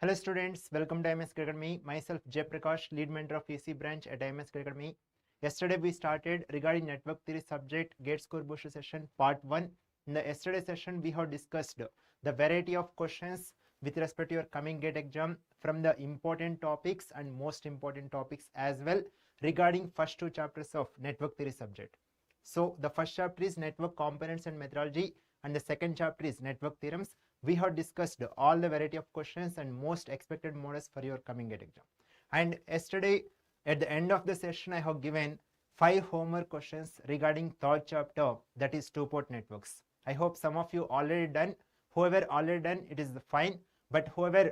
Hello students, welcome to IMS Academy. Myself Jeprakash, lead mentor of EC branch at IMS Academy. Yesterday we started regarding network theory subject gate score booster session part 1. In the yesterday session we have discussed the variety of questions with respect to your coming gate exam from the important topics and most important topics as well regarding first two chapters of network theory subject. So the first chapter is network components and methodology and the second chapter is network theorems. We have discussed all the variety of questions and most expected models for your coming gate exam. And yesterday at the end of the session I have given 5 homework questions regarding third chapter, that is two-port networks. I hope some of you already done. Whoever already done, it is fine, but whoever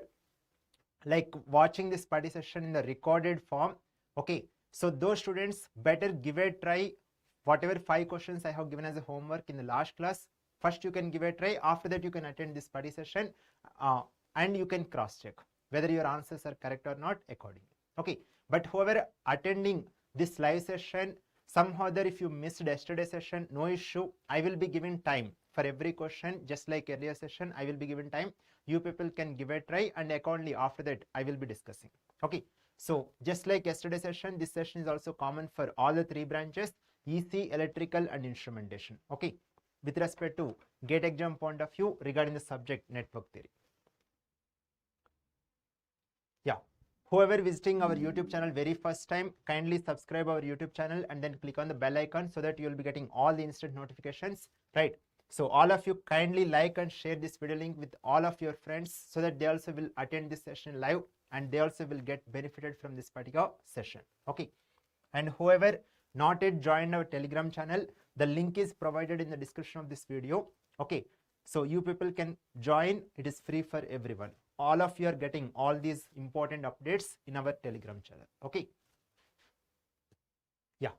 like watching this party session in the recorded form, okay, so those students better give a try whatever 5 questions I have given as a homework in the last class. First you can give a try, after that you can attend this party session and you can cross check whether your answers are correct or not accordingly. Okay, but whoever attending this live session, somehow there if you missed yesterday's session, no issue. I will be giving time for every question, just like earlier session. I will be giving time. You people can give a try and accordingly after that I will be discussing. Okay, so just like yesterday's session, this session is also common for all the 3 branches: EC, electrical and instrumentation. Okay, with respect to gate exam point of view regarding the subject network theory. Yeah, whoever visiting our YouTube channel very first time, kindly subscribe our YouTube channel and then click on the bell icon so that you will be getting all the instant notifications, right? So all of you kindly like and share this video link with all of your friends so that they also will attend this session live and they also will get benefited from this particular session. Okay, and whoever not yet joined our Telegram channel, the link is provided in the description of this video. Okay, so you people can join. It is free for everyone. All of you are getting all these important updates in our Telegram channel. Okay, yeah,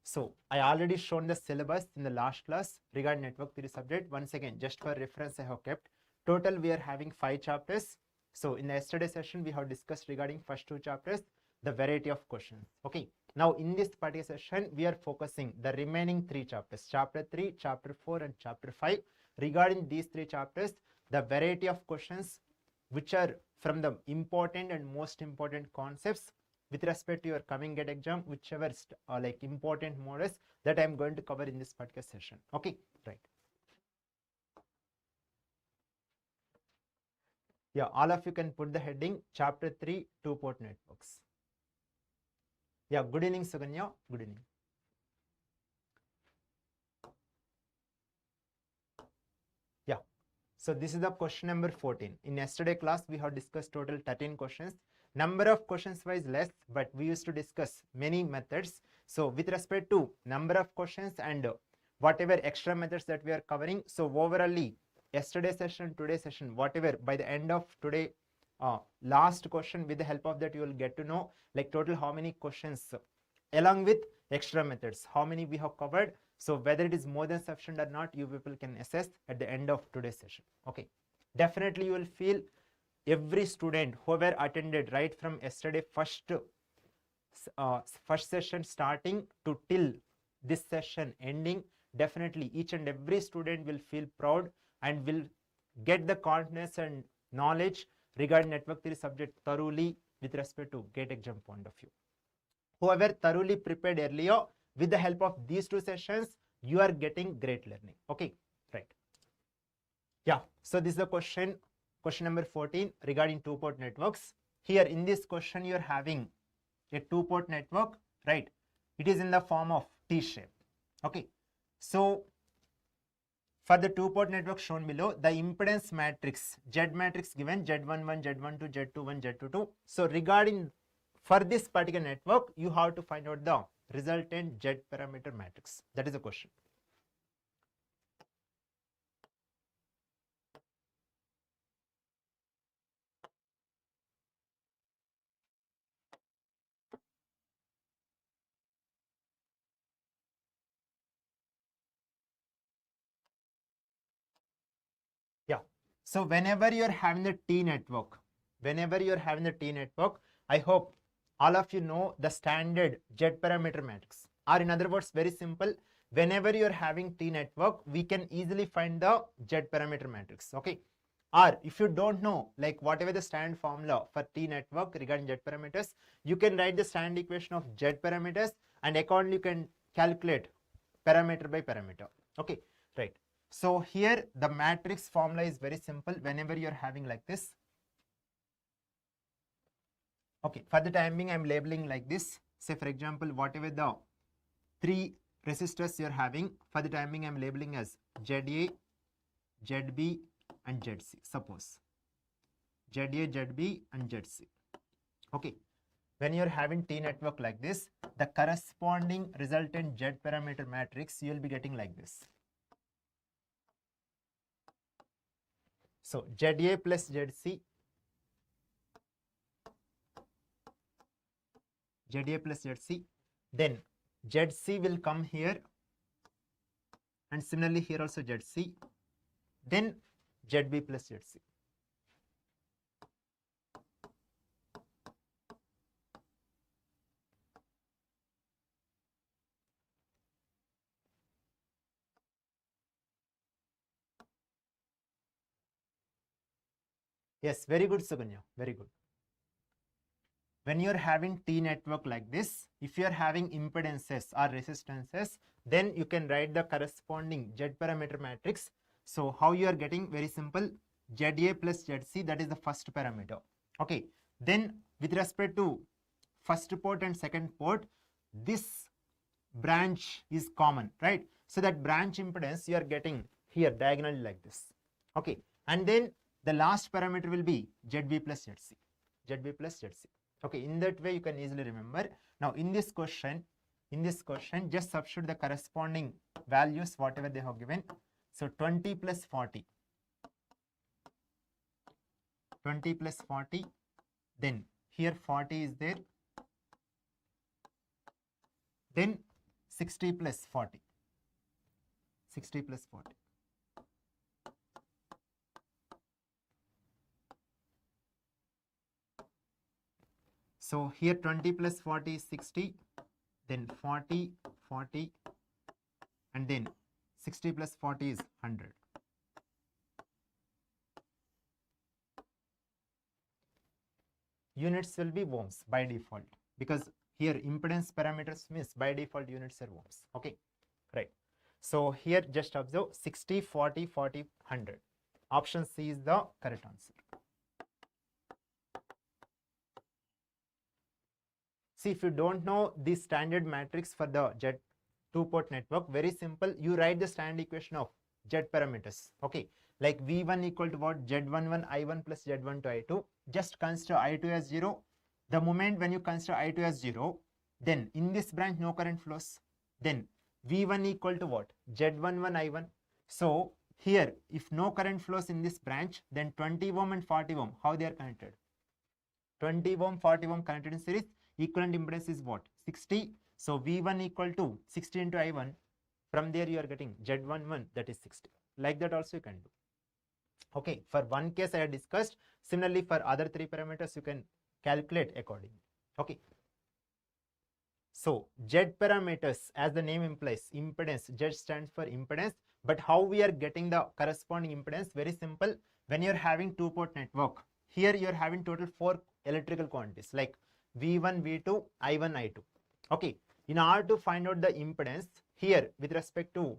so I already shown the syllabus in the last class regarding network theory subject. Once again, just for reference I have kept. Total we are having 5 chapters. So in the yesterday session we have discussed regarding first 2 chapters, the variety of questions. Okay, now in this particular session we are focusing the remaining 3 chapters, chapter 3, chapter 4 and chapter 5. Regarding these 3 chapters, the variety of questions which are from the important and most important concepts with respect to your coming gate exam, whichever like important models that I am going to cover in this particular session. Okay, right. Yeah, all of you can put the heading chapter 3 two-port networks. Yeah, good evening Suganya, good evening. Yeah, so this is the question number 14. In yesterday class we have discussed total 13 questions. Number of questions wise less, but we used to discuss many methods. So with respect to number of questions and whatever extra methods that we are covering, so overall yesterday session, today's session, whatever, by the end of today, last question, with the help of that you will get to know like total how many questions along with extra methods, how many we have covered. So whether it is more than sufficient or not, you people can assess at the end of today's session. Okay, definitely you will feel every student whoever attended right from yesterday first session starting to till this session ending, definitely each and every student will feel proud and will get the confidence and knowledge regarding network theory subject thoroughly with respect to gate exam point of view. Whoever thoroughly prepared earlier, with the help of these 2 sessions, you are getting great learning. Okay, right. Yeah, so this is the question number 14 regarding two-port networks. Here in this question you are having a two-port network, right? It is in the form of T shape. Okay, so for the two-port network shown below, the impedance matrix, Z matrix given Z11, Z12, Z21, Z22. So regarding for this particular network, you have to find out the resultant Z parameter matrix. That is the question. Yeah, so whenever you're having the T network, I hope all of you know the standard Z parameter matrix, or in other words, very simple, whenever you're having T network, we can easily find the Z parameter matrix. Okay, Or if you don't know, like whatever the standard formula for T network regarding Z parameters, you can write the standard equation of Z parameters and accordingly you can calculate parameter by parameter. Okay, right. So here the matrix formula is very simple whenever you're having like this. Okay, for the time being I'm labeling like this. Say for example, whatever the three resistors you're having, for the time being I'm labeling as ZA, ZB and ZC. Suppose ZA, ZB and ZC. Okay, when you're having T network like this, the corresponding resultant Z parameter matrix you will be getting like this. So ZA plus ZC, ZA plus ZC, then ZC will come here and similarly here also ZC, then ZB plus ZC. Yes, very good Suganya, very good. When you're having T network like this, if you're having impedances or resistances, then you can write the corresponding Z parameter matrix. So how you are getting, very simple, ZA plus ZC, that is the first parameter. Okay, then with respect to first port and second port, this branch is common, right? So that branch impedance you are getting here diagonally like this. Okay, and then the last parameter will be ZB plus ZC, ZB plus ZC. Okay, in that way you can easily remember. Now in this question, just substitute the corresponding values whatever they have given. So 20 plus 40, 20 plus 40, then here 40 is there, then 60 plus 40, 60 plus 40. So here 20 plus 40 is 60, then 40, 40, and then 60 plus 40 is 100. Units will be ohms by default because here impedance parameters means by default units are ohms. Okay, right. So here just observe 60, 40, 40, 100. Option C is the correct answer. See, if you don't know the standard matrix for the Z two-port network, very simple. You write the standard equation of Z parameters. Okay, like V1 equal to what? Z11 I1 plus Z12 I2. Just consider I2 as 0. The moment when you consider I2 as 0, then in this branch no current flows. Then V1 equal to what? Z11 I1. So here, if no current flows in this branch, then 20 ohm and 40 ohm, how they are connected? 20 ohm, 40 ohm connected in series. Equivalent impedance is what? 60. So V1 equal to 60 into I1. From there you are getting Z11, that is 60. Like that also you can do. Okay, for one case I have discussed. Similarly, for other three parameters you can calculate accordingly. Okay. So Z parameters, as the name implies, impedance. Z stands for impedance. But how we are getting the corresponding impedance? Very simple. When you are having two-port network, here you are having total 4 electrical quantities like V1, V2, I1, I2. Okay, in order to find out the impedance here with respect to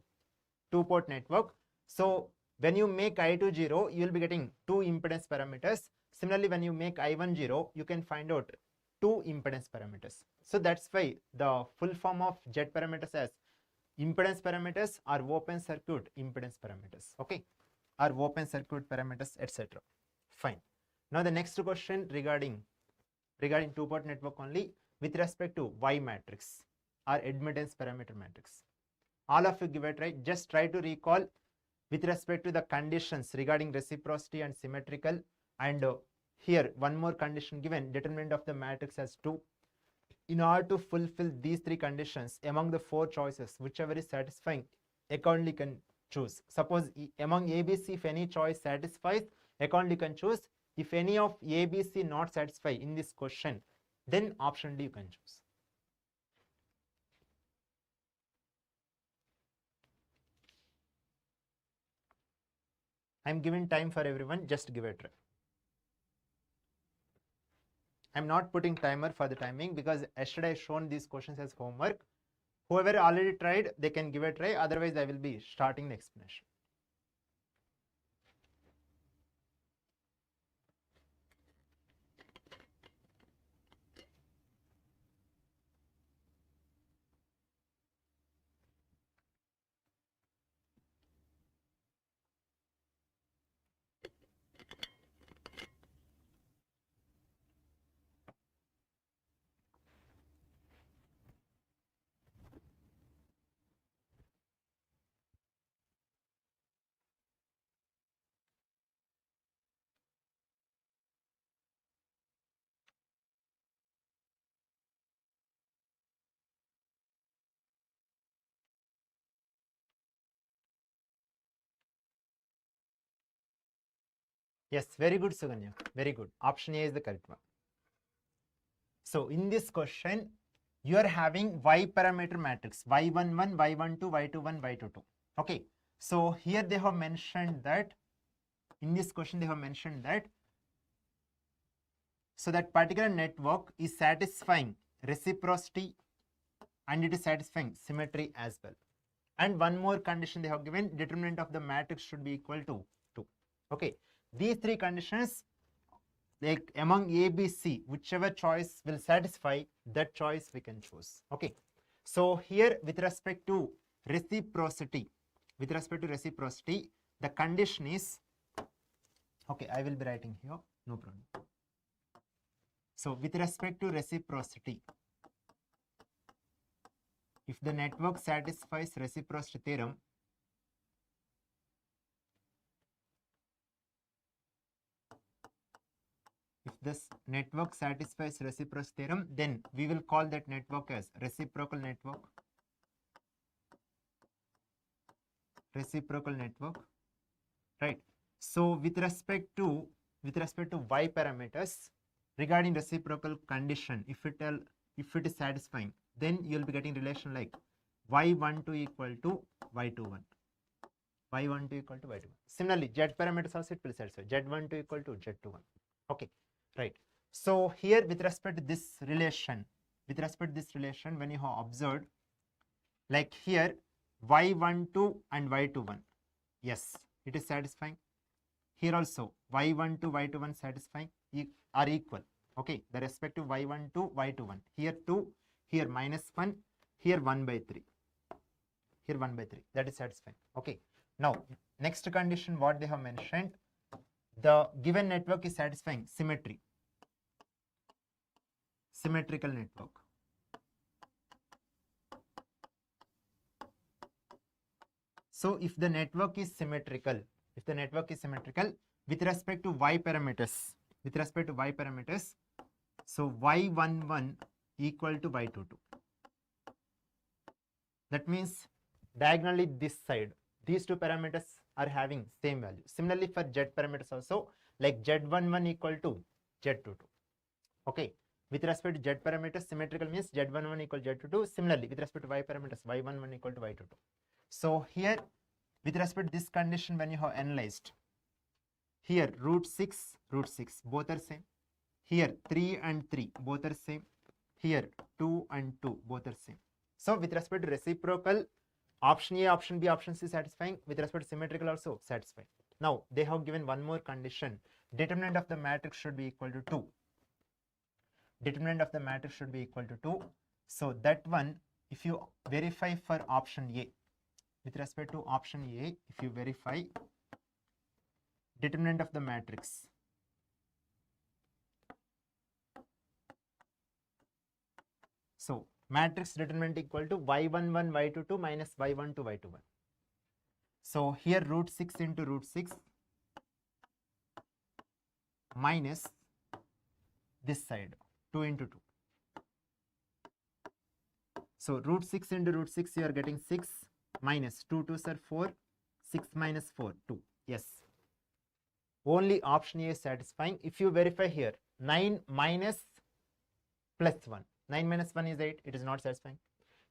two-port network, so when you make I2 0, you will be getting 2 impedance parameters. Similarly, when you make I1 0, you can find out 2 impedance parameters. So that's why the full form of Z parameters as impedance parameters or open circuit impedance parameters. Okay, or open circuit parameters, etc. Fine. Now the next question regarding two-port network only with respect to Y matrix or admittance parameter matrix. All of you give it right. Just try to recall with respect to the conditions regarding reciprocity and symmetrical, and here one more condition given, determinant of the matrix as 2. In order to fulfill these 3 conditions, among the 4 choices, whichever is satisfying, accordingly can choose. Suppose among ABC, if any choice satisfies, accordingly can choose. If any of A, B, C not satisfy in this question, then option D you can choose. I'm giving time for everyone, just give it a try. I'm not putting timer for the timing because yesterday I shown these questions as homework. Whoever already tried, they can give it a try. Otherwise, I will be starting the explanation. Yes, very good, Suganya. Very good. Option A is the correct one. So in this question, you are having y parameter matrix y11, y12, y21, y22. Okay. So here they have mentioned that in this question they have mentioned that so that particular network is satisfying reciprocity and it is satisfying symmetry as well. And one more condition they have given, determinant of the matrix should be equal to 2. Okay. These three conditions, like among A, B, C, whichever choice will satisfy, that choice we can choose. Okay. So here with respect to reciprocity, the condition is, okay, I will be writing here, no problem. So with respect to reciprocity, if the network satisfies reciprocity theorem, if this network satisfies reciprocity theorem, then we will call that network as reciprocal network. Right. So with respect to y parameters, regarding reciprocal condition, if it is satisfying, then you will be getting relation like y12 equal to y21. y12 equal to y21. Similarly, z parameters also it will satisfy z12 equal to z21. Okay, right. So here with respect to this relation, when you have observed, like here y12 and y21, yes, it is satisfying. Here also y12, y21 satisfying are equal. Okay, the respective y12, y21. Here 2, here -1, here 1/3. Here 1/3. That is satisfying. Okay. Now, next condition what they have mentioned, the given network is satisfying symmetrical network. So if the network is symmetrical, with respect to y parameters, so y11 equal to y22. That means diagonally this side, these two parameters are having same value. Similarly for z parameters also, like z11 equal to z22. Okay, with respect to z parameters, symmetrical means z11 equal to z22. Similarly with respect to y parameters, y11 equal to y22. So here with respect to this condition, when you have analyzed, here root 6 both are same. Here 3 and 3 both are same. Here 2 and 2 both are same. So with respect to reciprocal, option A, option B, option C satisfying. With respect to symmetrical also satisfying. Now they have given one more condition, determinant of the matrix should be equal to 2. So that one, if you verify for option A, with respect to option A, if you verify determinant of the matrix, so matrix determinant equal to y11, y22 minus y12, y21. So here root 6 into root 6 minus this side 2 into 2. So root 6 into root 6, you are getting 6 minus 2 2s are 4, 6 minus 4, 2. Yes, only option A is satisfying. If you verify here, 9 minus plus 1, 9 minus 1 is 8, it is not satisfying.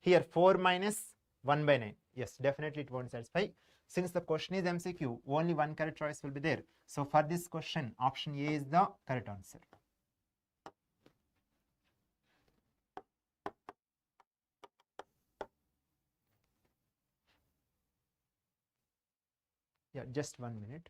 Here 4 minus 1/9, yes, definitely it won't satisfy. Since the question is MCQ, only one correct choice will be there. So for this question, option A is the correct answer. Yeah, just 1 minute.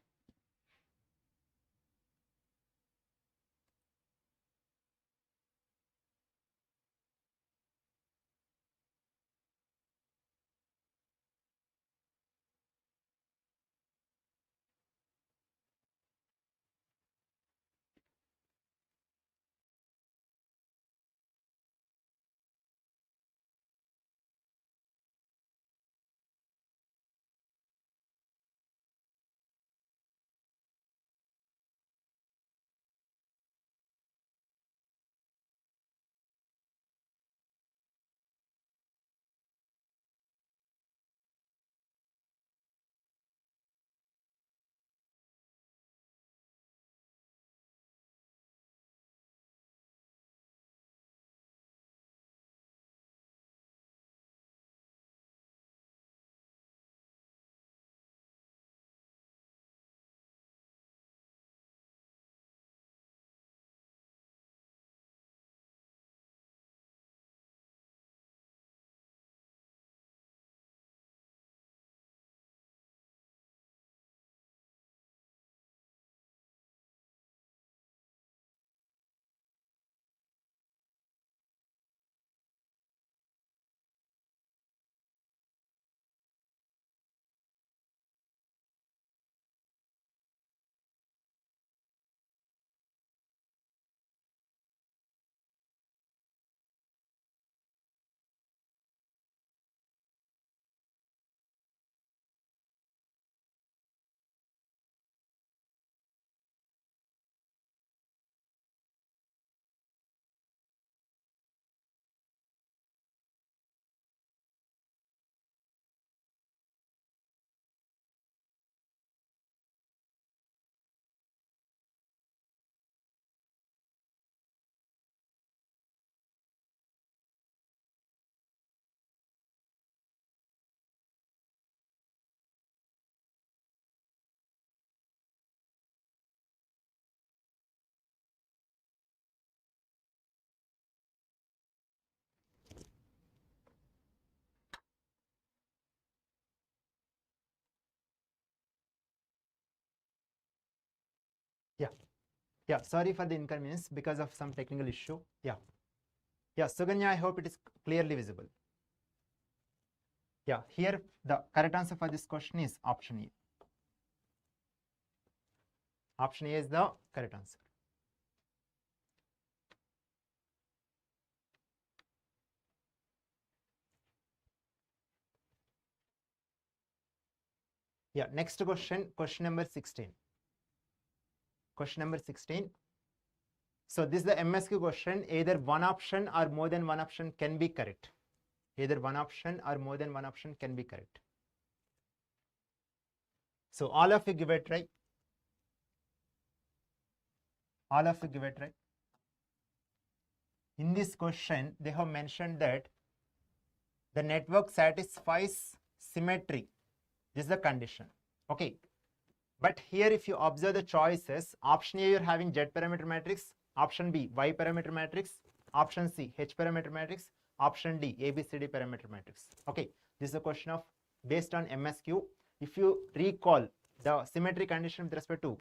Yeah. Yeah, sorry for the inconvenience because of some technical issue. Yeah. Yeah, Suganya, I hope it is clearly visible. Yeah, here the correct answer for this question is option A. Option A is the correct answer. Yeah, next question, question number 16. Question number 16. So this is the MSQ question. Either one option or more than one option can be correct. Either one option or more than one option can be correct. So all of you give it a try. All of you give it a try. In this question, they have mentioned that the network satisfies symmetry. This is the condition. Okay. But here, if you observe the choices, option A, you're having Z parameter matrix, option B, Y parameter matrix, option C, H parameter matrix, option D, ABCD parameter matrix. Okay, this is a question of based on MSQ. If you recall the symmetry condition with respect to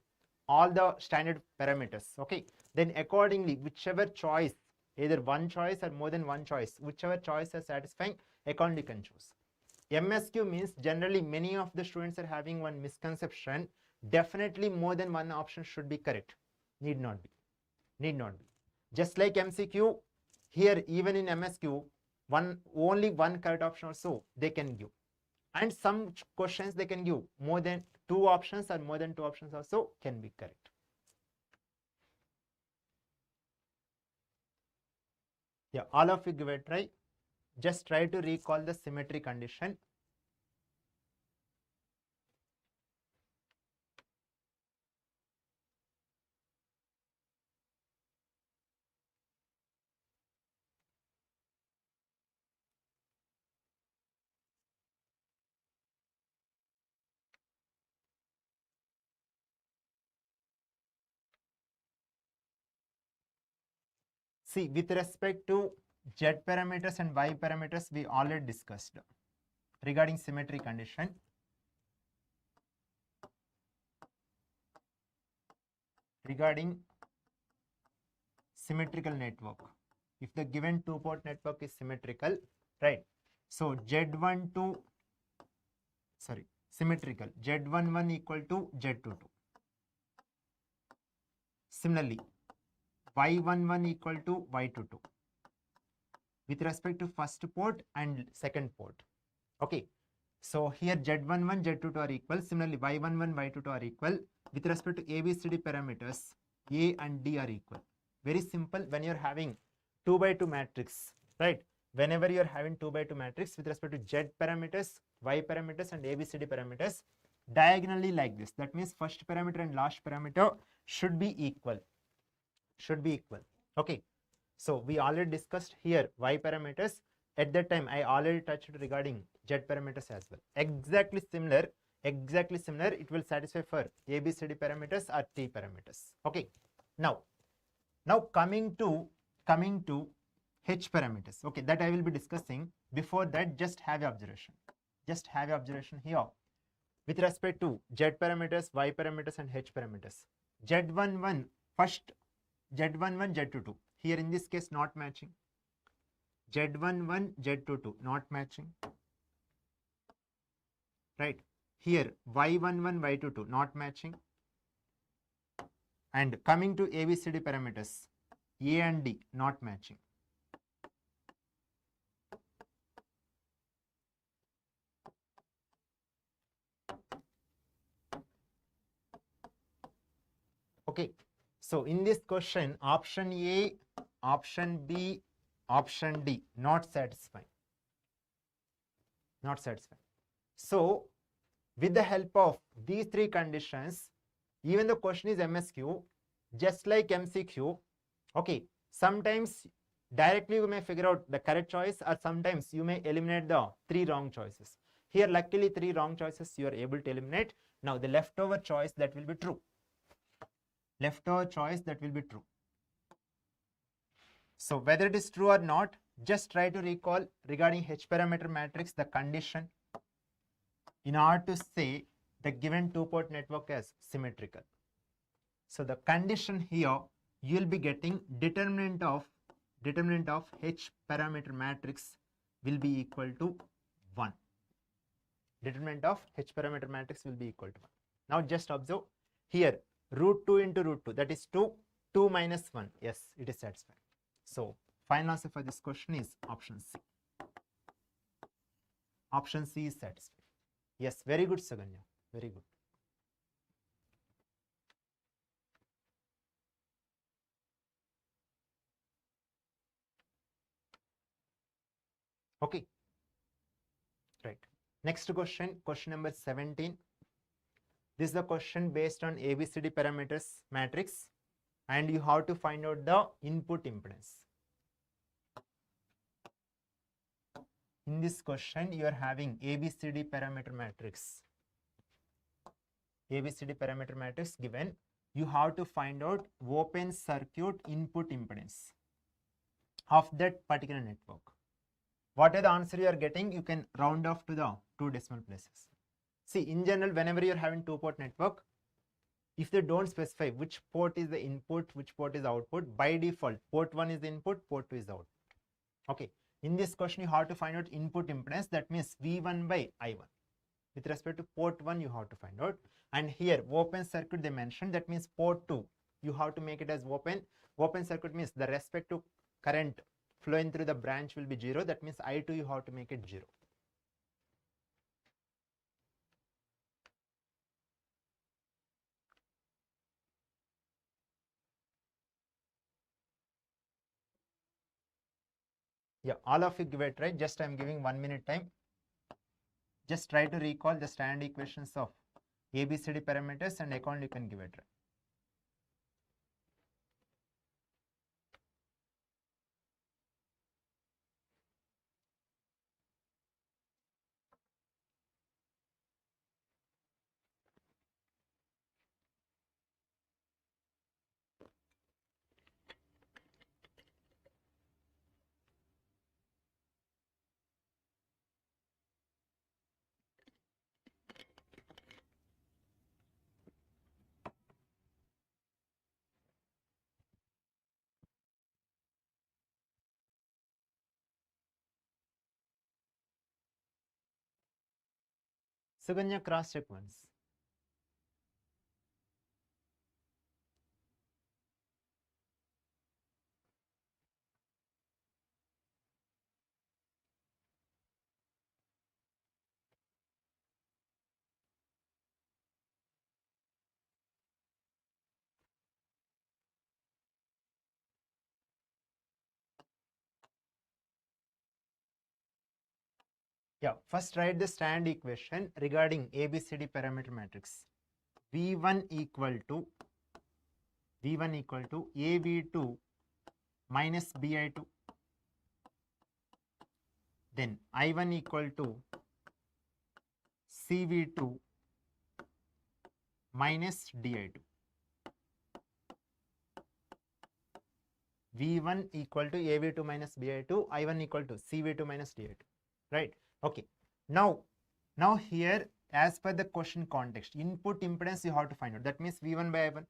all the standard parameters, okay, then accordingly, whichever choice, either one choice or more than one choice, whichever choice is satisfying, accordingly you can choose. MSQ means generally many of the students are having one misconception. Definitely more than one option should be correct. Need not be. Need not be. Just like MCQ, here even in MSQ, only one correct option or so they can give. And some questions they can give more than two options or more than two options also can be correct. Yeah, all of you give it a try. Just try to recall the symmetry condition. See, with respect to Z parameters and Y parameters, we already discussed regarding symmetry condition. Regarding symmetrical network, if the given two-port network is symmetrical, right? So Z12, sorry, symmetrical, Z11 equal to Z22. Similarly, Y11 equal to Y22 with respect to first port and second port. Okay, so here Z11, Z22 are equal. Similarly, Y11, Y22 are equal. With respect to ABCD parameters, A and D are equal. Very simple. When you're having 2 by 2 matrix, right? Whenever you're having 2 by 2 matrix with respect to Z parameters, Y parameters and ABCD parameters, diagonally like this. That means first parameter and last parameter should be equal. Should be equal. Okay. So we already discussed here Y parameters. At that time, I already touched regarding Z parameters as well. Exactly similar. It will satisfy for ABCD parameters or T parameters. Okay. Now coming to H parameters. Okay, that I will be discussing. Before that, just have observation. Just have observation here with respect to Z parameters, Y parameters, and H parameters. Z11 first, Z11, Z22. Here in this case, not matching. Z11, Z22, not matching. Right. Here, Y11, Y22, not matching. And coming to ABCD parameters, A and D, not matching. Okay. So in this question, option A, option B, option D, not satisfying. Not satisfying. So with the help of these three conditions, even the question is MSQ, just like MCQ, okay, sometimes directly you may figure out the correct choice, or sometimes you may eliminate the three wrong choices. Here, luckily, three wrong choices you are able to eliminate. Now, the leftover choice, that will be true. Leftover choice, that will be true. So, whether it is true or not, just try to recall regarding H parameter matrix, the condition in order to say the given two-port network as symmetrical. So the condition here, you will be getting determinant of H parameter matrix will be equal to 1. Determinant of H parameter matrix will be equal to 1. Now just observe here, root 2 into root 2, that is 2, 2 minus 1. Yes, it is satisfied. So final answer for this question is option C. Option C is satisfied. Yes, very good, Saganya. Very good. Okay. Right. Next question, question number 17. This is the question based on ABCD parameters matrix, and you have to find out the input impedance. In this question, you are having ABCD parameter matrix. ABCD parameter matrix given. You have to find out open circuit input impedance of that particular network. What are the answer you are getting? You can round off to the 2 decimal places. See, in general, whenever you are having two-port network, if they don't specify which port is the input, which port is the output, by default, port 1 is the input, port 2 is the output. Okay. In this question, you have to find out input impedance. That means V1 by I1. With respect to port 1, you have to find out. And here, open circuit they mentioned. That means port 2, you have to make it as open. Open circuit means the respective current flowing through the branch will be 0. That means I2, you have to make it 0. Yeah, all of you give it right. Just I'm giving 1 minute time. Just try to recall the standard equations of ABCD parameters and accordingly you can give it right. Suganya, cross check once. Yeah, first write the stand equation regarding ABCD parameter matrix. V1 equal to AB2 minus BI2. Then I1 equal to CV2 minus DI2. V1 equal to AB2 minus BI2, I1 equal to CV2 minus DI2. Right? Okay. Now here, as per the question context, input impedance you have to find out. That means V1 by I1.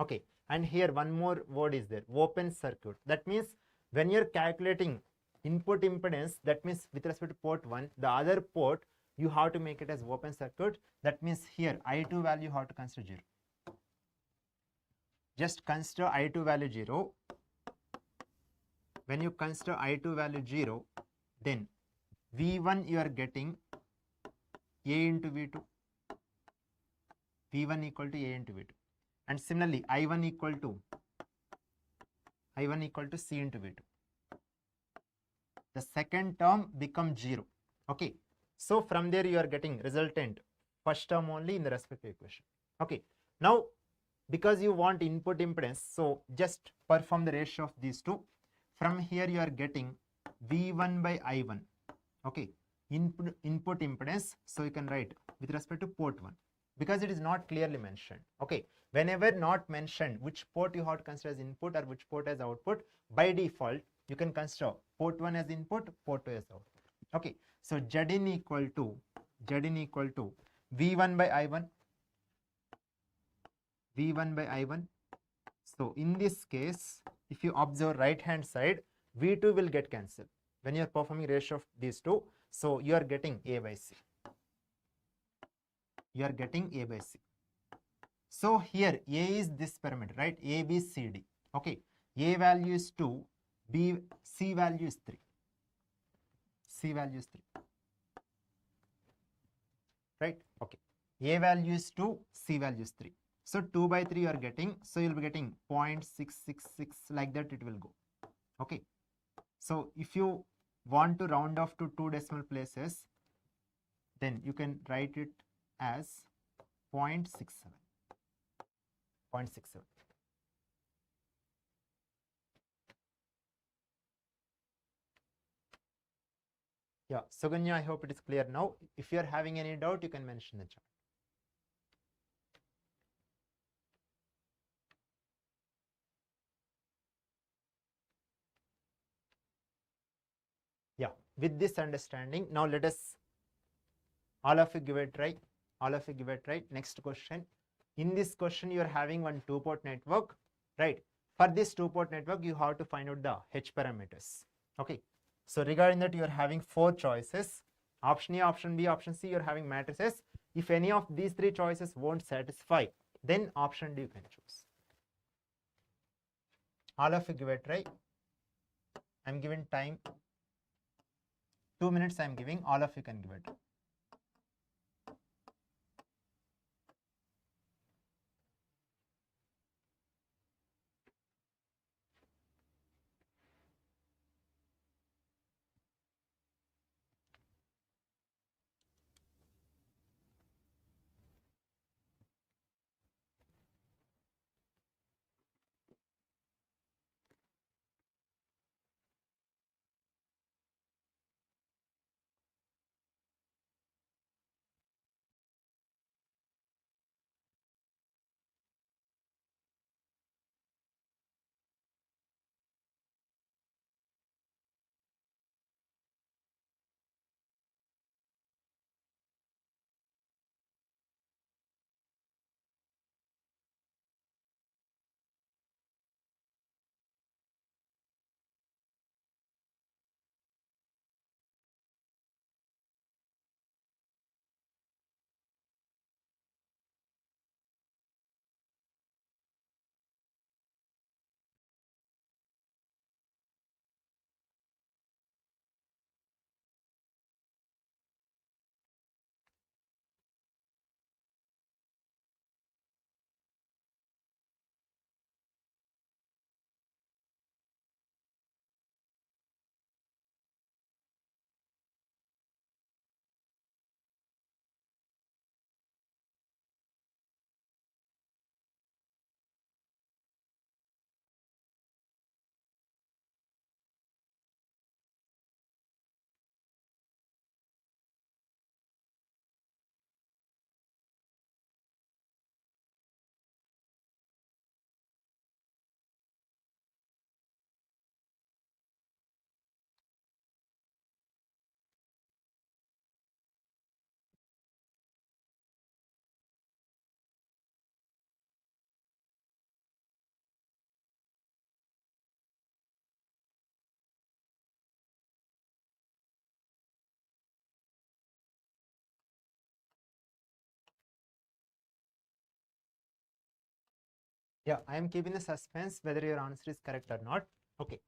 Okay. And here one more word is there, open circuit. That means when you're calculating input impedance, that means with respect to port 1, the other port you have to make it as open circuit. That means here I2 value you have to consider 0. Just consider I2 value 0. When you consider I2 value 0, then V1 you are getting A into V2. V1 equal to A into V2. And similarly, I1 equal to C into V2. The second term becomes 0. Okay. So from there you are getting resultant first term only in the respective equation. Okay. Now, because you want input impedance, so just perform the ratio of these two. From here you are getting V1 by I1. Okay. Input impedance, so you can write with respect to port 1, because it is not clearly mentioned. Okay. Whenever not mentioned which port you have to consider as input or which port as output, by default you can consider port 1 as input, port 2 as output. Okay. So Zin equal to V1 by I1. V1 by I1. So in this case, if you observe right hand side, V2 will get cancelled when you are performing ratio of these two. So you are getting A by C. You are getting A by C. So here A is this parameter, right? A, B, C, D. Okay. A value is 2, C value is 3. C value is 3. Right? Okay. A value is 2, C value is 3. So 2 by 3 you are getting. So you'll be getting 0.666, like that it will go. Okay. So if you want to round off to 2 decimal places, then you can write it as 0.67. 0.67. Yeah, Suganya, I hope it is clear now. If you are having any doubt, you can mention the chat. Yeah, with this understanding, now let us, all of you give it a try. All of you give it a try. Next question. In this question, you are having one 2-port network, right? For this 2-port network, you have to find out the H parameters. Okay. So regarding that, you are having 4 choices. Option A, option B, option C, you are having matrices. If any of these 3 choices won't satisfy, then option D you can choose. All of you give it a try. I'm giving time. 2 minutes I'm giving. All of you can give it. Yeah, I am keeping the suspense whether your answer is correct or not. Okay.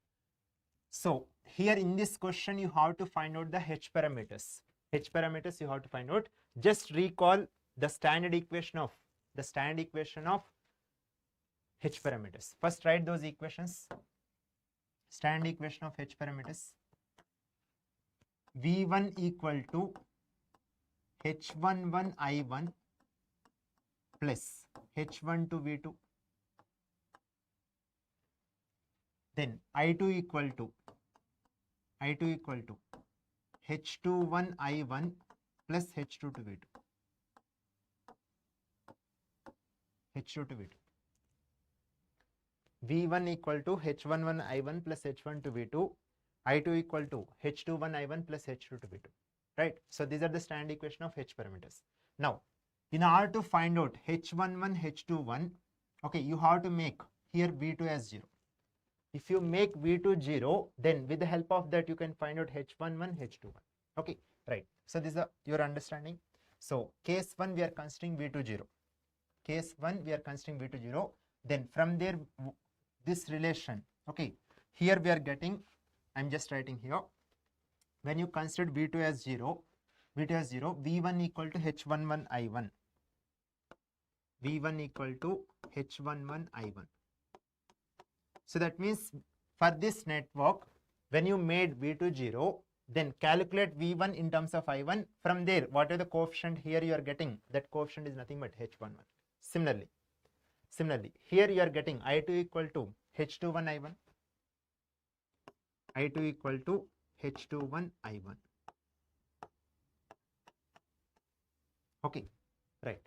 So here in this question, you have to find out the H parameters. H parameters you have to find out. Just recall the standard equation of H parameters. First write those equations. Standard equation of H parameters. V1 equal to H11 I1 plus H12 V2. Then I2 equal to H21 I1 plus H22 V2. H22 V2. V1 equal to H11 I1 plus H12 V2. I2 equal to H21 I1 plus H22 V2. Right? So these are the standard equation of H parameters. Now, in order to find out H11, H21, okay, you have to make here V2 as 0. If you make V2 0, then with the help of that, you can find out H11, H21. Okay, right. So this is your understanding. So case 1, we are considering V2 0. Case 1, we are considering V2 0. Then from there, this relation, okay, here we are getting, I'm just writing here, when you consider V2 as 0, V1 equal to H11 I1. V1 equal to H11 I1. So that means for this network, when you made V2 0, then calculate V1 in terms of I1. From there, whatever the coefficient here you are getting, that coefficient is nothing but H11. Similarly, here you are getting I2 equal to H21 I1. I2 equal to H21 I1. Okay, right.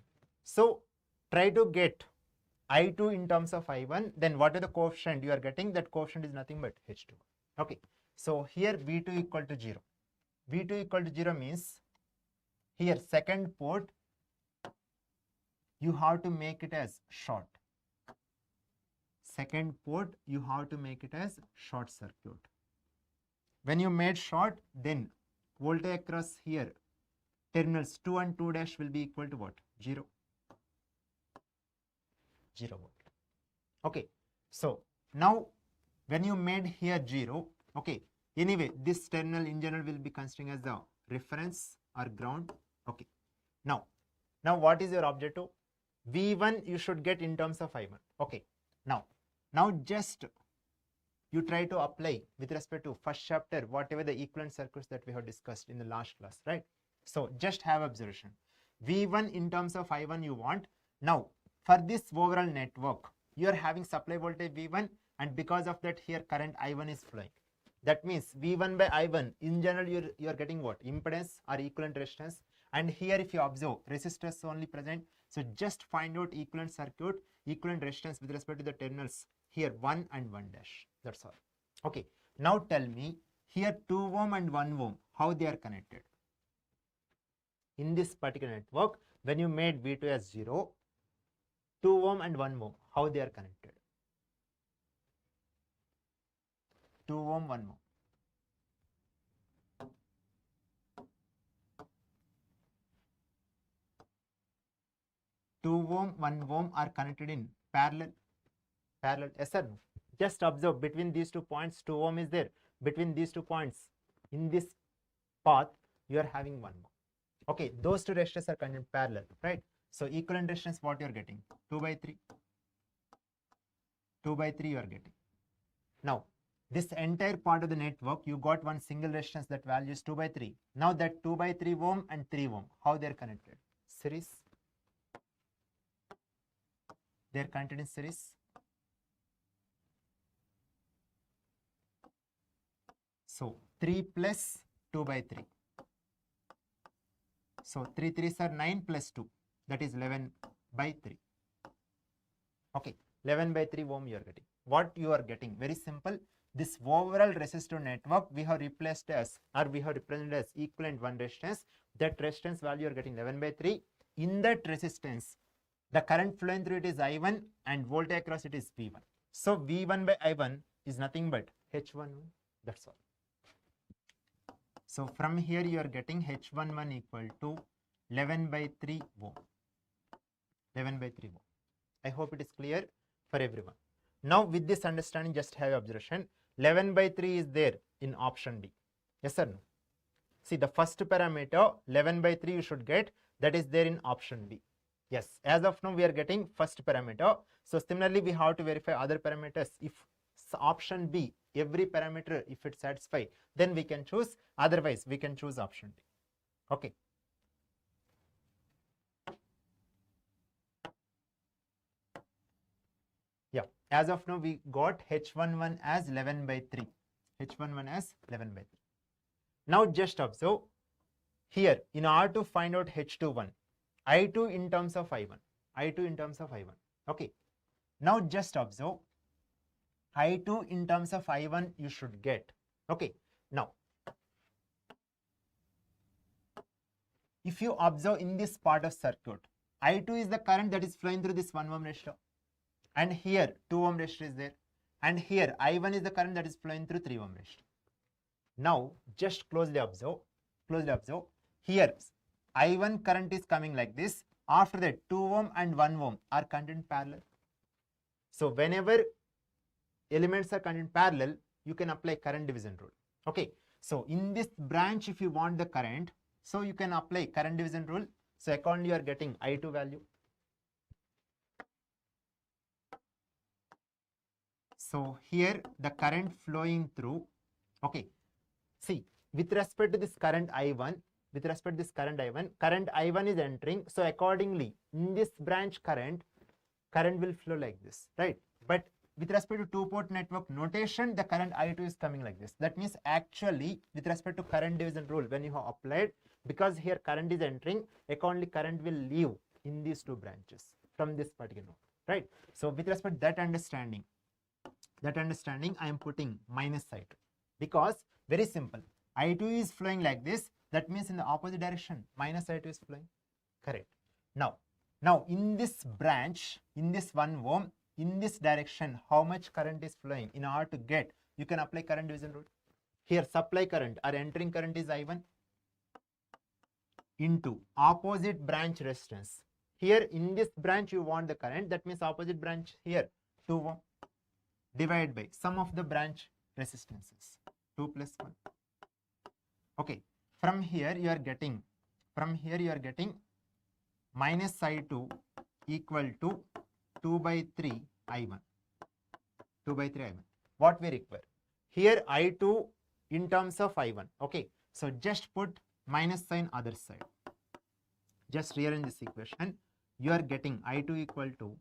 So try to get I2 in terms of I1, then what is the coefficient you are getting? That coefficient is nothing but H2. Okay, so here V2 equal to 0. V2 equal to 0 means here second port, you have to make it as short. Second port, you have to make it as short circuit. When you made short, then voltage across here, terminals 2 and 2 dash will be equal to what? 0. 0 volt. Okay, so now when you made here 0, okay, anyway, this terminal in general will be considering as the reference or ground. Okay, now what is your objective? V1 you should get in terms of I1. Okay, now just you try to apply with respect to first chapter whatever the equivalent circuits that we have discussed in the last class, right? So just have observation. V1 in terms of I1 you want. Now for this overall network, you are having supply voltage V1, and because of that here current I1 is flowing. That means V1 by I1 in general you are getting what? Impedance or equivalent resistance. And here if you observe, resistors only present. So just find out equivalent circuit, equivalent resistance with respect to the terminals here 1 and 1 dash. That's all. Okay. Now tell me here 2 ohm and 1 ohm, how they are connected? In this particular network, when you made V2 as 0, 2 ohm and 1 ohm, how they are connected? 2 ohm, 1 ohm. 2 ohm, 1 ohm are connected in parallel. Yes or no? Just observe between these 2 points, 2 ohm is there. Between these 2 points, in this path, you are having 1 ohm. Okay, those 2 resistors are connected parallel, right? So equivalent resistance, what you are getting? 2 by 3. 2 by 3 you are getting. Now, this entire part of the network, you got one single resistance, that value is 2 by 3. Now that 2 by 3 ohm and 3 ohm, how they are connected? Series. They are connected in series. So 3 plus 2 by 3. So 3 3s are 9 plus 2. That is 11 by 3. Okay, 11 by 3 ohm you are getting. What you are getting? Very simple. This overall resistor network we have replaced as, or we have represented as equivalent one resistance. That resistance value you are getting 11 by 3. In that resistance, the current flowing through it is I1 and voltage across it is V1. So V1 by I1 is nothing but H11. That's all. So from here you are getting H11 equal to 11 by 3 ohm. 11 by 3 ohm. I hope it is clear. for everyone. Now with this understanding, just have observation. 11 by 3 is there in option D. Yes or no? See, the first parameter 11 by 3 you should get, that is there in option B. Yes, as of now we are getting first parameter. So similarly we have to verify other parameters. If option B, every parameter, if it satisfies, then we can choose, otherwise we can choose option D. Okay. Yeah, as of now we got H11 as 11 by 3. H11 as 11 by 3. Now just observe here, in order to find out H21, I2 in terms of I1, I2 in terms of I1. Okay. Now just observe I2 in terms of I1 you should get. Okay. Now, if you observe in this part of circuit, I2 is the current that is flowing through this 1 ohm resistor, and here 2 ohm resistor is there, and here I1 is the current that is flowing through 3 ohm resistor. Now just closely observe, here I1 current is coming like this. After that 2 ohm and 1 ohm are contained parallel. So whenever elements are contained parallel, you can apply current division rule. Okay. So in this branch, if you want the current, so you can apply current division rule. So accordingly you are getting I2 value. So here the current flowing through, okay. See, with respect to this current I1, current I1 is entering. So accordingly, in this branch current will flow like this, right? But with respect to two-port network notation, the current I2 is coming like this. That means actually, with respect to current division rule, when you have applied, because here current is entering, accordingly current will leave in these two branches from this particular node, right? So with respect to that understanding, I am putting minus I2, because very simple. I2 is flowing like this. That means in the opposite direction, minus I2 is flowing. Correct. Now in this branch, in this 1 ohm, in this direction, how much current is flowing? In order to get, you can apply current division rule. Here supply current or entering current is I1 into opposite branch resistance. Here in this branch you want the current, that means opposite branch here 2 ohm divided by sum of the branch resistances, 2 plus 1. Okay, from here you are getting minus I2 equal to 2 by 3 I1. What we require? Here I2 in terms of I1. Okay, so just put minus sign other side. Just rearrange this equation. You are getting I2 equal to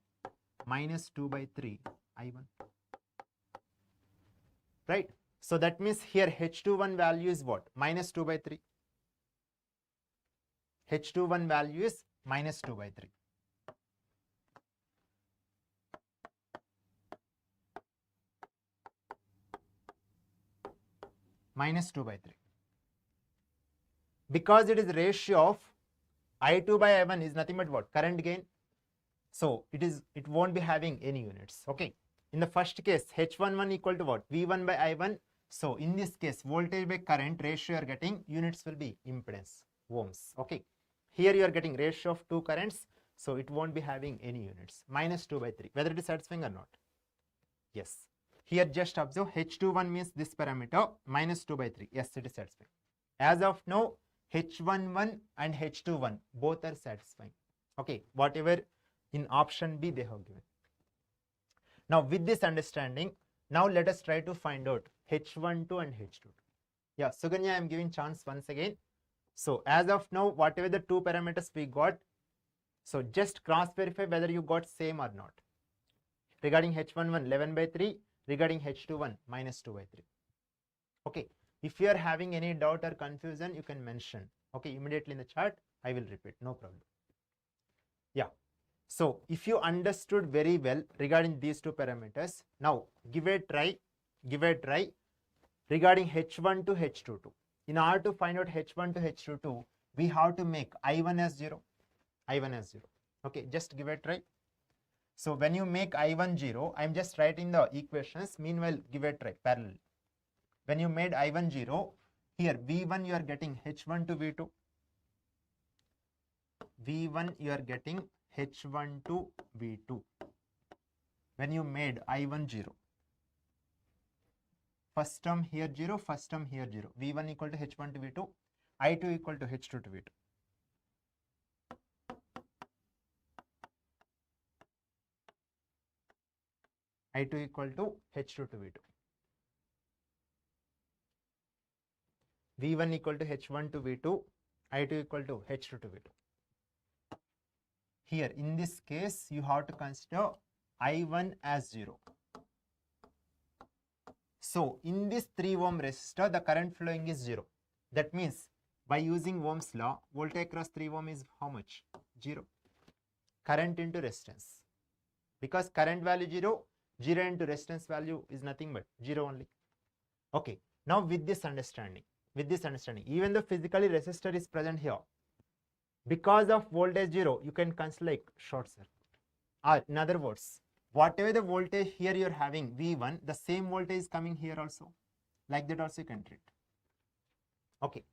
minus 2 by 3 I1. Right? So that means here H21 value is what? Minus 2 by 3. H21 value is minus 2 by 3. Minus 2 by 3. Because it is ratio of I2 by I1 is nothing but what? Current gain. So it won't be having any units. Okay. In the first case, H11 equal to what? V1 by I1. So in this case, voltage by current ratio you are getting, units will be impedance, ohms. Okay. Here you are getting ratio of two currents. So it won't be having any units. Minus 2 by 3. Whether it is satisfying or not? Yes. Here just observe H21 means this parameter, minus 2 by 3. Yes, it is satisfying. As of now, H11 and H21 both are satisfying. Okay. Whatever in option B they have given. Now with this understanding, now let us try to find out H12 and H22. Yeah, Suganya, I am giving chance once again. So as of now, whatever the two parameters we got, so just cross verify whether you got same or not. Regarding H11, 11 by 3, regarding H21, minus 2 by 3. Okay, if you are having any doubt or confusion, you can mention. Okay, immediately in the chat, I will repeat, no problem. Yeah. So if you understood very well regarding these two parameters, now give a try regarding H1 to H22. In order to find out H1 to H22, we have to make I1 as 0. Okay, just give a try. So when you make I1 0, I am just writing the equations. Meanwhile, give a try parallel. When you made I1 0, here V1 you are getting H1 to V2. V1 you are getting H1 to V2. when you made I1 0. First term here 0, first term here 0. V1 equal to H1 to V2, I2 equal to H2 to V2. I2 equal to H2 to V2. V1 equal to H1 to V2, I2 equal to H2 to V2. Here, in this case, you have to consider I1 as 0. So, in this 3 ohm resistor, the current flowing is 0. That means, by using Ohm's law, voltage across 3 ohm is how much? 0. Current into resistance. Because current value 0, 0 into resistance value is nothing but 0 only. Okay, now with this understanding, even though physically resistor is present here, because of voltage 0, you can consider like short circuit. Or in other words, whatever the voltage here you are having, V1, the same voltage is coming here also. Like that also you can treat. Okay,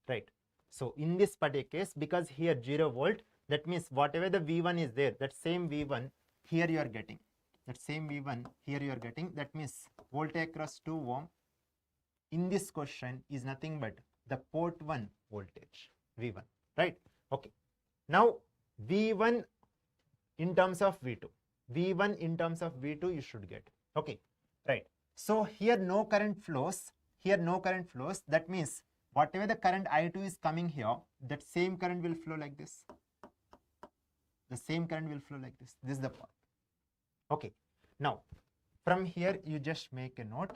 right. So in this particular case, because here 0 volt, that means whatever the V1 is there, that same V1 here you are getting. That same V1 here you are getting. That means voltage across 2 ohm in this question is nothing but the port 1 voltage, V1, right? Okay. Now V1 in terms of V2. V1 in terms of V2 you should get. Okay, right. So here no current flows. Here no current flows. That means whatever the current I2 is coming here, that same current will flow like this. The same current will flow like this. This is the part. Okay. Now, from here you just make a note.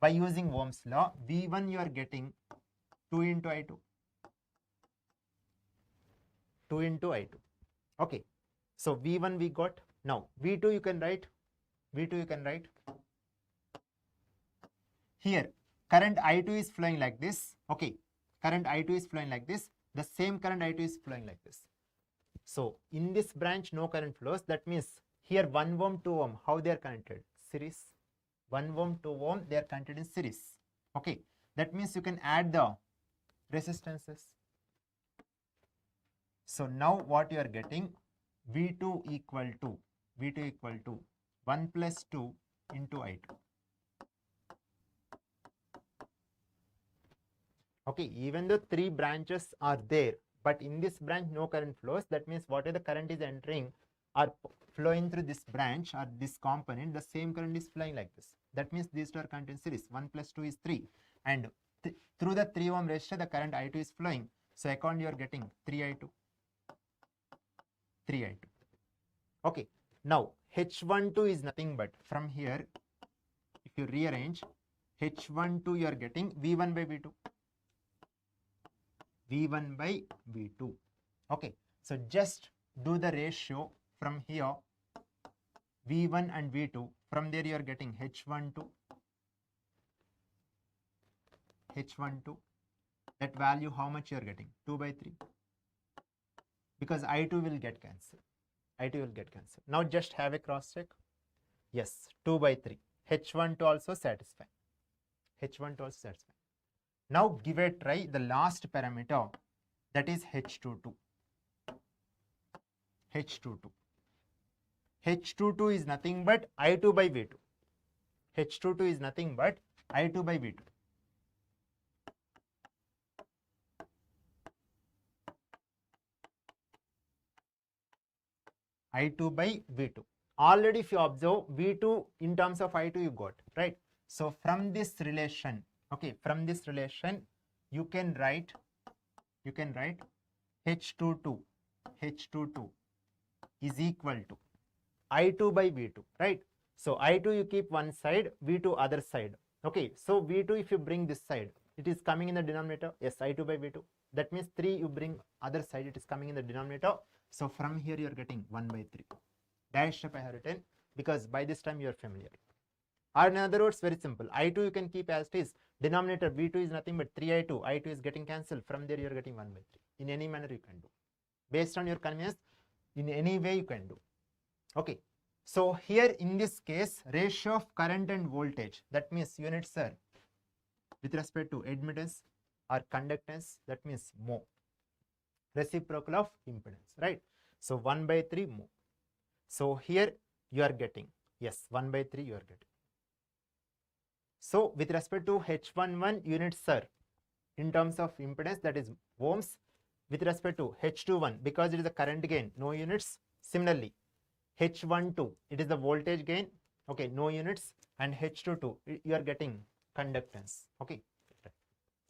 By using Ohm's law, V1 you are getting 2 into I2. 2 into I2. Okay. So V1 we got. Now V2 you can write. V2 you can write. Here current I2 is flowing like this. Okay. Current I2 is flowing like this. The same current I2 is flowing like this. So in this branch no current flows. That means here 1 ohm, 2 ohm, how they are connected? Series. 1 ohm, 2 ohm, they are connected in series. Okay. That means you can add the resistances. So now what you are getting? V2 equal to 1 plus 2 into I2. Okay, even though 3 branches are there, but in this branch no current flows. That means whatever the current is entering or flowing through this branch or this component, the same current is flowing like this. That means these two are connected in series. 1 plus 2 is 3. And through the 3 ohm resistor, the current I2 is flowing. So accordingly you are getting 3I2. 3I2. Okay. Now H12 is nothing but from here, if you rearrange, H12 you are getting V1 by V2. V1 by V2. Okay. So just do the ratio from here, V1 and V2. From there you are getting H12. That value how much you are getting? 2 by 3. Because I2 will get cancelled. Now just have a cross check. Yes, 2 by 3. H12 also satisfy. Now give a try the last parameter, that is H22. H22 is nothing but I2 by V2. H22 is nothing but I2 by V2. I2 by V2. Already if you observe, V2 in terms of I2 you got, right? So from this relation, okay, from this relation you can write H22 is equal to I2 by V2, right? So I2 you keep one side, V2 other side. Okay, so V2 if you bring this side, it is coming in the denominator. Yes, I2 by V2. That means 3 you bring other side, it is coming in the denominator. So from here you are getting 1 by 3. Dash up I have written because by this time you are familiar. Or in other words, very simple. I2 you can keep as it is. Denominator V2 is nothing but 3I2. I2 is getting cancelled. From there you are getting 1 by 3. In any manner you can do. Based on your convenience, in any way you can do. Okay. So here in this case, ratio of current and voltage, that means units are with respect to admittance or conductance, that means mho. Reciprocal of impedance, right? So 1 by 3 mho. So here you are getting Yes, 1 by 3 you are getting. So with respect to H11 units, sir, in terms of impedance, that is ohms. With respect to H21, because it is a current gain, no units. Similarly, H12, it is the voltage gain, okay, no units. And H22, you are getting conductance, okay,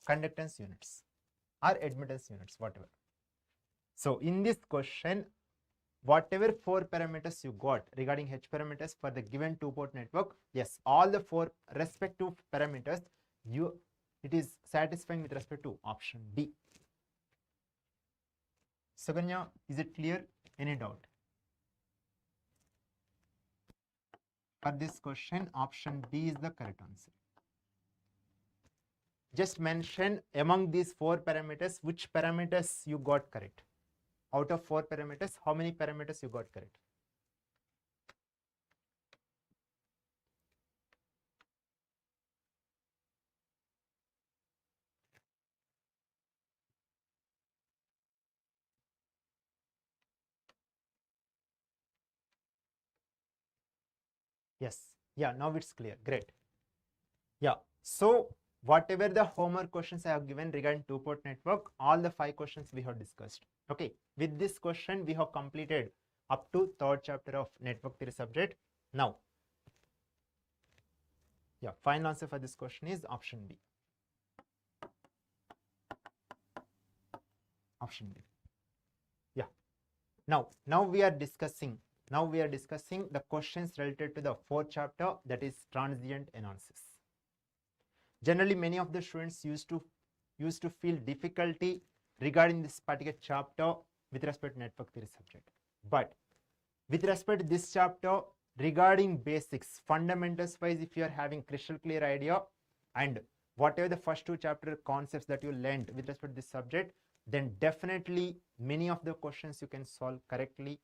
conductance units or admittance units, whatever. So in this question, whatever 4 parameters you got regarding H parameters for the given two-port network, yes, all the 4 respective parameters, it is satisfying with respect to option D. Suganya, is it clear? Any doubt? For this question, option D is the correct answer. Just mention among these 4 parameters, which parameters you got correct. Out of 4 parameters, how many parameters you got correct? Yes. Yeah, now it's clear. Great. Yeah. So whatever the homework questions I have given regarding two-port network, all the 5 questions we have discussed. Okay. With this question, we have completed up to 3rd chapter of network theory subject. Now, yeah, final answer for this question is option B. Option B. Yeah. Now we are discussing the questions related to the 4th chapter, that is transient analysis. Generally, many of the students used to feel difficulty regarding this particular chapter with respect to network theory subject. But with respect to this chapter, regarding basics, fundamentals wise, if you are having crystal clear idea and whatever the first 2 chapter concepts that you learned with respect to this subject, then definitely many of the questions you can solve correctly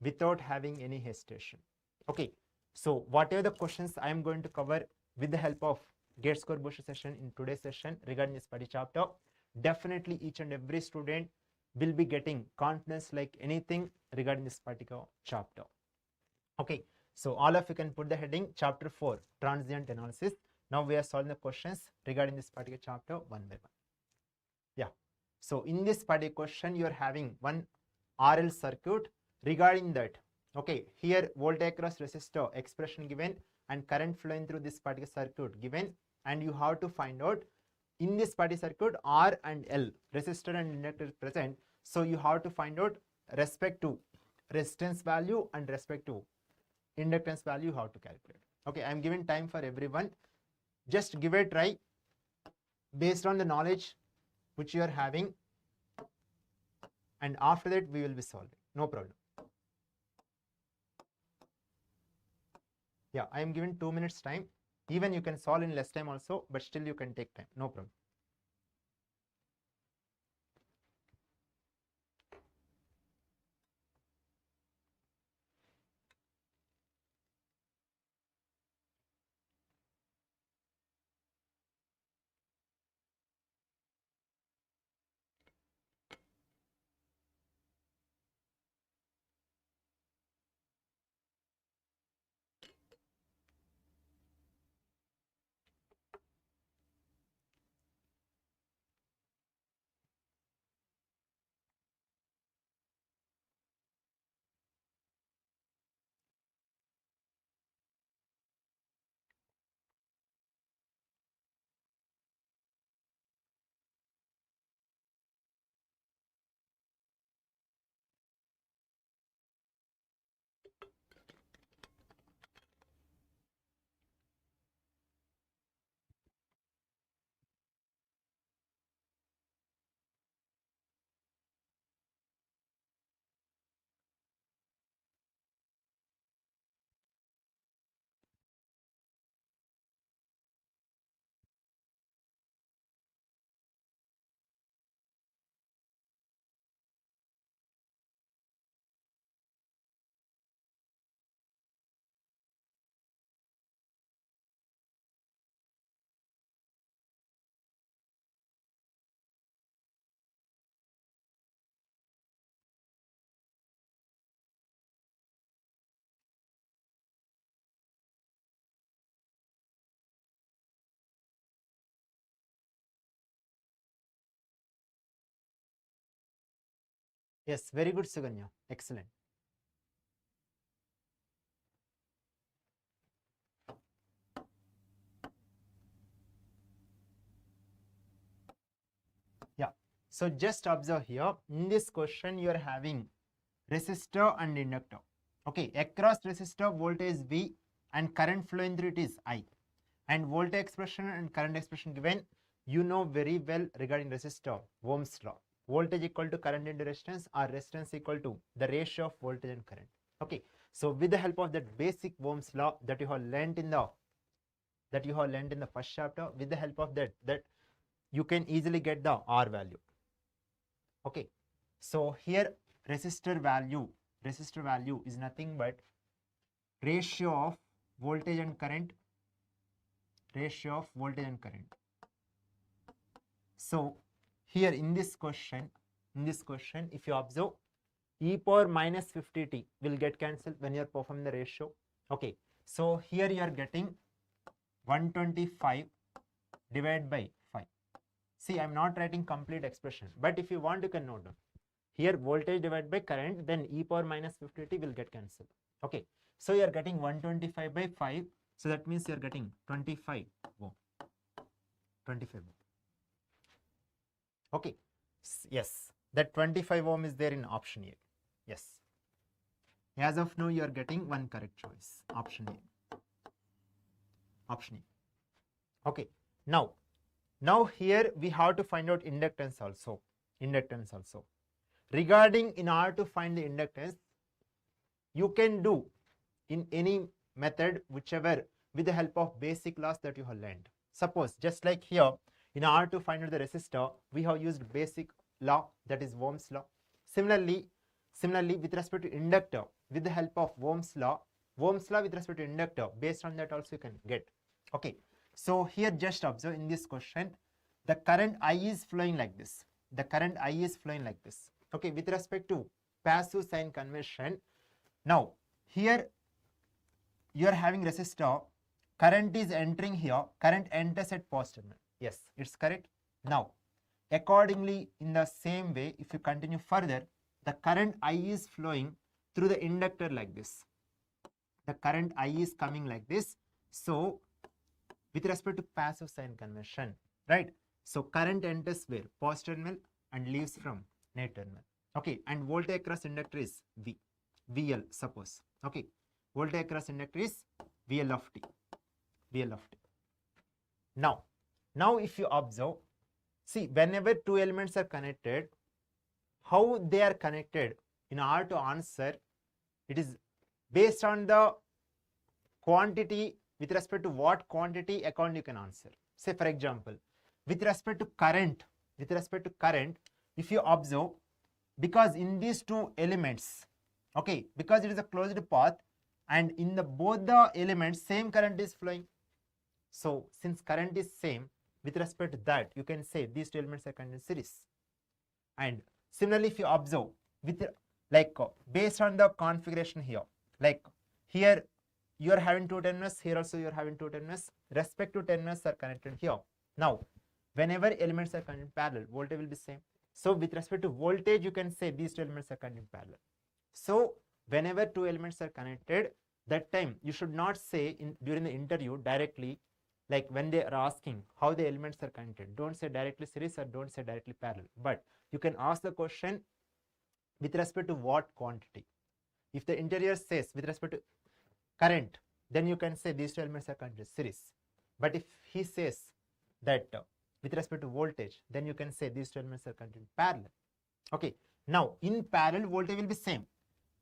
without having any hesitation. Okay, so whatever the questions I am going to cover with the help of gate score booster session in today's session regarding this particular chapter, definitely each and every student will be getting confidence like anything regarding this particular chapter. Okay, so all of you can put the heading chapter 4 transient analysis. Now we are solving the questions regarding this particular chapter one by one. Yeah, so in this particular question you are having one RL circuit. Regarding that, okay, here voltage across resistor expression given and current flowing through this particular circuit given, and you have to find out in this particular circuit R and L, resistor and inductor present. So you have to find out respect to resistance value and respect to inductance value how to calculate. Okay, I am giving time for everyone. Just give a try based on the knowledge which you are having, and after that we will be solving. No problem. Yeah, I am giving 2 minutes time. Even you can solve in less time also, but still you can take time. No problem. Yes, very good, Suganya. Excellent. Yeah. So just observe here, in this question you are having resistor and inductor. Okay, across resistor voltage V and current flowing through it is I. And voltage expression and current expression given, you know very well regarding resistor, Ohm's law. Voltage equal to current into resistance, or resistance equal to the ratio of voltage and current. Okay, so with the help of that basic Ohm's law that you have learnt in the first chapter, with the help of that you can easily get the R value. Okay, so here resistor value is nothing but ratio of voltage and current, So here in this question, if you observe, e power minus 50t will get cancelled when you are performing the ratio. Okay, so here you are getting 125 divided by 5. See, I am not writing complete expression, but if you want, you can note down. Here voltage divided by current, then e power minus 50t will get cancelled. Okay, so you are getting 125 by 5. So that means you are getting 25 ohm. 25 ohm. Okay, yes, that 25 ohm is there in option A. Yes. As of now, you are getting one correct choice. Option A. Option A. Okay. Now here we have to find out inductance also. Regarding, in order to find the inductance, you can do in any method, whichever, with the help of basic laws that you have learned. Suppose, just like here, in order to find out the resistor, we have used basic law, that is Ohm's law. Similarly, with respect to inductor, with the help of Ohm's law with respect to inductor, based on that also you can get. Okay, so here just observe in this question, the current I is flowing like this. Okay, with respect to passive sign conversion. Now here you are having resistor, current is entering here, current enters at positive terminal. Yes, it's correct. Now accordingly, in the same way, if you continue further, the current I is flowing through the inductor like this. The current I is coming like this. So with respect to passive sign conversion, right? So current enters where? Positive terminal and leaves from negative terminal. Okay, and voltage across inductor is V, VL suppose. Okay, voltage across inductor is VL of T. Now if you observe, see, whenever two elements are connected, how they are connected, in order to answer, it is based on the quantity. With respect to what quantity account you can answer. Say for example, with respect to current, if you observe, because in these two elements, okay, because it is a closed path, and in the both the elements same current is flowing. So since current is same, with respect to that, you can say these two elements are connected in series. And similarly, if you observe, with based on the configuration here, like here you are having two terminals, here also you are having two terminals, respective terminals are connected here. Now whenever elements are connected in parallel, voltage will be same. So with respect to voltage, you can say these two elements are connected in parallel. So whenever two elements are connected, that time you should not say during the interview directly, like when they are asking how the elements are connected, don't say directly series or don't say directly parallel, but you can ask the question with respect to what quantity. If the interviewer says with respect to current, then you can say these two elements are connected series. But if he says that with respect to voltage, then you can say these two elements are connected parallel. Okay, now in parallel voltage will be same,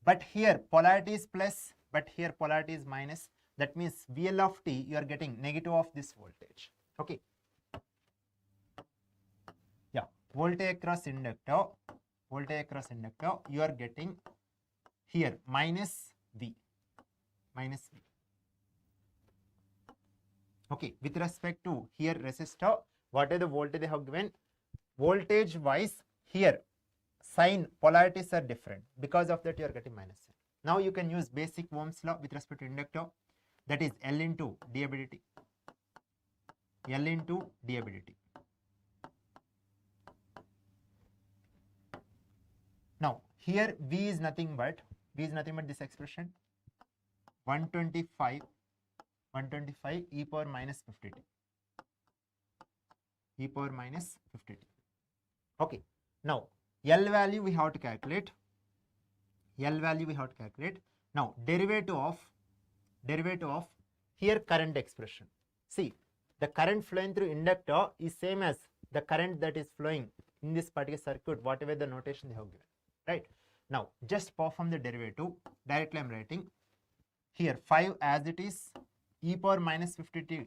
but here polarity is plus, but here polarity is minus. That means VL of T, you are getting negative of this voltage. Okay, yeah, voltage across inductor, you are getting here minus V. Okay, with respect to here resistor, what are the voltage they have given? Voltage wise, here sign polarities are different, because of that you are getting minus sign. Now you can use basic Ohm's law with respect to inductor, that is L into dI by dt. Now here V is nothing but this expression 125 e power minus 50t. E power minus 50t. Okay. Now L value we have to calculate. Now derivative of here current expression. See, the current flowing through inductor is same as the current that is flowing in this particular circuit, whatever the notation they have given, right? Now just perform the derivative. Directly I am writing here 5 as it is, e power minus 50t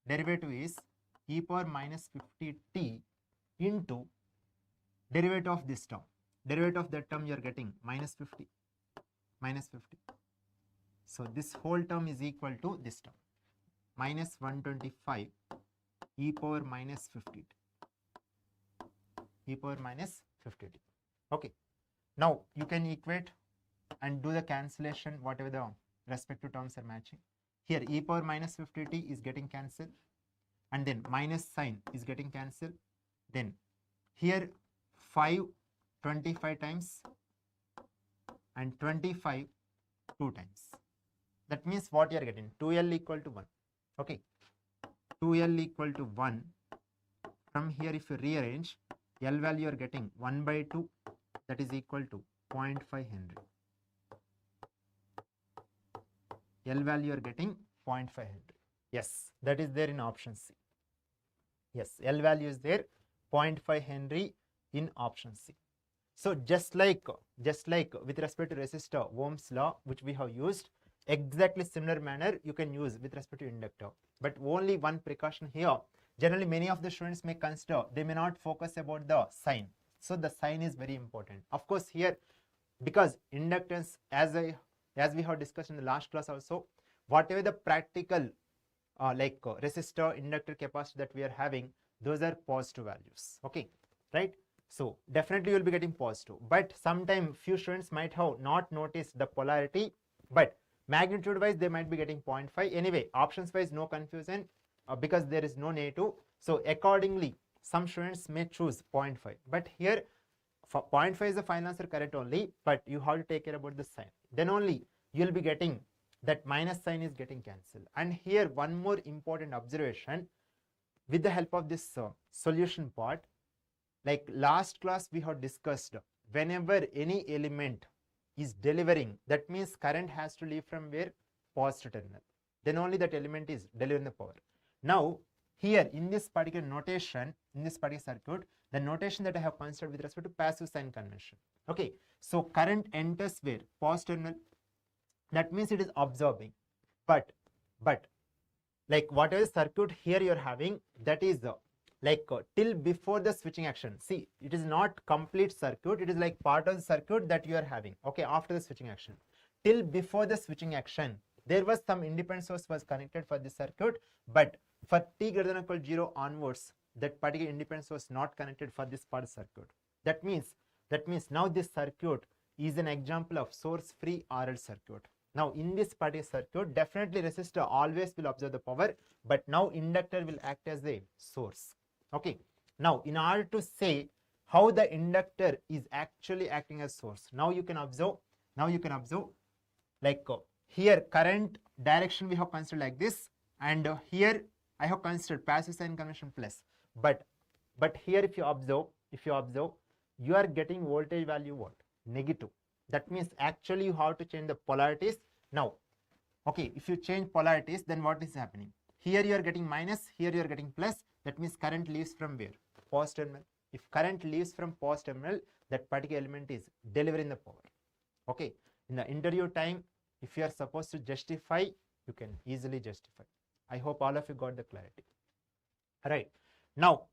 derivative is e power minus 50t into derivative of this term. Derivative of that term you are getting minus 50. So this whole term is equal to this term minus 125 e power minus 50t. Okay. Now you can equate and do the cancellation whatever the respective terms are matching. Here e power minus 50t is getting cancelled, and then minus sign is getting cancelled. Then here 5 25 times and 25 2 times. That means what you are getting 2L equal to 1. Okay, 2L equal to 1. From here if you rearrange, L value you are getting 1 by 2, that is equal to 0.5 Henry. L value you are getting 0.5 Henry. Yes, that is there in option C. Yes, L value is there 0.5 Henry in option C. So just like with respect to resistor, Ohm's law which we have used, exactly similar manner you can use with respect to inductor. But only one precaution here. Generally many of the students may consider, they may not focus about the sign. So the sign is very important. Of course here, because inductance, as we have discussed in the last class also, whatever the practical resistor, inductor, capacitor that we are having, those are positive values. Okay, right? So definitely you will be getting positive. But sometimes few students might have not noticed the polarity, but magnitude wise they might be getting 0.5. Anyway, options wise no confusion because there is no negative. So accordingly, some students may choose 0.5. But here for 0.5 is the final answer correct only, but you have to take care about the sign. Then only you will be getting that minus sign is getting cancelled. And here one more important observation with the help of this solution part. Like last class we have discussed, whenever any element is delivering, that means current has to leave from where? Positive terminal. Then only that element is delivering the power. Now here in this particular notation, in this particular circuit, the notation that I have considered with respect to passive sign convention. Okay, so current enters where? Positive terminal. That means it is absorbing. But like whatever circuit here you are having, that is till before the switching action. See, it is not complete circuit, it is like part of the circuit that you are having. Okay, after the switching action, till before the switching action, there was some independent source was connected for this circuit, but for t greater than or equal to 0 onwards, that particular independent source not connected for this part of circuit. That means now this circuit is an example of source free RL circuit. Now in this particular circuit, definitely resistor always will absorb the power, but now inductor will act as a source. Okay, now in order to say how the inductor is actually acting as source, now you can observe like here current direction we have considered like this, and here I have considered passive sign convention plus, but here if you observe you are getting voltage value what? Negative. That means actually you have to change the polarities. Now okay, if you change polarities, then what is happening? Here you are getting minus, here you are getting plus. That means current leaves from where? Positive terminal. If current leaves from positive terminal, that particular element is delivering the power. Okay, in the interview time, if you are supposed to justify, you can easily justify. I hope all of you got the clarity. Alright, now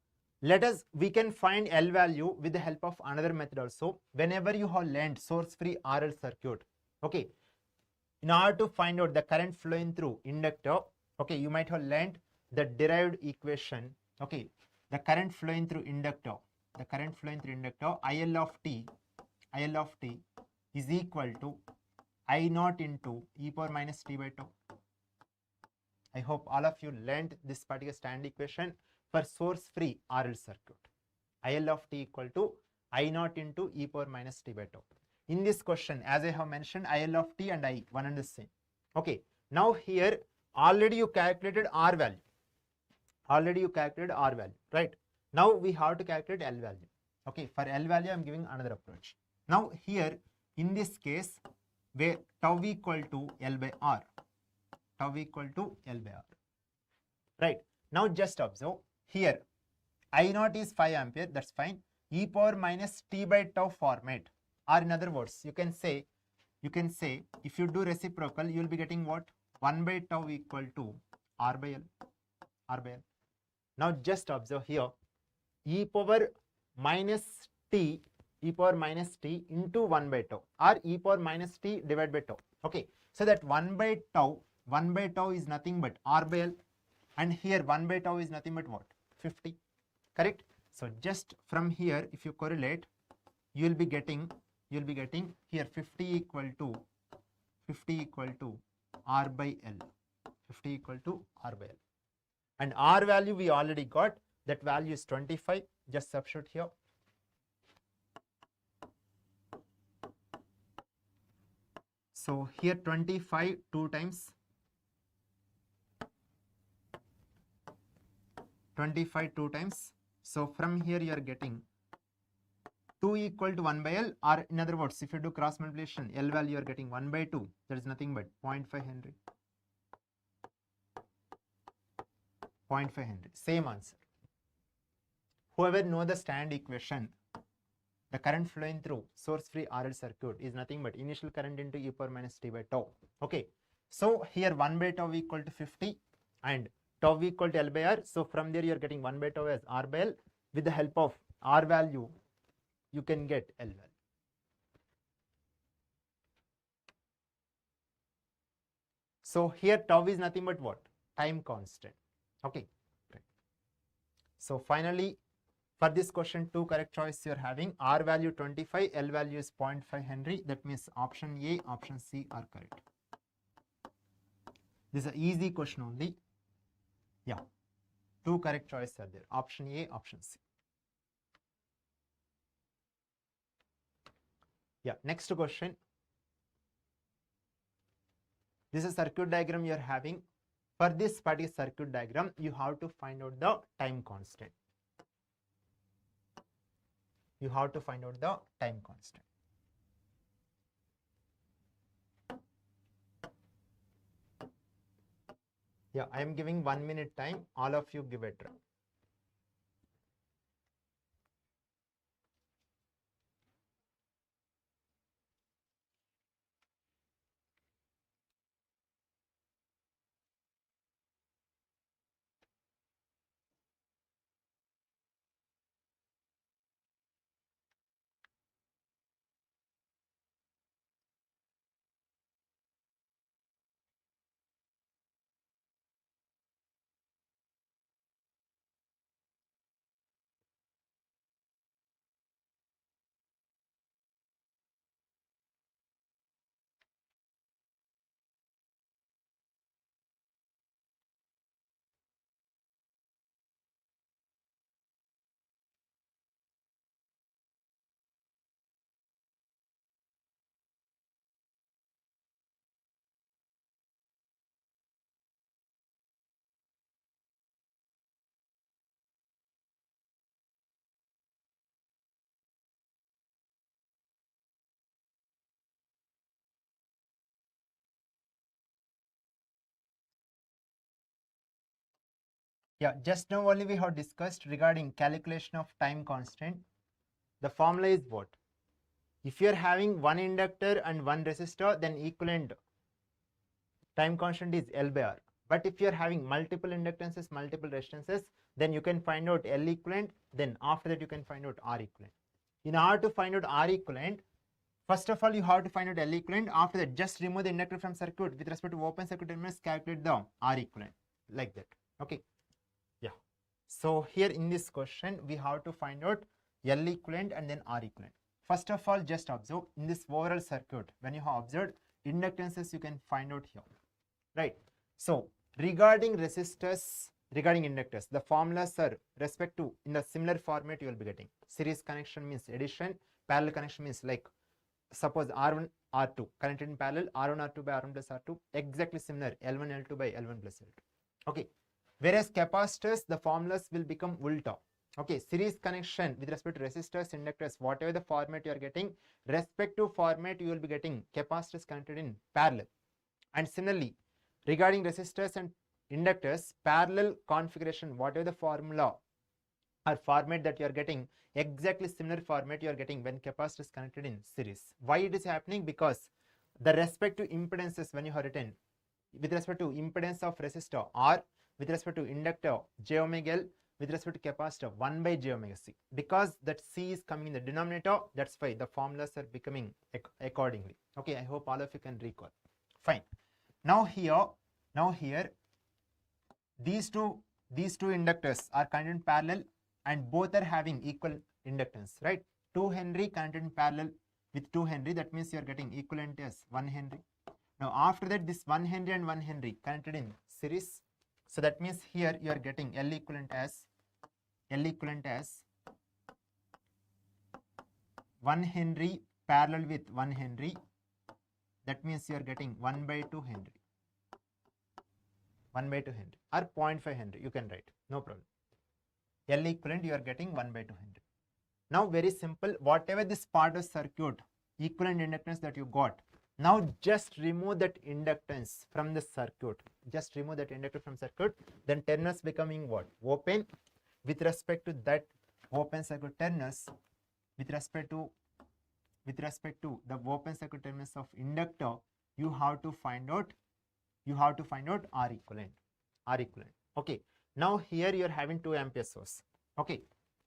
we can find L value with the help of another method also. Whenever you have learned source free RL circuit, okay, in order to find out the current flowing through inductor, okay, you might have learned the derived equation. Okay, the current flowing through inductor, IL of t is equal to I naught into e power minus t by tau. I hope all of you learned this particular standard equation for source free RL circuit. IL of t equal to I naught into e power minus t by tau. in this question, as I have mentioned, IL of t and I, one and the same. Okay, now here already you calculated R value. Right? Now we have to calculate L value. Okay, for L value, I'm giving another approach. Now here, in this case, where tau equal to L by R. Right? Now just observe here, I naught is 5 ampere, that's fine. E power minus t by tau format, or in other words, you can say if you do reciprocal, you will be getting what? 1 by tau equal to R by L. Now just observe here, e power minus t into 1 by tau, or e power minus t divided by tau. Okay, so that 1 by tau is nothing but R by L, and here 1 by tau is nothing but what? 50. Correct? So just from here, if you correlate, you will be getting here 50 equal to R by L. 50 equal to R by L. And R value we already got, that value is 25. Just substitute here. So here 25 2 times. 25 2 times. So from here you are getting 2 equal to 1 by L, or in other words, if you do cross multiplication, L value you are getting 1 by 2. That is nothing but 0.5 Henry. 0.5 Henry. Same answer. Whoever know the stand equation, the current flowing through source free RL circuit is nothing but initial current into e power minus t by tau. Okay. So here 1 by tau equal to 50 and tau equal to L by R. So from there you are getting 1 by tau as R by L. With the help of R value, you can get L value. So here tau is nothing but what? Time constant. Okay. Right. So finally, for this question, 2 correct choices you are having. R value 25, L value is 0.5 Henry. That means option A, option C are correct. This is an easy question only. Yeah. 2 correct choices are there. Option A, option C. Yeah. Next question. This is a circuit diagram you are having. For this particular circuit diagram, you have to find out the time constant. Yeah, I am giving 1 minute time. All of you give a try. Yeah, just now only we have discussed regarding calculation of time constant. The formula is what? If you are having one inductor and one resistor, then equivalent time constant is L by R. But if you are having multiple inductances, multiple resistances, then you can find out L equivalent. Then after that, you can find out R equivalent. In order to find out R equivalent, first of all, you have to find out L equivalent. After that, just remove the inductor from circuit. With respect to open circuit terminals, calculate the R equivalent like that. Okay. Yeah. So here in this question, we have to find out L equivalent and then R equivalent. First of all, just observe in this overall circuit, when you have observed inductances, you can find out here. Right. So regarding resistors, regarding inductors, the formulas are respect to in the similar format you will be getting. Series connection means addition, parallel connection means like suppose R1, R2 connected in parallel, R1, R2 by R1 plus R2, exactly similar, L1, L2 by L1 plus L2. Okay. Whereas capacitors, the formulas will become ulta. Okay, series connection with respect to resistors, inductors, whatever the format you are getting, respective format you will be getting capacitors connected in parallel. And similarly, regarding resistors and inductors, parallel configuration, whatever the formula or format that you are getting, exactly similar format you are getting when capacitor is connected in series. Why it is happening? Because the respective impedances when you have written with respect to impedance of resistor R, with respect to inductor j omega L, with respect to capacitor 1 by j omega C. Because that C is coming in the denominator, that's why the formulas are becoming accordingly. Okay, I hope all of you can recall. Fine. Now here, these two inductors are connected in parallel and both are having equal inductance, right? 2 Henry connected in parallel with 2 Henry, that means you are getting equivalent as 1 Henry. Now after that, this 1 Henry and 1 Henry connected in series. So that means here you are getting L equivalent as 1 Henry parallel with 1 Henry. That means you are getting 1 by 2 Henry. 1 by 2 Henry or 0.5 Henry, you can write, no problem. L equivalent you are getting 1 by 2 Henry. Now very simple, whatever this part of circuit, equivalent inductance that you got, now just remove that inductance from the circuit. Just remove that inductor from circuit, then terminals becoming what? Open. With respect to that open circuit terminals, with respect to the open circuit terminals of inductor, you have to find out R equivalent. Okay. Now here you are having 2 ampere source. Okay.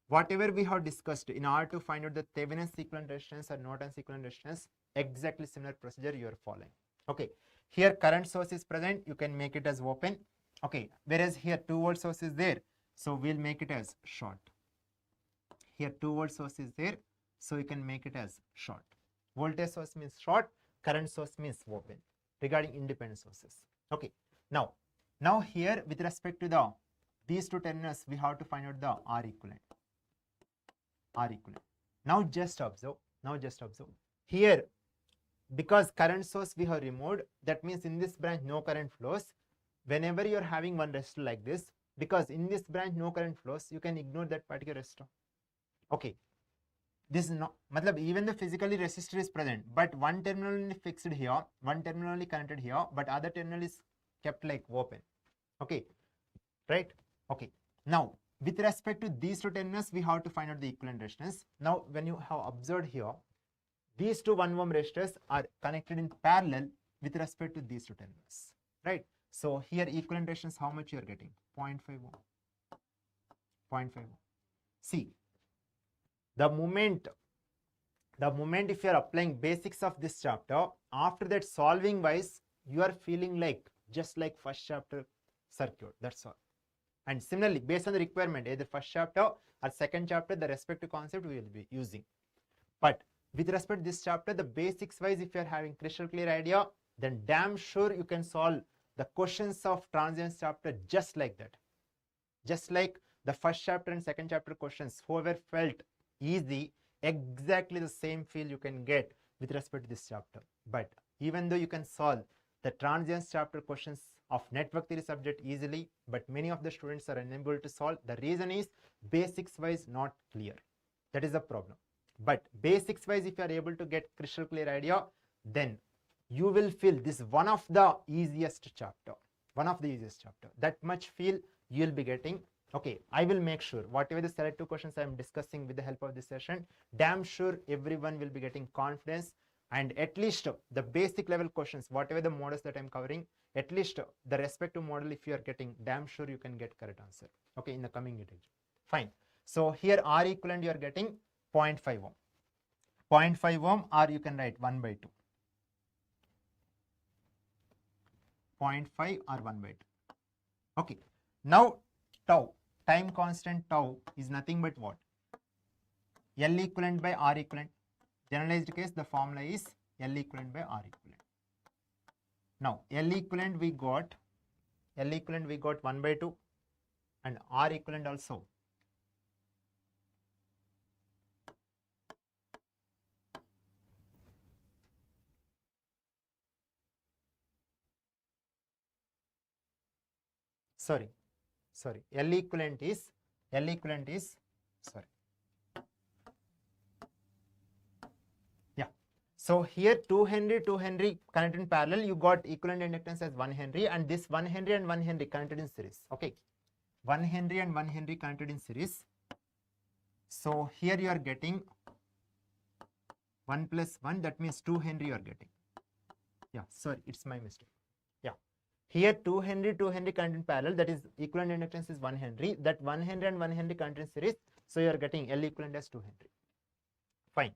Whatever we have discussed in order to find out the Thevenin's equivalent resistance or Norton's equivalent resistance, exactly similar procedure you are following. Okay. Here current source is present, you can make it as open. Okay. Whereas here 2 volt source is there, so we'll make it as short. Here 2 volt source is there, so you can make it as short. Voltage source means short, current source means open regarding independent sources. Okay. Now here with respect to these two terminals, we have to find out the R equivalent. Now just observe. Here, because current source we have removed, that means in this branch no current flows. Whenever you are having one resistor like this, because in this branch no current flows, you can ignore that particular resistor. Okay. This is not, even the physically resistor is present, but one terminal only fixed here, one terminal only connected here, but other terminal is kept like open. Okay, right? Okay. Now, with respect to these two terminals, we have to find out the equivalent resistance. Now, when you have observed here, these two 1 ohm resistors are connected in parallel with respect to these two terminals, right? So here equivalent resistance, how much you are getting? 0.5 ohm. 0.5 ohm. See, the moment if you are applying basics of this chapter, after that solving wise, you are feeling like just like first chapter circuit, that's all. And similarly, based on the requirement, either first chapter or second chapter, the respective concept we will be using. But with respect to this chapter, the basics wise, if you are having crystal clear idea, then damn sure you can solve the questions of transients chapter just like that. Just like the first chapter and second chapter questions, whoever felt easy, exactly the same feel you can get with respect to this chapter. But even though you can solve the transients chapter questions of network theory subject easily, but many of the students are unable to solve. The reason is basics wise not clear. That is the problem. But basics wise, if you are able to get crystal clear idea, then you will feel this one of the easiest chapter. That much feel you will be getting. Okay, I will make sure whatever the selective questions I am discussing with the help of this session, damn sure everyone will be getting confidence, and at least the basic level questions, whatever the models that I am covering, at least the respective model, if you are getting, damn sure you can get correct answer. Okay, in the coming unit. Fine. So here R equivalent you are getting 0.5 ohm. 0.5 ohm, or you can write 1 by 2. 0.5 or 1 by 2. Okay. Now tau, time constant tau is nothing but what? L equivalent by R equivalent. Generalized case, the formula is L equivalent by R equivalent. Now L equivalent we got 1 by 2, and R equivalent also. sorry, L equivalent is, sorry, yeah. So here 2 Henry connected in parallel, you got equivalent inductance as 1 Henry, and this 1 Henry and 1 Henry connected in series. Okay, 1 Henry and 1 Henry connected in series. So here you are getting 1 plus 1, that means 2 Henry you are getting. Yeah, sorry, it's my mistake. Yeah, here 2 Henry connected in parallel, that is equivalent inductance is 1 Henry. That 1 Henry and 1 Henry connected in series, so you are getting L equivalent as 2 Henry. Fine.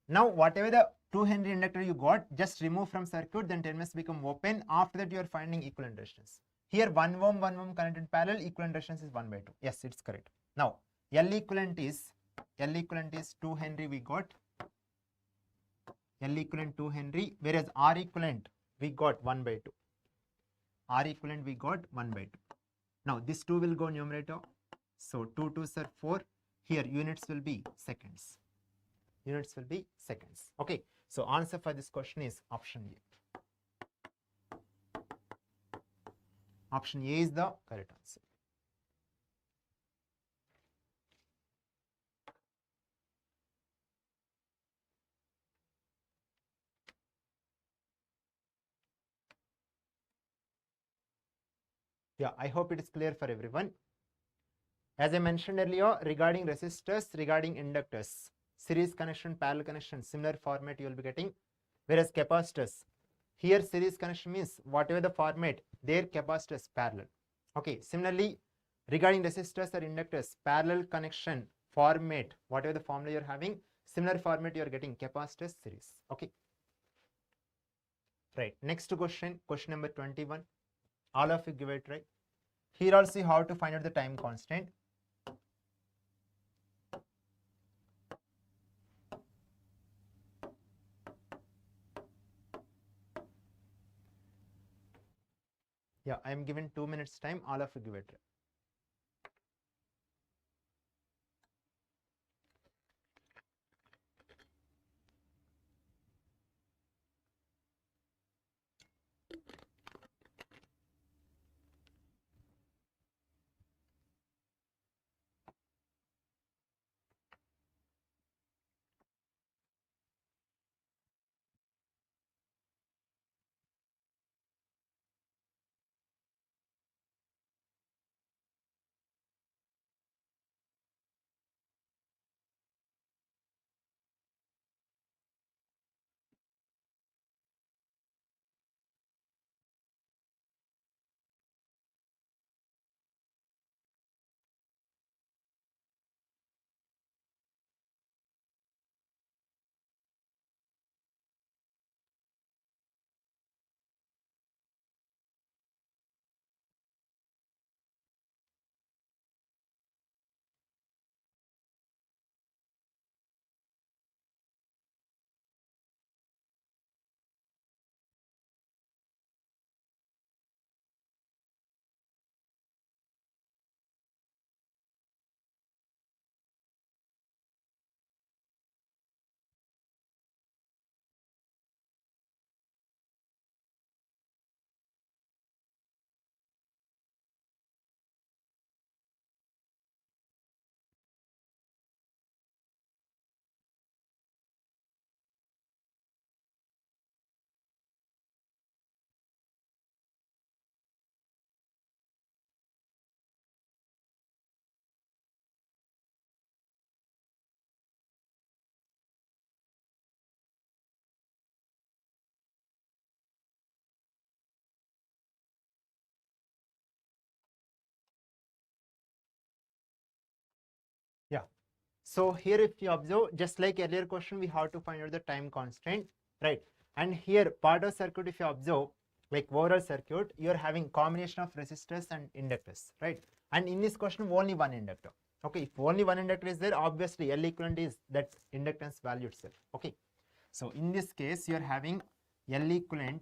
Now whatever the 2 Henry inductor you got, just remove from circuit, then 10 must become open. After that you are finding equivalent resistance. Here 1 ohm connected in parallel, equivalent resistance is 1 by 2. Yes, it's correct. Now L equivalent is 2 Henry we got. L equivalent 2 Henry, whereas R equivalent we got 1 by 2. R equivalent we got 1 by 2. Now this 2 will go numerator. So 2 2s are 4. Here units will be seconds. Units will be seconds. Okay. So answer for this question is option A. Option A is the correct answer. Yeah, I hope it is clear for everyone. As I mentioned earlier, regarding resistors, regarding inductors, series connection, parallel connection, similar format you will be getting. Whereas capacitors, here series connection means whatever the format, their capacitors parallel. Okay, similarly, regarding resistors or inductors, parallel connection format, whatever the formula you are having, similar format you are getting, capacitors series. Okay. Right, next question, question number 21. All of you give it right. Here also you have to find out the time constant. Yeah, I am given 2 minutes time. All of you give it right. Yeah. So here if you observe, just like earlier question, we have to find out the time constant, right? And here part of circuit, if you observe, like overall circuit, you are having combination of resistors and inductors, right? And in this question, only one inductor. Okay, if only one inductor is there, obviously L equivalent is that inductance value itself. Okay, so in this case, you are having L equivalent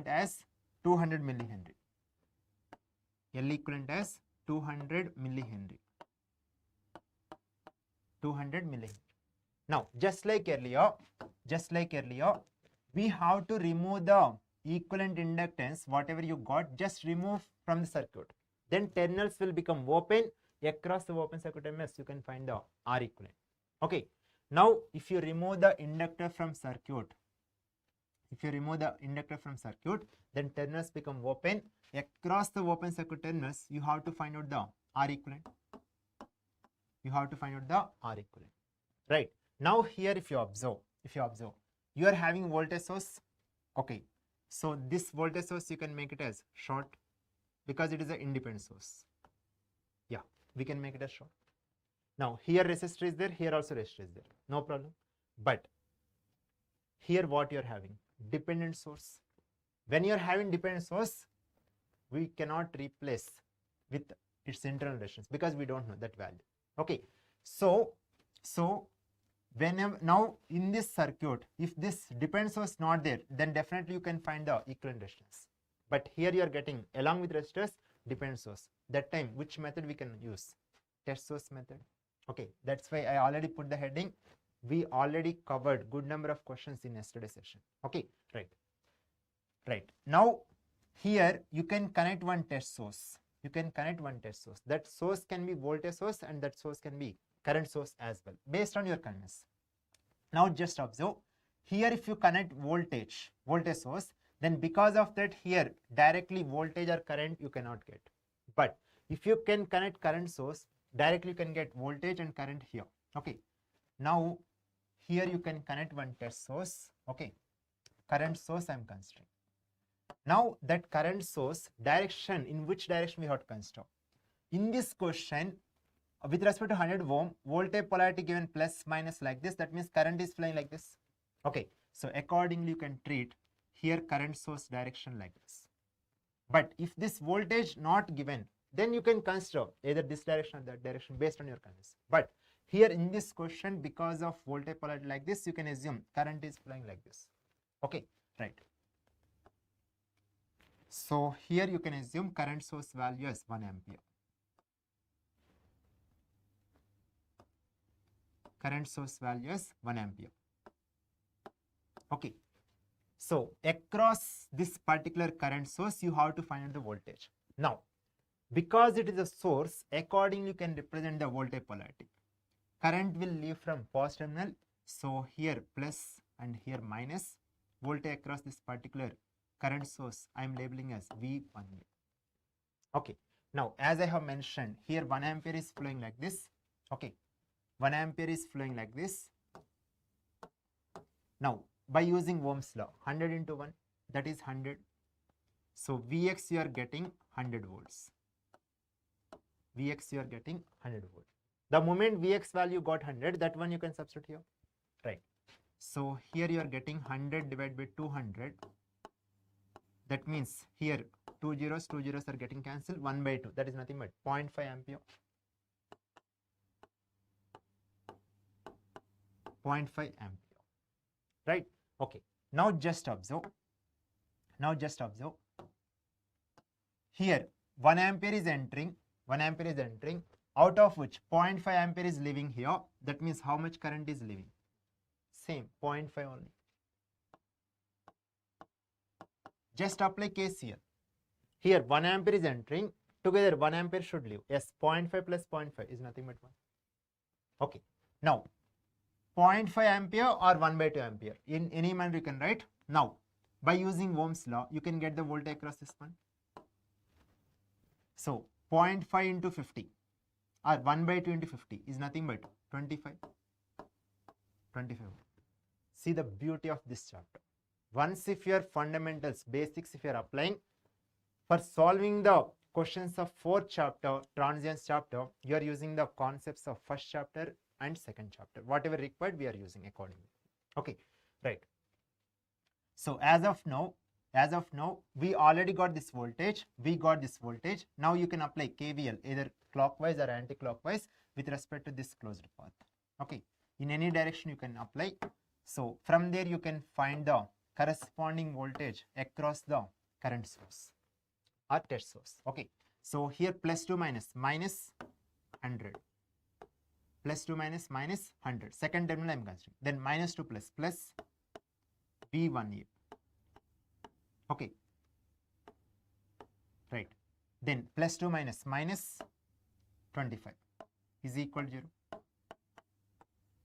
as 200 millihenry. L equivalent as 200 millihenry. 200 millihenry. Now, just like earlier, we have to remove the equivalent inductance, whatever you got, just remove from the circuit. Then terminals will become open. Across the open circuit IMS, you can find the R equivalent. Okay. Now, if you remove the inductor from circuit, then terminals become open. Across the open circuit terminals, you have to find out the R equivalent. Right. Now here, if you observe, you are having voltage source. Okay. So this voltage source, you can make it as short because it is an independent source. Yeah, we can make it as short. Now here resistor is there, here also resistor is there, no problem. But here what you are having? Dependent source. When you are having dependent source, we cannot replace with its internal resistance because we don't know that value. Okay. So whenever now in this circuit, if this dependent source not there, then definitely you can find the equivalent resistance. But here you are getting along with resistors dependent source. That time which method we can use? Test source method. Okay, that's why I already put the heading. We already covered good number of questions in yesterday's session. Okay, right. Now here you can connect one test source. That source can be voltage source and that source can be current source as well, based on your convenience. Now just observe here, if you connect voltage source, then because of that here directly voltage or current you cannot get. But if you can connect current source, directly you can get voltage and current here. Okay. Now here you can connect one test source. Okay. Current source I am considering. Now that current source direction, in which direction we have to consider? In this question, with respect to 100 ohm, voltage polarity given plus minus like this, that means current is flowing like this. Okay. So accordingly you can treat here current source direction like this. But if this voltage not given, then you can consider either this direction or that direction based on your convenience. But here in this question, because of voltage polarity like this, you can assume current is flowing like this. Okay, right. So here you can assume current source value as 1 ampere. Current source value is 1 ampere. Okay. So across this particular current source, you have to find out the voltage. Now, because it is a source, accordingly you can represent the voltage polarity. Current will leave from positive terminal. So here plus and here minus. Voltage across this particular current source I am labeling as V1. Okay. Now as I have mentioned, here 1 ampere is flowing like this. Okay. 1 ampere is flowing like this. Now by using Ohm's law, 100 into 1, that is 100. So Vx you are getting 100 volts. Vx you are getting 100 volts. The moment Vx value got 100, that one you can substitute here. Right. So here you are getting 100 divided by 200. That means here 2 zeros are getting cancelled. 1 by 2, that is nothing but 0.5 ampere. 0.5 ampere. Right. Okay. Now just observe. Here 1 ampere is entering. Out of which 0.5 ampere is leaving here. That means how much current is leaving? Same, 0.5 only. Just apply KCL. Here 1 ampere is entering. Together 1 ampere should leave. Yes, 0.5 plus 0.5 is nothing but 1. Okay. Now 0.5 ampere or 1 by 2 ampere. In any manner you can write. Now by using Ohm's law, you can get the voltage across this one. So 0.5 into 50 or 1 by 2 into 50 is nothing but 25. See the beauty of this chapter. Once if your fundamentals, basics if you are applying, for solving the questions of 4th chapter, transients chapter, you are using the concepts of 1st chapter and 2nd chapter. Whatever required, we are using accordingly. Okay, right. So as of now, we already got this voltage. Now you can apply KVL either clockwise or anti-clockwise with respect to this closed path. Okay, in any direction you can apply. So from there you can find the corresponding voltage across the current source or test source. Okay, so here plus 2 minus 100. Plus 2 minus 100. Second terminal I am considering. Then minus 2 plus V1A. Okay, right. Then plus 2 minus minus 25 is equal to 0.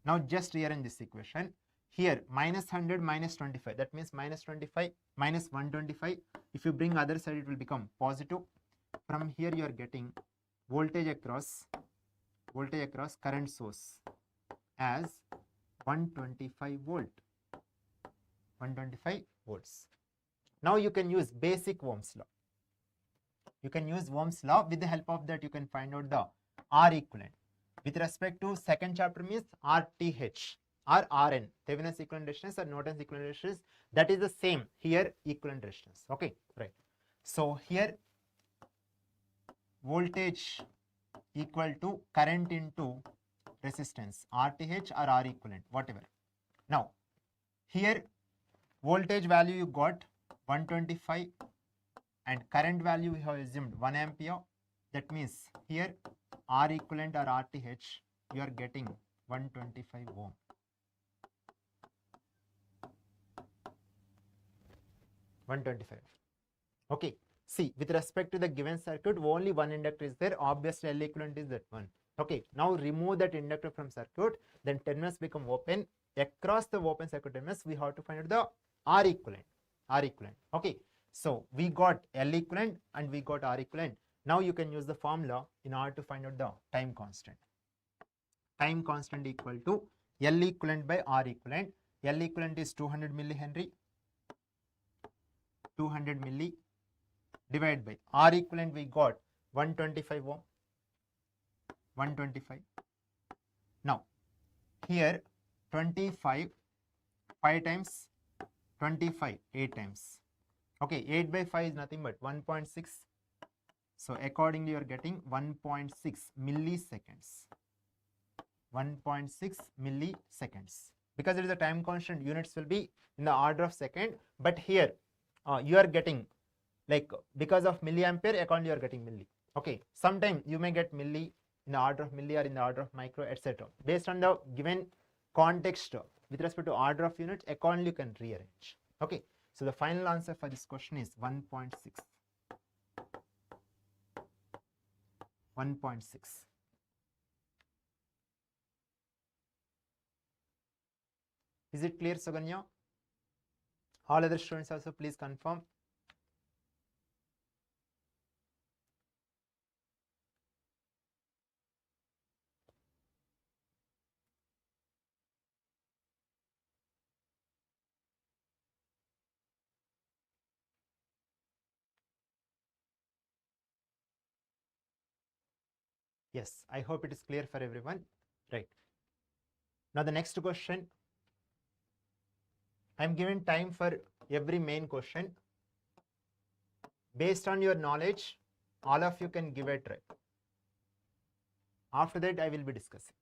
Now just rearrange this equation. Here minus 100 minus 25, that means minus 25 minus 125. If you bring other side, it will become positive. From here you are getting voltage across current source as 125 volt. 125 volts. Now you can use basic Ohm's law. You can use Ohm's law. With the help of that, you can find out the R equivalent. With respect to second chapter means RTH or RN, Thevenin's equivalent resistance or Norton's equivalent resistance. That is the same here, equivalent resistance. Okay, right. So here voltage equal to current into resistance, RTH or R equivalent, whatever. Now here voltage value you got 125 and current value we have assumed 1 ampere. That means here R equivalent or RTH you are getting 125 ohm. Okay, see, with respect to the given circuit, only one inductor is there. Obviously L equivalent is that one. Okay, now remove that inductor from circuit, then terminals become open. Across the open circuit terminals, we have to find out the R equivalent. Okay, so we got L equivalent and we got R equivalent. Now you can use the formula in order to find out the time constant. Time constant equal to L equivalent by R equivalent. L equivalent is 200 millihenry. 200 milli divided by R equivalent, we got 125 ohm. 125. Now here 25 5 times 25 8 times. Okay, 8 by 5 is nothing but 1.6. So accordingly you are getting 1.6 milliseconds. 1.6 milliseconds. Because it is a time constant, units will be in the order of second, but here you are getting like because of milliampere, accordingly you are getting milli. Okay, sometime you may get milli in the order of milli or in the order of micro, etc. Based on the given context with respect to order of units, accordingly you can rearrange. Okay, so the final answer for this question is 1.6. 1.6. Is it clear, Suganya? All other students also please confirm. Yes, I hope it is clear for everyone. Right. Now the next question. I am giving time for every main question. Based on your knowledge, all of you can give a try. After that, I will be discussing.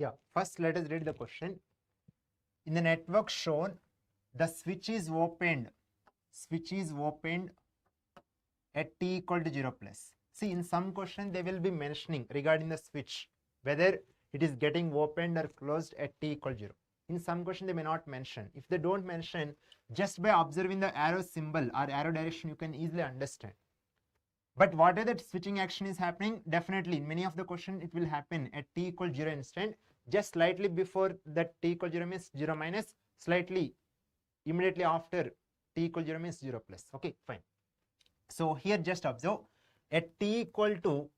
Yeah, first let us read the question. In the network shown, the switch is opened at t equal to 0 plus. See, in some question they will be mentioning regarding the switch, whether it is getting opened or closed at t equal to 0. In some question they may not mention. If they don't mention, just by observing the arrow symbol or arrow direction, you can easily understand. But whatever that switching action is happening, definitely in many of the question it will happen at t equal to 0 instant, just slightly before that t equal to 0 means 0 minus, slightly immediately after t equal to 0 means 0 plus. Okay, fine. So here just observe at t equal to,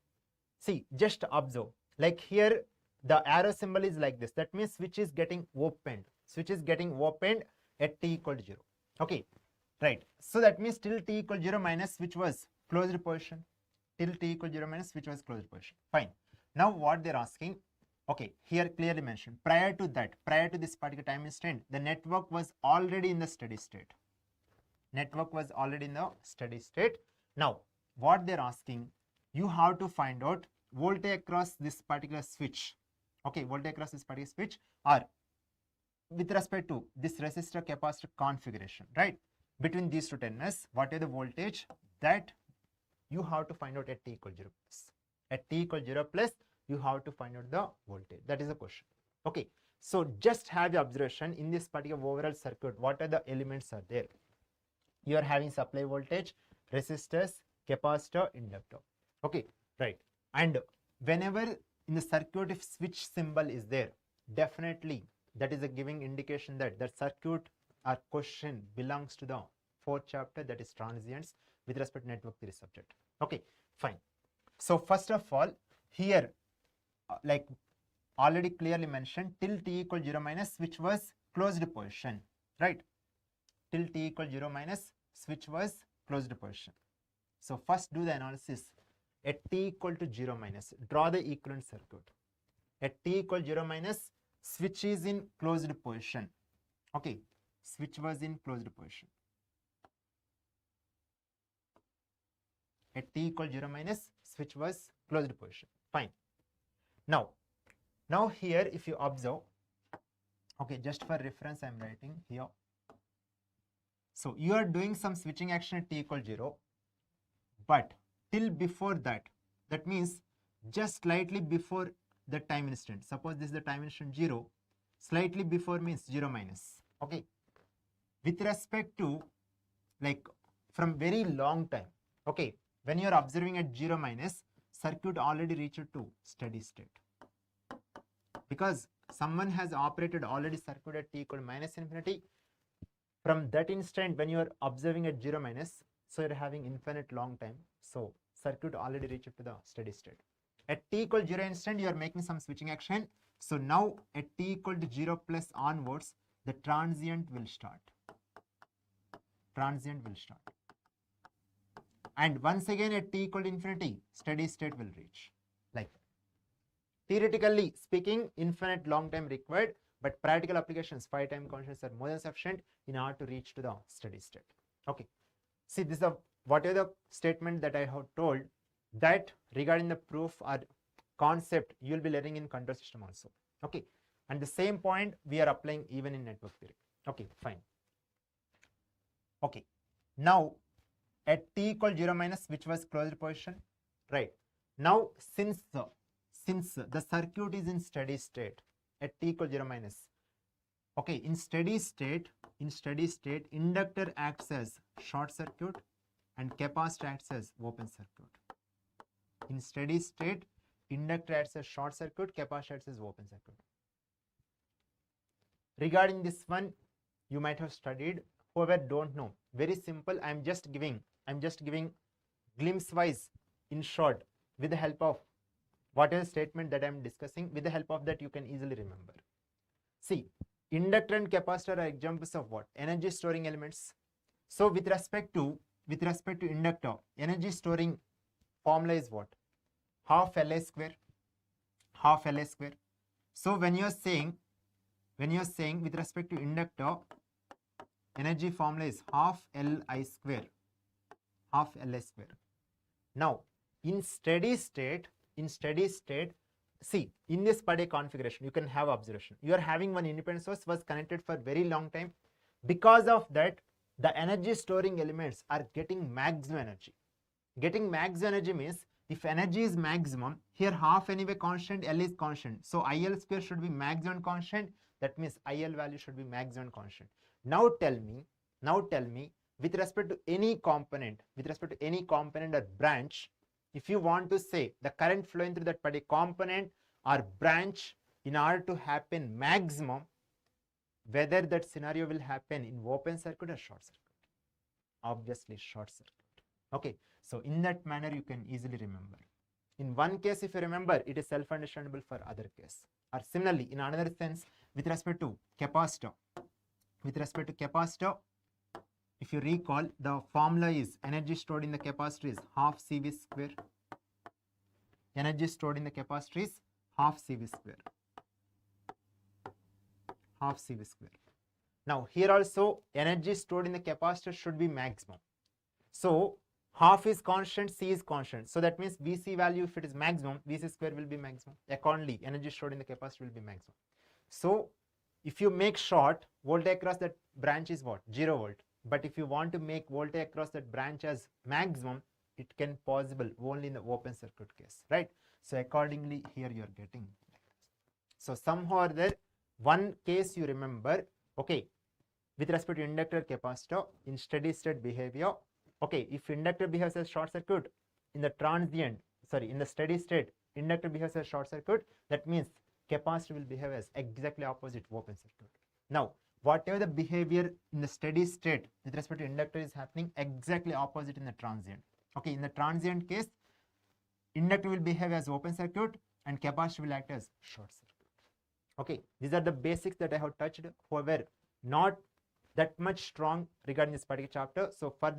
see, just observe, like here the arrow symbol is like this. That means switch is getting opened. Switch is getting opened at t equal to 0. Okay, right. So that means till t equal to 0 minus which was closed position. Till t equal to 0 minus which was closed position. Fine. Now what they're asking, okay, here clearly mentioned, prior to this particular time instant, the network was already in the steady state. Network was already in the steady state. Now, what they're asking, you have to find out voltage across this particular switch. Okay, voltage across this particular switch, or with respect to this resistor capacitor configuration, right? Between these two terminals, what is the voltage that you have to find out at t equal to 0 plus. At t equal to 0 plus, you have to find out the voltage. That is the question. Okay, so just have the observation in this particular overall circuit, what are the elements are there. You are having supply voltage, resistors, capacitor, inductor. Okay, right. And whenever in the circuit if switch symbol is there, definitely that is a giving indication that the circuit or question belongs to the fourth chapter, that is transients, with respect to network theory subject. Okay, fine. So first of all, here like already clearly mentioned, till t equal 0 minus which was closed position, right? Till t equal 0 minus switch was closed position. So first do the analysis at t equal to 0 minus, draw the equivalent circuit. At t equal 0 minus, switch is in closed position. Okay, switch was in closed position. At t equal 0 minus, switch was closed position. Fine. Now here if you observe, okay, just for reference I am writing here. So you are doing some switching action at t equal 0, but till before that, that means just slightly before the time instant. Suppose this is the time instant 0, slightly before means 0 minus. Okay, with respect to like from very long time. Okay, when you are observing at 0 minus, circuit already reached to steady state, because someone has operated already circuit at t equal to minus infinity. From that instant when you are observing at 0 minus, so you are having infinite long time, so circuit already reached to the steady state. At t equal to 0 instant, you are making some switching action. So now at t equal to 0 plus onwards, the transient will start. And once again at t equal to infinity, steady state will reach. Like that. Theoretically speaking, infinite long time required, but practical applications, 5 time constants are more than sufficient in order to reach to the steady state. Okay. See, this is whatever the statement that I have told, that regarding the proof or concept you will be learning in control system also. Okay. And the same point we are applying even in network theory. Okay, fine. Okay. Now at t equal 0 minus, which was closed position, right? Now since the circuit is in steady state at t equal 0 minus, okay, in steady state, inductor acts as short circuit and capacitor acts as open circuit. In steady state, inductor acts as short circuit, capacitor acts as open circuit. Regarding this one, you might have studied. Whoever don't know, very simple. I'm just giving glimpse wise in short with the help of whatever statement that I'm discussing. With the help of that, you can easily remember. See, inductor and capacitor are examples of what? Energy storing elements. So with respect to inductor, energy storing formula is what? Half Li square. So when you are saying with respect to inductor, energy formula is half Li square. Now in steady state, see, in this per day configuration, you can have observation. You are having one independent source was connected for very long time. Because of that, the energy storing elements are getting maximum energy. Getting maximum energy means if energy is maximum, here half anyway constant, L is constant. So IL square should be maximum constant. That means IL value should be maximum constant. Now tell me, with respect to any component, or branch, if you want to say the current flowing through that particular component or branch in order to happen maximum, whether that scenario will happen in open circuit or short circuit. Obviously short circuit. Okay, so in that manner you can easily remember. In one case, if you remember, it is self-understandable for other case. Or similarly, in another sense, with respect to capacitor, if you recall, the formula is energy stored in the capacitor is half CV square. Energy stored in the capacitor is half CV square. Half CV square. Now here also energy stored in the capacitor should be maximum. So half is constant, C is constant. So that means VC value, if it is maximum, VC square will be maximum. Accordingly, energy stored in the capacitor will be maximum. So if you make short, voltage across that branch is what? 0 volt. But if you want to make voltage across that branch as maximum, it can possible only in the open circuit case, right? So accordingly, here you are getting. So somehow or other, one case you remember, okay, with respect to inductor capacitor in steady state behavior, okay, if inductor behaves as short circuit, in the steady state, inductor behaves as short circuit, that means capacitor will behave as exactly opposite open circuit. Now, whatever the behavior in the steady state with respect to inductor is happening, exactly opposite in the transient. Okay, in the transient case, inductor will behave as open circuit and capacitor will act as short circuit. Okay, these are the basics that I have touched, however, not that much strong regarding this particular chapter. So for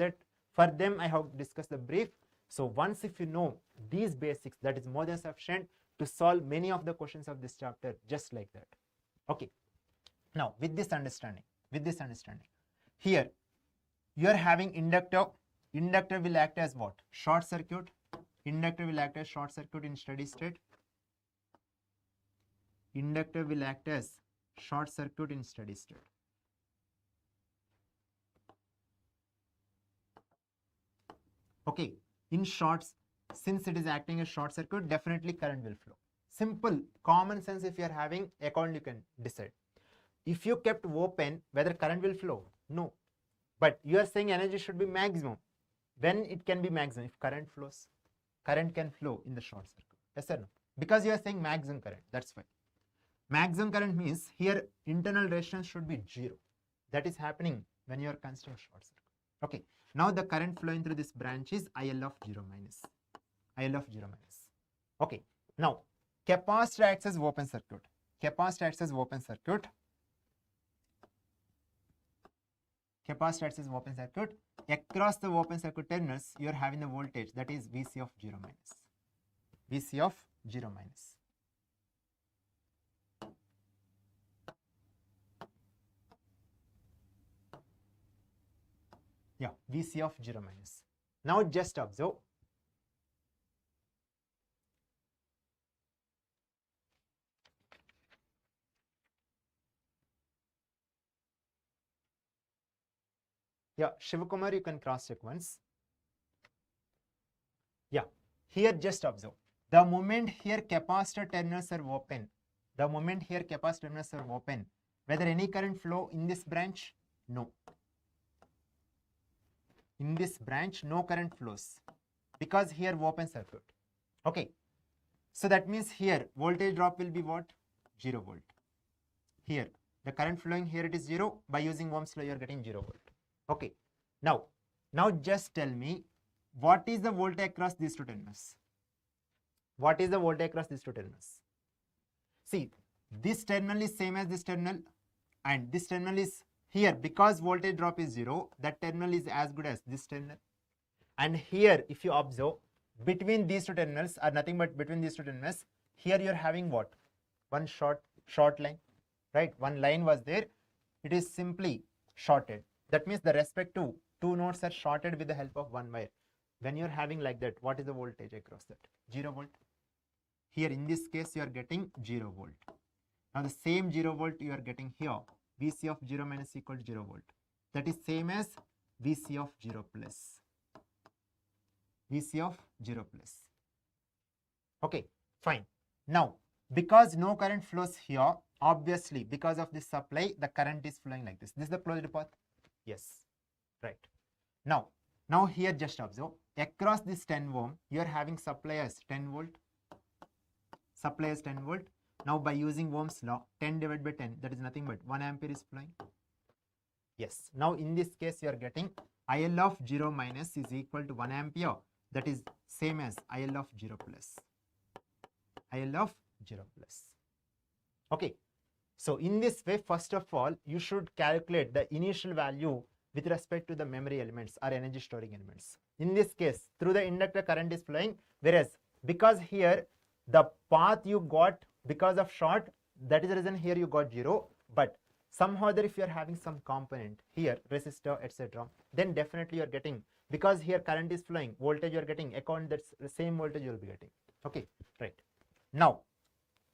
them I have discussed the brief. So once if you know these basics, that is more than sufficient to solve many of the questions of this chapter just like that. Okay, now with this understanding, here you are having inductor will act as what? Short circuit. Inductor will act as short circuit in steady state. Inductor will act as short circuit in steady state. Okay, in shorts, since it is acting as short circuit, definitely current will flow. Simple, common sense if you are having, accordingly you can decide. If you kept open, whether current will flow? No. But you are saying energy should be maximum. When it can be maximum? If current flows. Current can flow in the short circuit. Yes or no? Because you are saying maximum current, that's why. Maximum current means here internal resistance should be 0. That is happening when you are considering short circuit. Okay. Now the current flowing through this branch is IL of 0 minus. IL of 0 minus. Okay. Now capacitor acts as open circuit. Capacitor acts as open circuit. Capacitor acts as open circuit. Across the open circuit terminals, you are having the voltage that is VC of 0 minus. VC of 0 minus. Yeah, VC of 0 minus. Now just observe. Yeah, Shivakumar, you can cross check once. Yeah, here just observe. The moment here capacitor terminals are open, whether any current flow in this branch? No. In this branch, no current flows because here open circuit. Okay. So that means here voltage drop will be what? 0 volt. Here the current flowing here it is 0. By using Ohm's law you are getting 0 volt. Okay. Now just tell me what is the voltage across these two terminals? What is the voltage across these two terminals? See, this terminal is same as this terminal and this terminal is here because voltage drop is 0, that terminal is as good as this terminal. And here if you observe, between these two terminals are nothing but between these two terminals, here you are having what? One short line, right? One line was there, it is simply shorted. That means the respective two nodes are shorted with the help of one wire. When you are having like that, what is the voltage across that? 0 volt. Here in this case you are getting 0 volt. Now the same 0 volt you are getting here, Vc of 0 minus equal to 0 volt. That is same as Vc of 0 plus. Vc of 0 plus. Okay, fine. Now, because no current flows here, obviously because of this supply, the current is flowing like this. This is the closed path. Yes, right. Now here just observe, across this 10 ohm, you are having supply as 10 volt. Supply as 10 volt. Now by using Ohm's law, 10 divided by 10, that is nothing but 1 ampere is flowing. Yes. Now in this case, you are getting IL of 0 minus is equal to 1 ampere. That is same as IL of 0 plus. IL of 0 plus. Okay. So in this way, first of all, you should calculate the initial value with respect to the memory elements or energy storing elements. In this case, through the inductor current is flowing, whereas because here the path you got because of short, that is the reason here you got 0, but somehow other if you are having some component here, resistor, etc., then definitely you are getting, because here current is flowing, voltage you are getting, according that's the same voltage you will be getting. Okay, right. Now,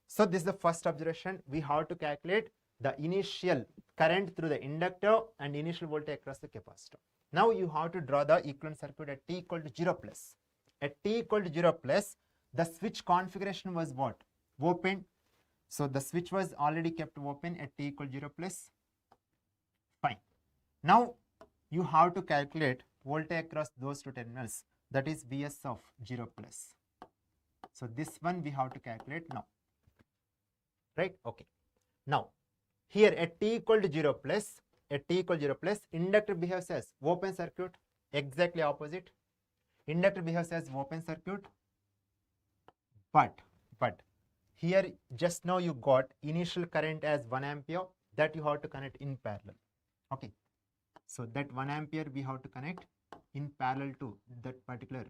so this is the first observation. We have to calculate the initial current through the inductor and initial voltage across the capacitor. Now you have to draw the equivalent circuit at t equal to 0 plus. At t equal to 0 plus, the switch configuration was what? Open. So the switch was already kept open at t equal to 0 plus. Fine. Now you have to calculate voltage across those two terminals, that is Vs of 0 plus. So this one we have to calculate now. Right? Okay. Now here at t equal to 0 plus, inductor behaves as open circuit, exactly opposite. Inductor behaves as open circuit, but here just now you got initial current as 1 ampere, that you have to connect in parallel. Okay. So that 1 ampere we have to connect in parallel to that particular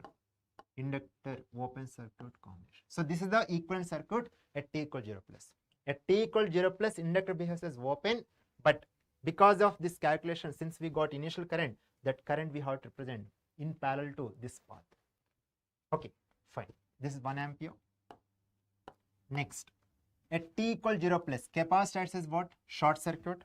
inductor open circuit combination. So this is the equivalent circuit at t equal 0 plus. At t equal 0 plus, inductor behaves as open, but because of this calculation, since we got initial current, that current we have to represent in parallel to this path. Okay, fine. This is 1 ampere. Next, at t equal 0 plus, capacitor acts as what? Short circuit.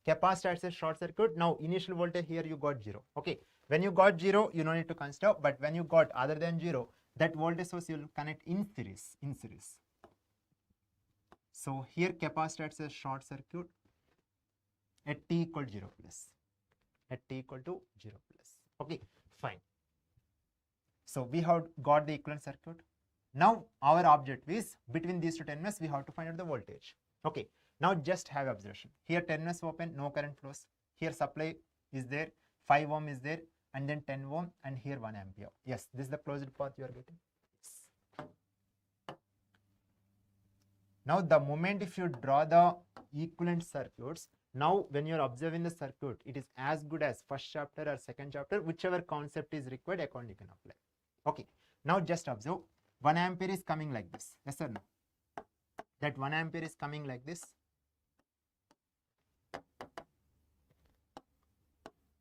Capacitor acts as short circuit. Now initial voltage here you got 0. Okay, when you got 0, you don't need to consider, but when you got other than 0, that voltage source you will connect in series. So here capacitor acts as short circuit at t equal to 0 plus. At t equal to 0 plus. Okay, fine. So we have got the equivalent circuit. Now our objective is between these two terminals we have to find out the voltage. Okay, now just have observation. Here terminals open, no current flows. Here supply is there, 5 ohm is there, and then 10 ohm, and here 1 ampere. Yes, this is the closed path you are getting. Yes. Now the moment if you draw the equivalent circuits, now when you are observing the circuit, it is as good as first chapter or second chapter, whichever concept is required, accordingly you can apply. Okay, now just observe, 1 ampere is coming like this. Yes or no? That 1 ampere is coming like this.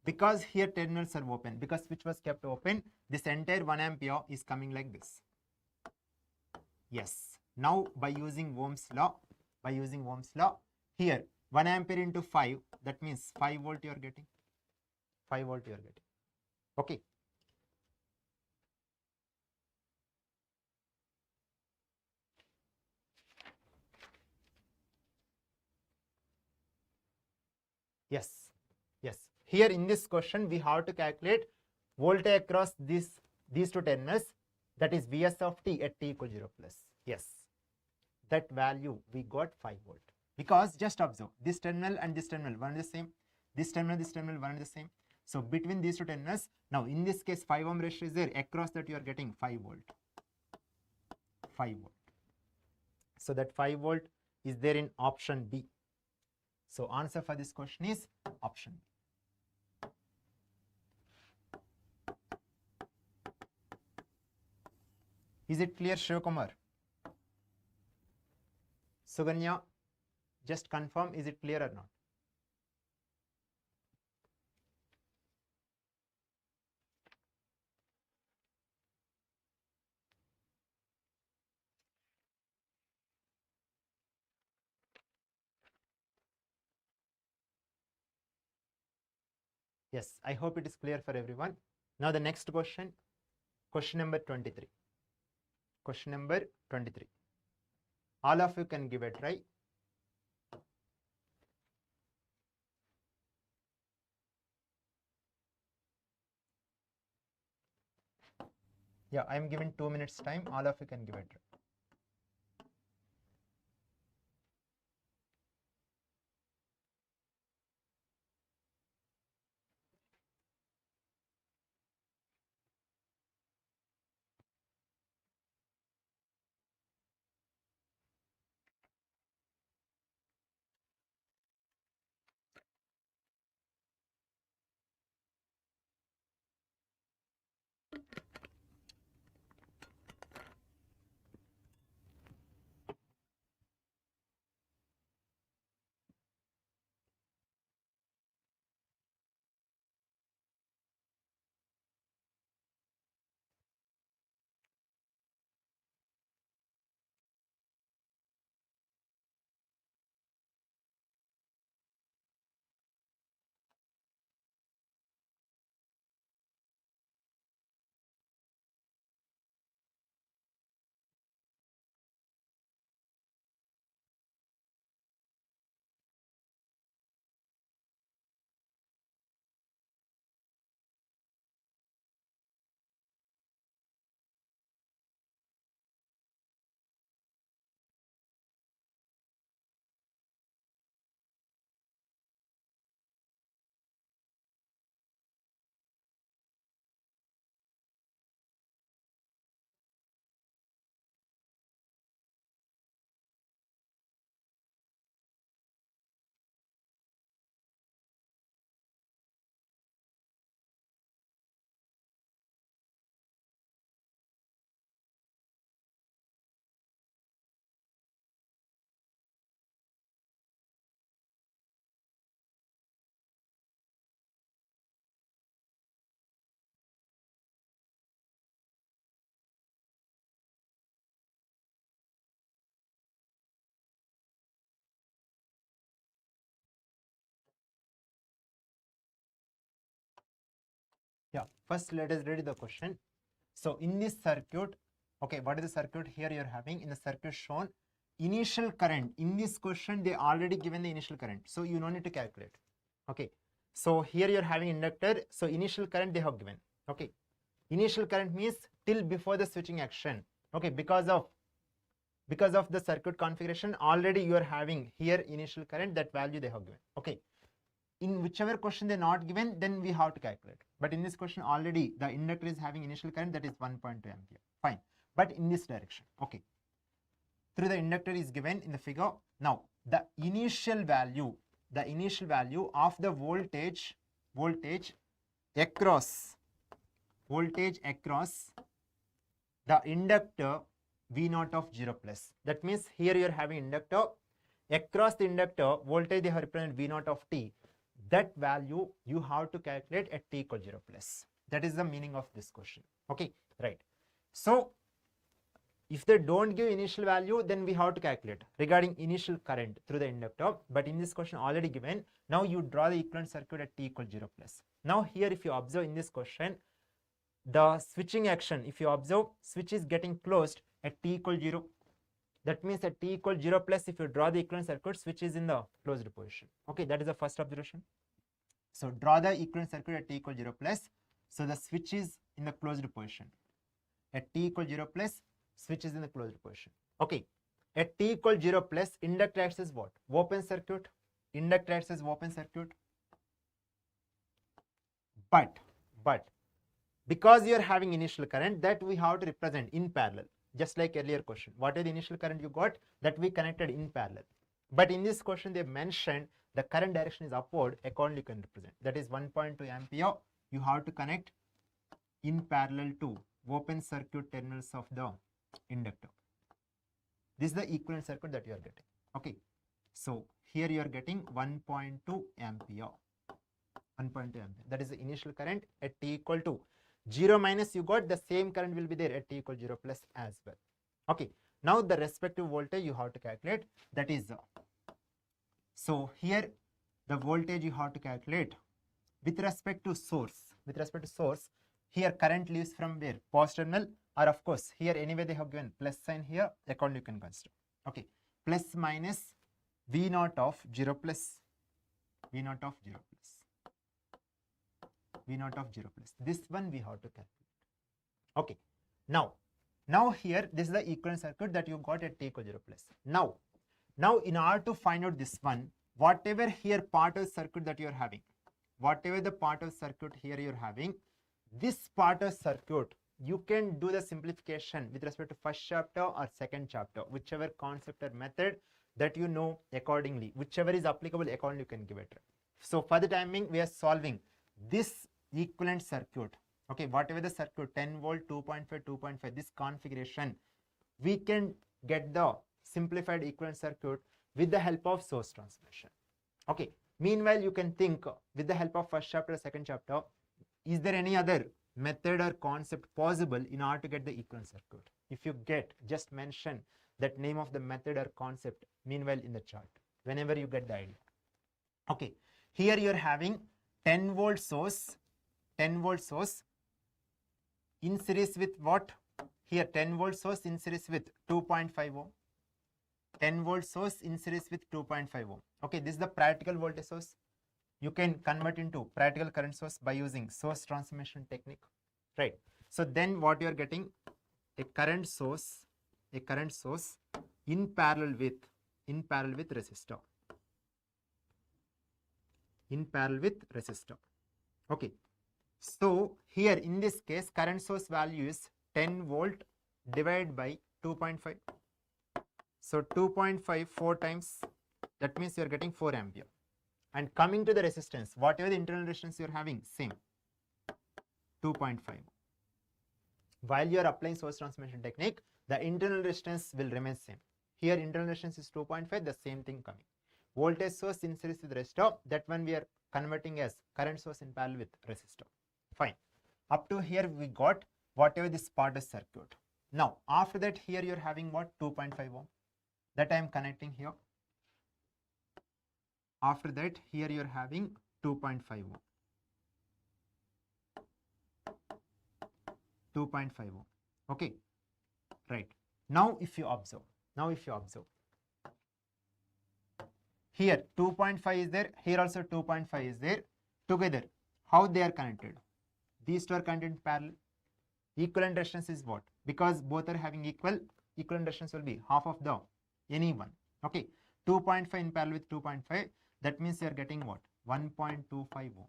Because here terminals are open, because switch was kept open, this entire 1 ampere is coming like this. Yes. Now by using Ohm's law, here 1 ampere into 5, that means 5 volt you are getting. 5 volt you are getting. Okay. Yes. Here in this question, we have to calculate voltage across these two terminals, that is Vs of t at t equal 0 plus. Yes. That value we got 5 volt. Because just observe, this terminal and this terminal one is the same. This terminal one is the same. So between these two terminals, now in this case 5 ohm resistor is there, across that you are getting 5 volt. 5 volt. So that 5 volt is there in option B. So answer for this question is option B. Is it clear, Shivakumar? Suganya, just confirm, is it clear or not? Yes, I hope it is clear for everyone. Now the next question, question number 23. Question number 23. All of you can give a try. Yeah, I am giving 2 minutes time. All of you can give a try. Yeah, first let us read the question. So in this circuit, okay, what is the circuit here you're having? In the circuit shown, initial current. In this question, they already given the initial current. So you don't need to calculate. Okay. So here you're having inductor. So initial current they have given. Okay. Initial current means till before the switching action. Okay. Because of the circuit configuration, already you are having here initial current, that value they have given. Okay. In whichever question they're not given, then we have to calculate. But in this question, already the inductor is having initial current, that is 1.2 ampere. Fine. But in this direction, okay. Through the inductor is given in the figure. Now, the initial value of the voltage across the inductor V naught of 0 plus. That means here you are having inductor. Across the inductor, voltage they have represented V naught of t. That value you have to calculate at t equal 0 plus. That is the meaning of this question. Okay, right. So if they don't give initial value, then we have to calculate regarding initial current through the inductor. But in this question already given, now you draw the equivalent circuit at t equal 0 plus. Now here if you observe in this question, the switching action, if you observe, switch is getting closed at t equal 0. That means at t equal 0 plus, if you draw the equivalent circuit, switch is in the closed position. Okay, that is the first observation. So draw the equivalent circuit at t equal 0 plus. So the switch is in the closed position. At t equal 0 plus, switch is in the closed position. Okay, at t equal 0 plus, inductor acts as what? Open circuit. Inductor acts as open circuit. But because you are having initial current, that we have to represent in parallel. Just like earlier question, what is the initial current you got? That we connected in parallel. But in this question, they mentioned the current direction is upward, accordingly you can represent. That is 1.2 ampere. You have to connect in parallel to open circuit terminals of the inductor. This is the equivalent circuit that you are getting. Okay. So here you are getting 1.2 ampere. 1.2 ampere. That is the initial current at t equal to 0 minus, you got the same current will be there at t equal 0 plus as well. Okay. Now the respective voltage you have to calculate. That is, so here the voltage you have to calculate. with respect to source, here current leaves from where? Positive terminal, or of course here anyway they have given plus sign here, accordingly you can consider. Okay, plus minus V naught of 0 plus V naught of 0 plus V naught of 0 plus. This one we have to calculate. Okay, now here this is the equivalent circuit that you got at t equal 0 plus. Now in order to find out this one, whatever here part of circuit that you are having, whatever the part of circuit here you are having, this part of circuit you can do the simplification with respect to first chapter or second chapter, whichever concept or method that you know accordingly, whichever is applicable accordingly you can give it. So for the timing we are solving this equivalent circuit. Okay, whatever the circuit 10 volt 2.5 2.5 this configuration, we can get the simplified equivalent circuit with the help of source transformation. Okay, meanwhile you can think with the help of first chapter second chapter, is there any other method or concept possible in order to get the equivalent circuit? If you get, just mention that name of the method or concept meanwhile in the chart whenever you get the idea. Okay, here you are having 10 volt source in series with what? Here 10 volt source in series with 2.5 ohm, 10 volt source in series with 2.5 ohm. Okay, this is the practical voltage source. You can convert into practical current source by using source transformation technique, right? So then what you are getting, a current source in parallel with resistor, okay. So here in this case current source value is 10 volt divided by 2.5. So 2.5 4 times, that means you are getting 4 ampere. And coming to the resistance, whatever the internal resistance you are having, same 2.5. While you are applying source transformation technique, the internal resistance will remain same. Here internal resistance is 2.5, the same thing coming. Voltage source in series with resistor, that one we are converting as current source in parallel with resistor. Fine. Up to here we got whatever this part of circuit. Now after that here you are having what? 2.5 ohm. That I am connecting here. After that here you are having 2.5 ohm. 2.5 ohm. Okay, right. Now if you observe, here 2.5 is there, here also 2.5 is there. Together how they are connected? These two are connected in parallel. Equivalent resistance is what? Because both are having equivalent resistance will be half of the any one. Okay, 2.5 in parallel with 2.5, that means you are getting what? 1.25 ohm.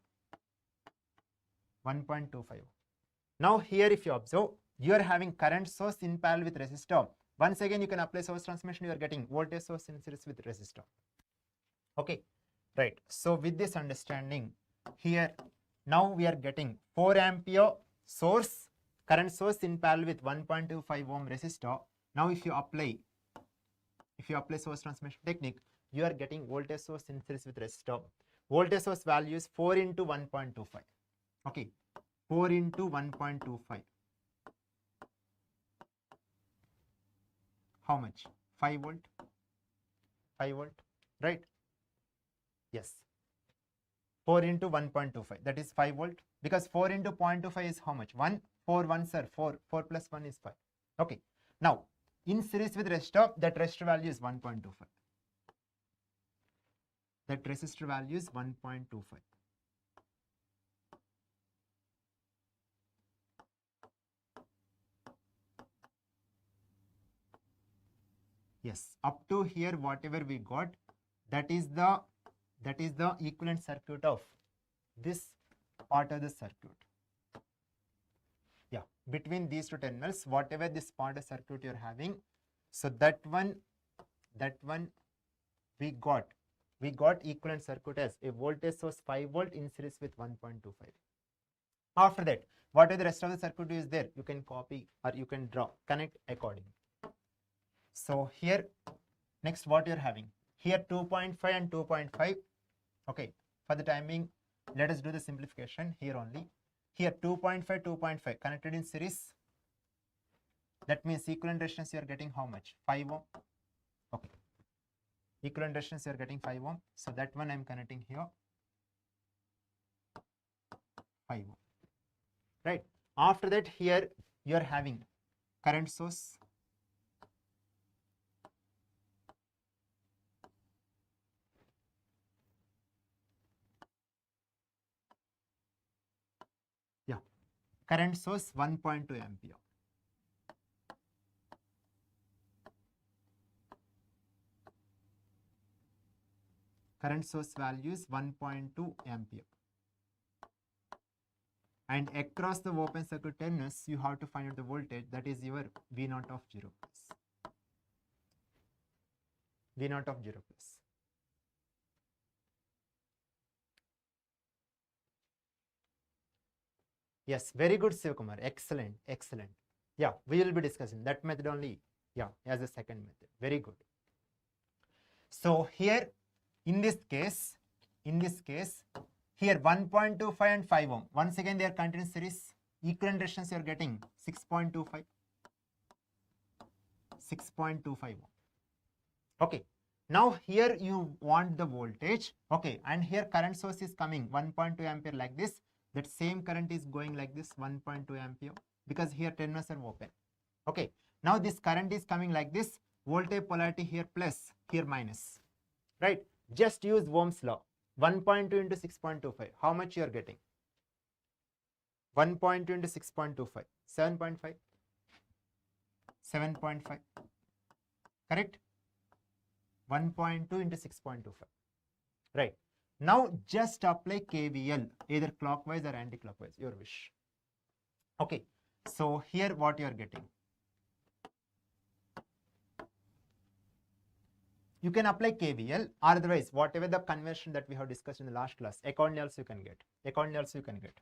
1.25 ohm. Now here if you observe, you are having current source in parallel with resistor. Once again you can apply source transformation, you are getting voltage source in series with resistor. Okay, right. So with this understanding, here now we are getting 4 ampere source, current source in parallel with 1.25 ohm resistor. Now if you apply source transformation technique, you are getting voltage source in series with resistor. Voltage source value is 4 into 1.25. Okay, 4 into 1.25. How much? 5 volt. 5 volt, right? Yes. 4 into 1.25, that is 5 volt. Because 4 into 0.25 is how much? 1. 4 ones are 4. 4 plus 1 is 5. Okay. Now, in series with resistor, that resistor value is 1.25. That resistor value is 1.25. Yes, up to here whatever we got, that is the equivalent circuit of this part of the circuit. Yeah, between these two terminals, whatever this part of circuit you are having, so that one we got equivalent circuit as a voltage source 5 volt in series with 1.25. After that, whatever the rest of the circuit is there, you can copy or you can connect accordingly. So here next what you are having here 2.5 and 2.5. Okay, for the timing let us do the simplification here only. Here 2.5 connected in series, that means equivalent resistance you are getting how much? 5 ohm. Okay, equivalent resistance you are getting 5 ohm, so that one I am connecting here. 5 ohm, right? After that, here you are having current source, yeah, current source 1.2 ampere. Current source value is 1.2 ampere. And across the open circuit terminals, you have to find out the voltage, that is your V naught of 0 plus. V naught of 0 plus. Yes, very good, Sivakumar. Excellent, excellent. Yeah, we will be discussing that method only. Yeah, as a second method. Very good. So here, in this case, here 1.25 and 5 ohm. Once again, they are continuous series. Equivalent resistance you are getting 6.25. 6.25 ohm. Okay. Now here you want the voltage. Okay, and here current source is coming 1.2 ampere like this. That same current is going like this 1.2 ampere because here terminals are open. Okay, now this current is coming like this. Voltage polarity here plus, here minus. Right? Just use Ohm's law. 1.2 into 6.25. How much you are getting? 1.2 into 6.25. 7.5. 7.5. Correct? 1.2 into 6.25. Right. Now just apply KVL, either clockwise or anti-clockwise, your wish. Okay. So here what you are getting? You can apply KVL, or otherwise whatever the conversion that we have discussed in the last class, accordingly also you can get. Accordingly also you can get.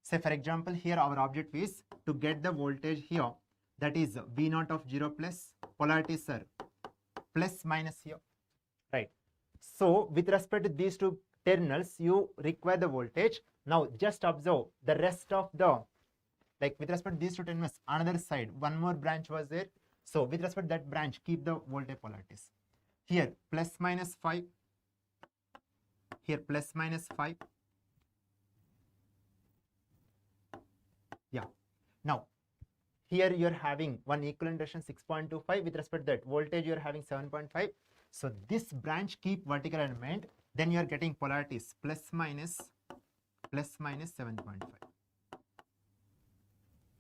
Say for example, here our objective is to get the voltage here, that is V naught of 0 plus, polarity sir, plus minus here, right? So with respect to these two terminals, you require the voltage. Now just observe the rest of the, like with respect to these two terminals, another side, one more branch was there. So with respect to that branch, keep the voltage polarities. Here plus minus 5, here plus minus 5. Yeah. Now here you are having one equivalent resistance 6.25. With respect to that voltage, you are having 7.5. So this branch keep vertical element, then you are getting polarities plus minus 7.5.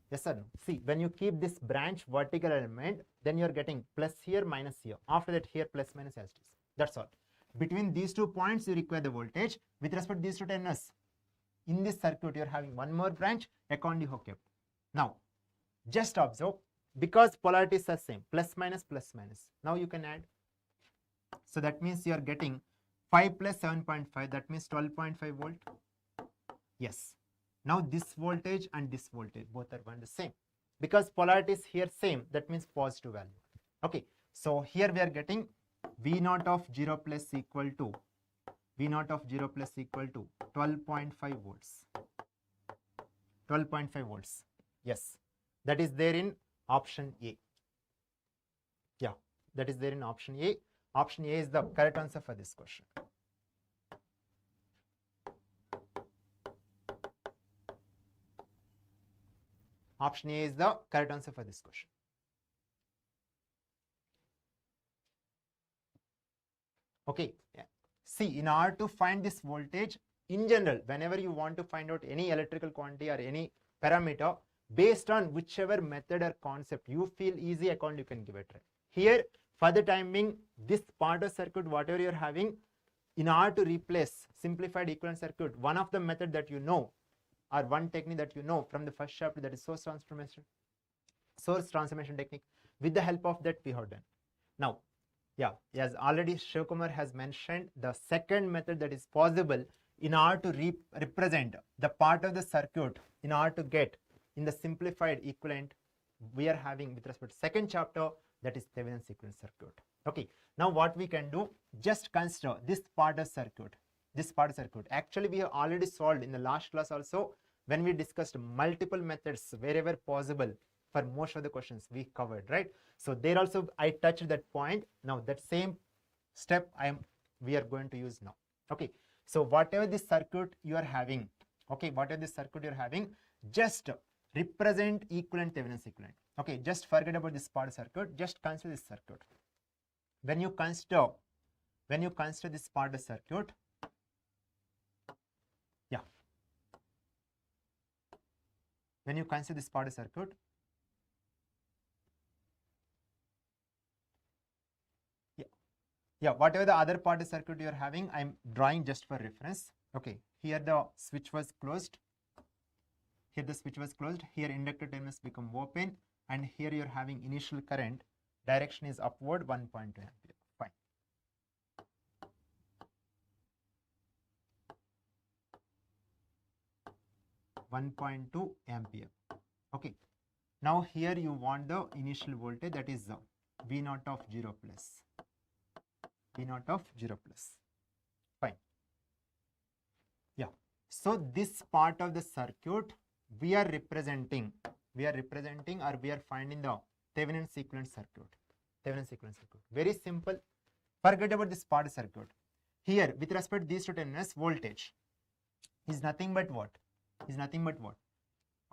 Yes or no? See, when you keep this branch vertical element, then you are getting plus here, minus here. After that, here plus minus as it is. That's all. Between these 2 points, you require the voltage. With respect to these two terminals, in this circuit, you are having one more branch, accordingly you have kept. Now, just observe, because polarities are same, plus minus. Now you can add. So that means you are getting 5 plus 7.5, that means 12.5 volt. Yes. Now this voltage and this voltage, both are one the same. Because polarity is here same, that means positive value. Okay. So here we are getting V naught of 0 plus equal to 12.5 volts. 12.5 volts. Yes. That is there in option A. Yeah. That is there in option A. Option A is the correct answer for this question. Option A is the correct answer for this question. Okay. Yeah. See, in order to find this voltage, in general, whenever you want to find out any electrical quantity or any parameter, based on whichever method or concept you feel easy, accordingly you can give it a try. Here, for the time being, this part of circuit, whatever you are having, in order to replace simplified equivalent circuit, one of the method that you know, or one technique that you know from the first chapter, that is source transformation technique. With the help of that, we have done. Now, yeah, as already Shivkumar has mentioned, the second method that is possible in order to represent the part of the circuit, in order to get in the simplified equivalent, we are having with respect to second chapter, that is Thevenin's equivalent circuit. Okay, now what we can do, just consider this part of circuit. Actually, we have already solved in the last class also, when we discussed multiple methods wherever possible. For most of the questions we covered, right? So there also I touched that point. Now that same step we are going to use now. Okay, so whatever this circuit you are having, Okay, whatever this circuit you're having, just represent equivalent Thevenin's equivalent. Okay, just forget about this part circuit, just consider this circuit. When you consider this part of circuit, yeah, when you consider this part of circuit, yeah, whatever the other part of circuit you are having, I'm drawing just for reference. Okay, here the switch was closed, here the switch was closed, here inductor terminals become open, and here you're having initial current, direction is upward 1.2 ampere. Fine. (1.2 ampere). Okay, now here you want the initial voltage, that is V naught of 0 plus. V naught of 0 plus. Fine. Yeah. So this part of the circuit we are representing or we are finding the Thevenin's equivalent circuit. Thevenin's equivalent circuit. Very simple. Forget about this part circuit. Here, with respect to these two terminals, voltage is nothing but what?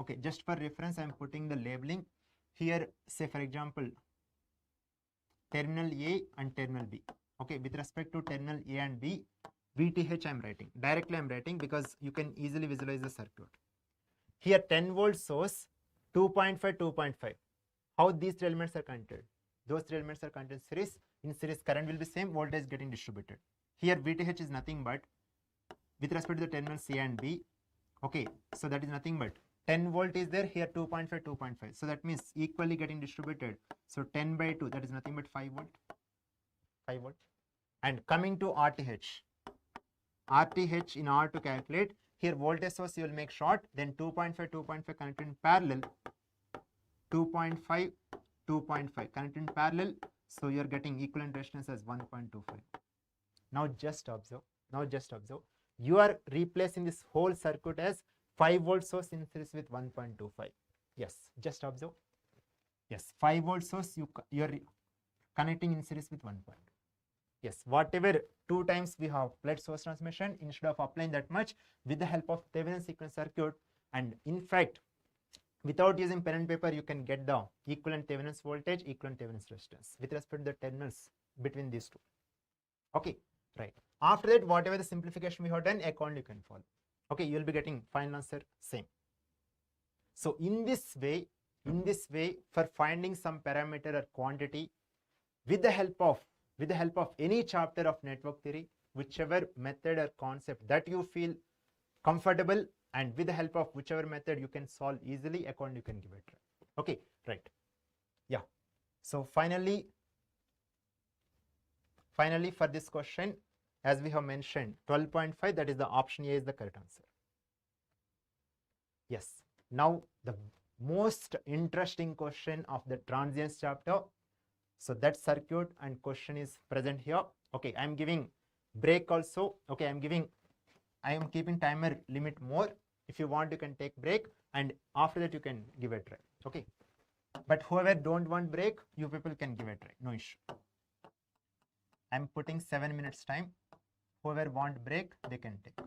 Okay, just for reference, I am putting the labeling here. Say for example, terminal A and terminal B. Okay, with respect to terminal A and B, VTH I am writing. Directly I am writing because you can easily visualize the circuit. Here 10 volt source, 2.5, 2.5. How these three elements are connected? Those three elements are connected in series. In series, current will be same, voltage getting distributed. Here VTH is nothing but, with respect to the terminal C and B, okay, so that is nothing but 10 volt is there, here 2.5, 2.5. So that means equally getting distributed. So 10 by 2, that is nothing but 5 volt. 5 volt. And coming to RTH. RTH in order to calculate, here voltage source you will make short, then 2.5, 2.5 connected in parallel, 2.5, 2.5 connected in parallel. So you are getting equivalent resistance as 1.25. Now just observe. You are replacing this whole circuit as 5 volt source in series with 1.25. Yes, just observe. Yes, 5 volt source you are connecting in series with 1. Yes, whatever 2 times we have applied source transmission, instead of applying that much, with the help of Thevenin's equivalent circuit, and in fact, without using pen and paper, you can get the equivalent Thevenin's voltage, equivalent Thevenin's resistance with respect to the terminals between these two. Okay, right. After that, whatever the simplification we have done, accordingly you can follow. Okay, you will be getting final answer same. So in this way, for finding some parameter or quantity, with the help of any chapter of network theory, whichever method or concept that you feel comfortable, and with the help of whichever method you can solve easily, accordingly you can give it a try. Okay, right. Yeah. So finally for this question, as we have mentioned, 12.5, that is the option A is the correct answer. Yes. Now the most interesting question of the transients chapter. So that circuit and question is present here. Okay, I am giving break also. Okay, I am keeping timer limit more. If you want, you can take break, and after that you can give it a try. Okay, but whoever don't want break, you people can give it a try. No issue. I am putting 7 minutes time. Whoever want break, they can take.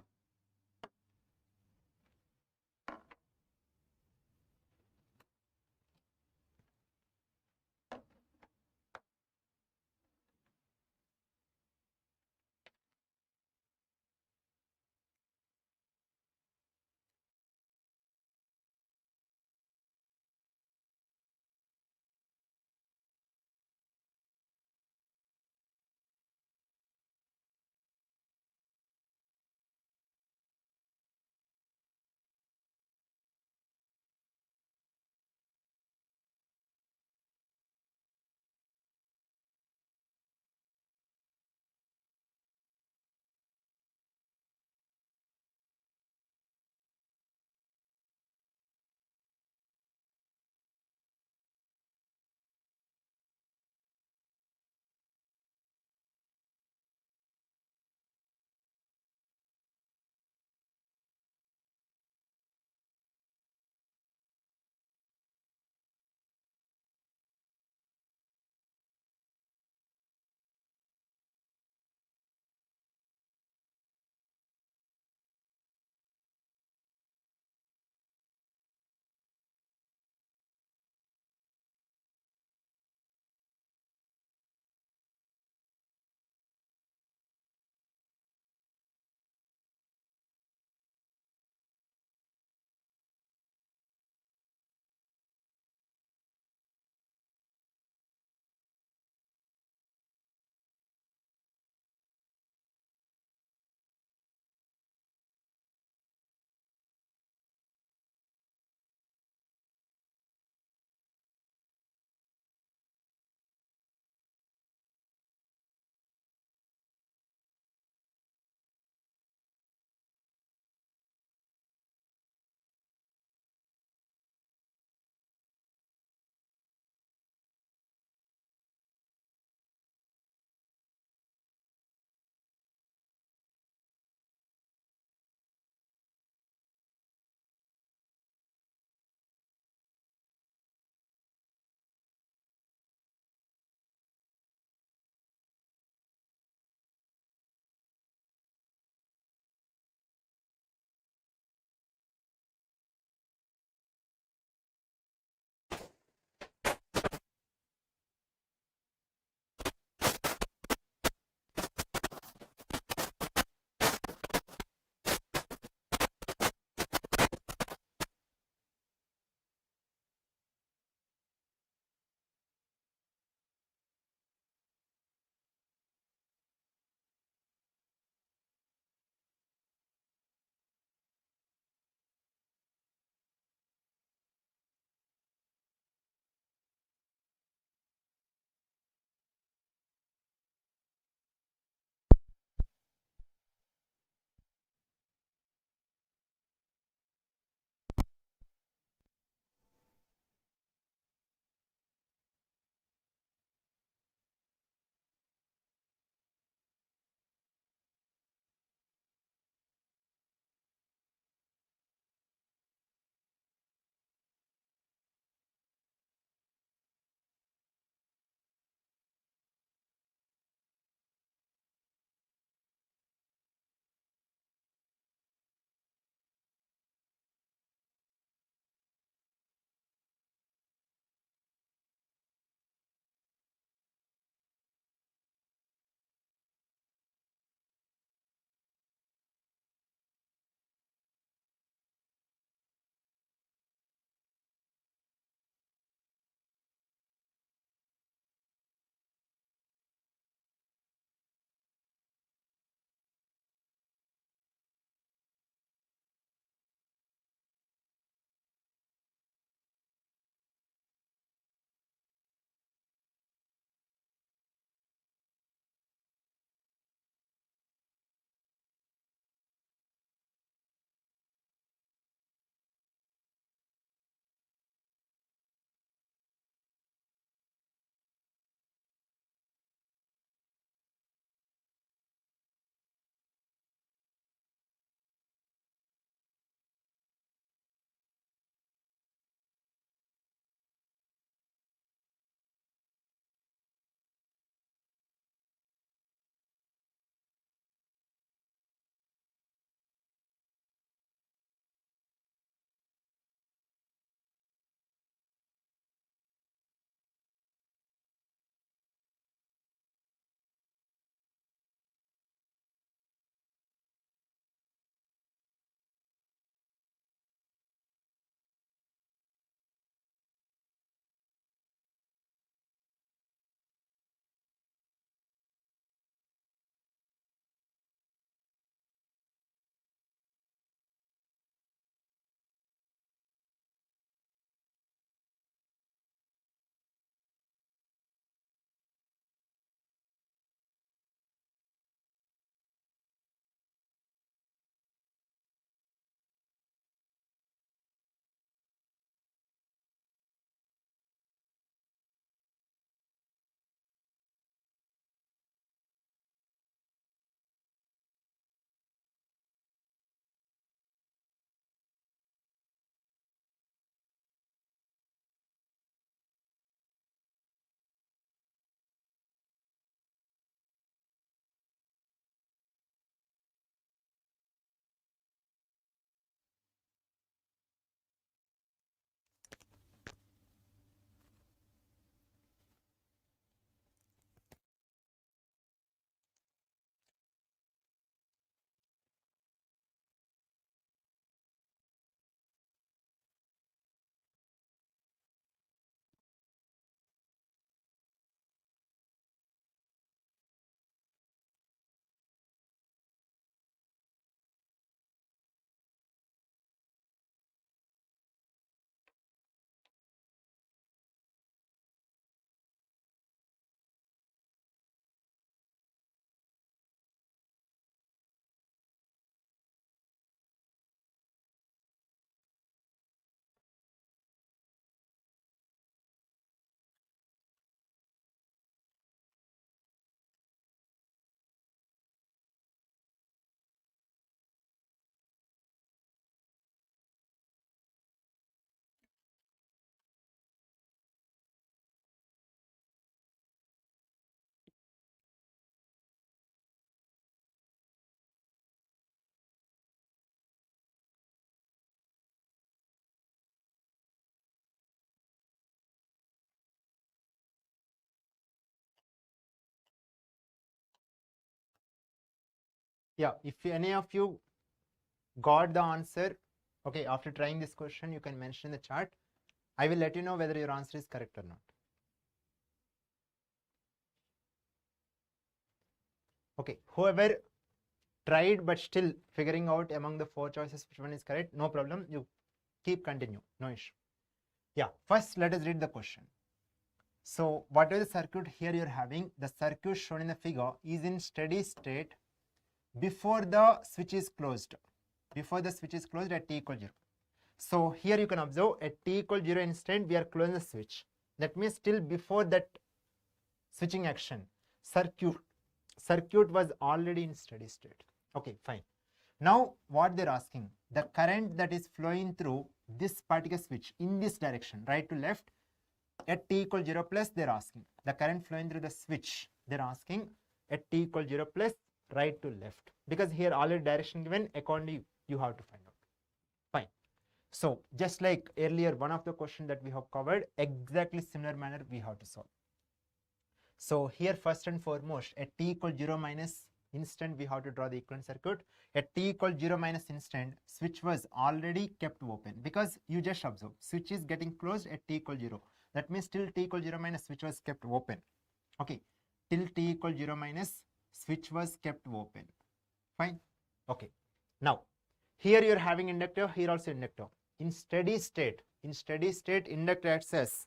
Yeah, if any of you got the answer, okay, after trying this question, you can mention in the chat. I will let you know whether your answer is correct or not. Okay, whoever tried but still figuring out among the 4 choices which one is correct, no problem. You keep continue, no issue. Yeah, first let us read the question. So whatever the circuit here you're having, the circuit shown in the figure is in steady state before the switch is closed. Before the switch is closed at t equals 0. So here you can observe at t equals 0 instant we are closing the switch. That means still before that switching action, circuit was already in steady state. Okay, fine. Now what they're asking, the current that is flowing through this particular switch in this direction, right to left, at t equals 0 plus, they're asking the current flowing through the switch, they're asking at t equals 0 plus, right to left, because here already direction given, accordingly you have to find out. Fine. So just like earlier one of the question that we have covered, exactly similar manner we have to solve. So here first and foremost, at t equals 0 minus instant we have to draw the equivalent circuit. At t equals 0 minus instant, switch was already kept open, because you just observe switch is getting closed at t equals 0. That means till t equals 0 minus switch was kept open. Okay, till t equals 0 minus switch was kept open. Fine. Okay, now here you're having inductor, here also inductor. In steady state, inductor acts as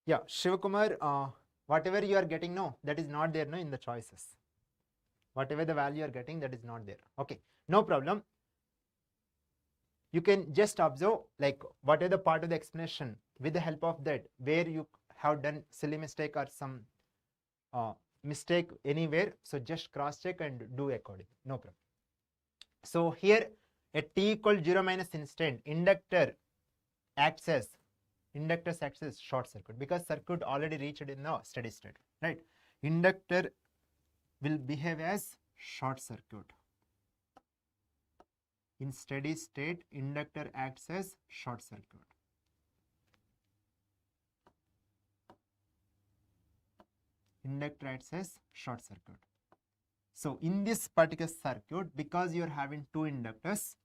yeah, Shivakumar, whatever you are getting, no, that is not there, no, in the choices. Whatever the value you are getting, that is not there. Okay, no problem. You can just observe like whatever the part of the explanation, with the help of that, where you have done silly mistake or some mistake anywhere, so just cross check and do accordingly, no problem. So here at t equals 0 minus instant, inductors acts as short circuit, because circuit already reached in the steady state, right? Inductor will behave as short circuit. In steady state, inductor acts as short circuit. Inductor acts as short circuit. So in this particular circuit, because you are having two inductors,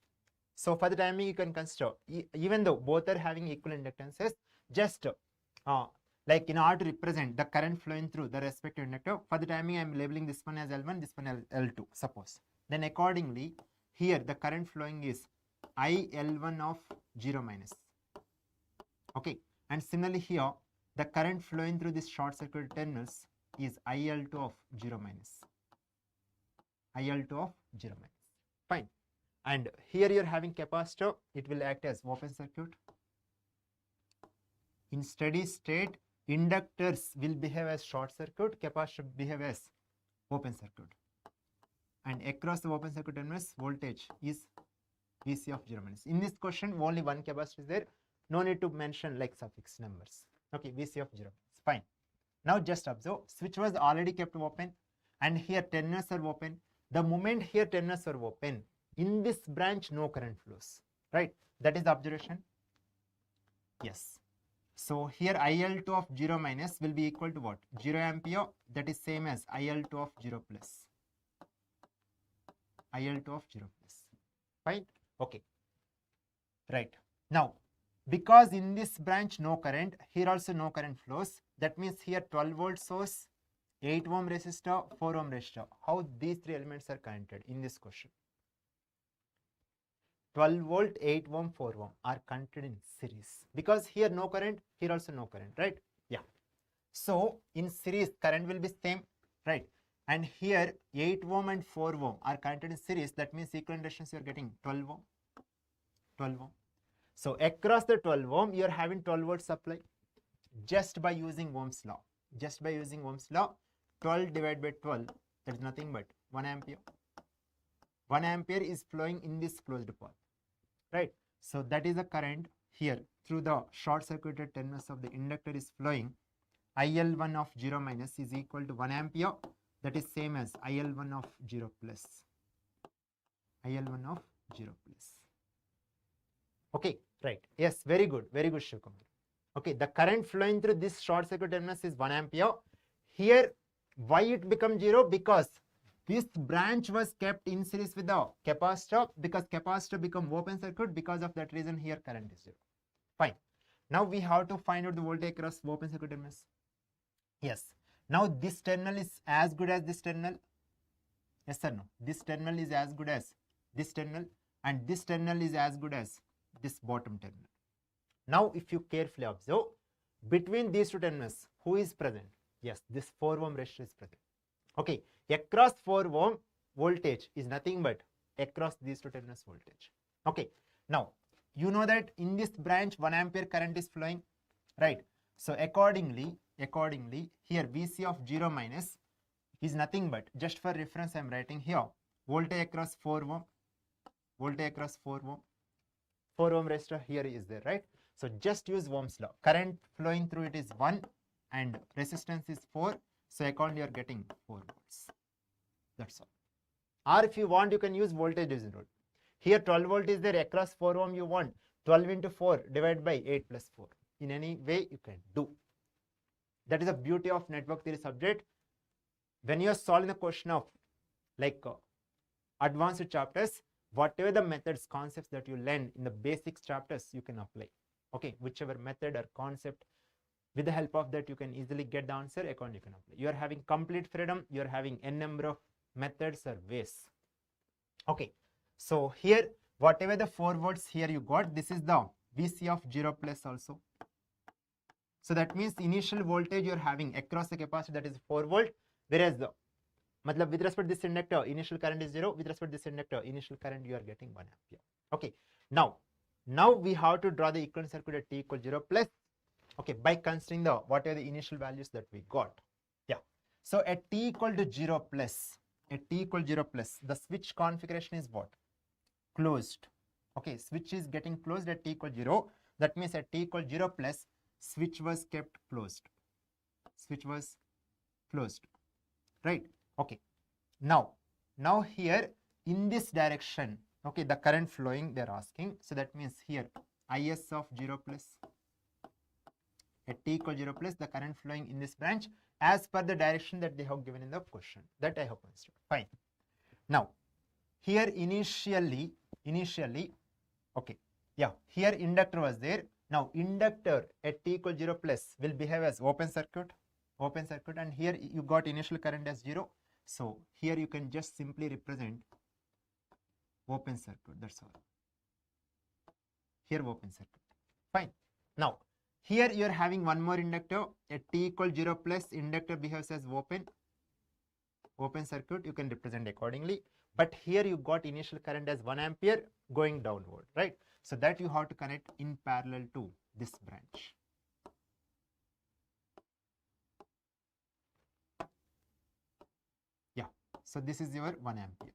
so for the time being you can consider, even though both are having equal inductances, just like in order to represent the current flowing through the respective inductor, for the time being I am labeling this one as L1, this one as L2, suppose. Then accordingly, here the current flowing is IL1 of 0 minus. Okay, and similarly here the current flowing through this short circuit terminals is IL2 of 0 minus. IL2 of 0 minus. Fine. And here you are having capacitor, it will act as open circuit. In steady state, inductors will behave as short circuit, capacitor behave as open circuit. And across the open circuit terminals, voltage is Vc of 0 minus. In this question, only one capacitor is there. No need to mention like suffix numbers. Okay, Vc of 0 minus. Fine. Now just observe, switch was already kept open, and here terminals are open. The moment here terminals are open, in this branch no current flows, right? That is the observation. Yes. So here IL2 of 0 minus will be equal to what? 0 ampere, that is same as IL2 of 0 plus. IL2 of 0 plus. Fine. Okay. Right. Now, because in this branch no current, here also no current flows, that means here 12 volt source, 8 ohm resistor, 4 ohm resistor. How these three elements are connected in this question? 12 volt, 8 ohm, 4 ohm are connected in series, because here no current, here also no current, right? Yeah. So in series current will be same, right? And here 8 ohm and 4 ohm are connected in series, that means equivalent resistance you are getting 12 ohm. 12 ohm. So across the 12 ohm you are having 12 volt supply, just by using Ohm's law. Just by using Ohm's law, 12 divided by 12, that is nothing but 1 ampere. 1 ampere is flowing in this closed path, right? So that is the current here through the short circuited terminals of the inductor is flowing. IL1 of 0 minus is equal to 1 ampere, that is same as IL1 of 0 plus. IL1 of 0 plus. Okay, right. Yes, very good, Shivakumar. Okay, the current flowing through this short circuit terminus is 1 ampere. Here, why it becomes 0? Because this branch was kept in series with the capacitor, because capacitor become open circuit. Because of that reason, here current is 0. Fine. Now we have to find out the voltage across open circuit terminus. Yes. Now this terminal is as good as this terminal. Yes or no? This terminal is as good as this terminal, and this terminal is as good as this bottom terminal. Now, if you carefully observe, between these two terminals, who is present? Yes, this 4 ohm resistor is present. Okay, across 4 ohm voltage is nothing but across these two terminals voltage. Okay, now you know that in this branch 1 ampere current is flowing, right? So accordingly here VC of 0 minus is nothing but, just for reference I am writing here, voltage across 4 ohm, 4 ohm resistor here is there, right? So just use Ohm's law. Current flowing through it is 1 and resistance is 4. So accordingly you are getting 4 volts. That's all. Or if you want, you can use voltage division rule. Here 12 volt is there, across 4 ohm you want 12 into 4 divided by 8 plus 4. In any way you can do. That is the beauty of network theory subject. When you are solving the question of advanced chapters, whatever the methods, concepts that you learn in the basics chapters, you can apply. Okay, whichever method or concept, with the help of that you can easily get the answer. Accordingly you can apply. You are having complete freedom. You are having n number of methods or ways. Okay, so here whatever the 4 volts here you got, this is the VC of 0 plus also. So that means initial voltage you are having across the capacitor, that is 4 volt, whereas the with respect to this inductor, initial current is 0. With respect to this inductor, initial current you are getting 1 ampere. Okay, now we have to draw the equivalent circuit at t equals 0 plus, okay, by considering the whatever the initial values that we got. Yeah, so at t equal to 0 plus, the switch configuration is what? Closed. Okay, switch is getting closed at t equals 0. That means at t equals 0 plus, switch was kept closed. Right? Okay, now here in this direction, okay, the current flowing they are asking. So that means here IS of 0 plus, at t equal 0 plus, the current flowing in this branch as per the direction that they have given in the question. That I have understood. Fine. Now here initially, okay, yeah, here inductor was there. Now inductor at t equal 0 plus will behave as open circuit, and here you got initial current as 0. So here you can just simply represent open circuit. That's all. Here open circuit. Fine. Now here you are having one more inductor at t equal 0 plus, inductor behaves as open circuit. You can represent accordingly. But here you got initial current as 1 ampere going downward, right? So that you have to connect in parallel to this branch. Yeah, so this is your 1 ampere.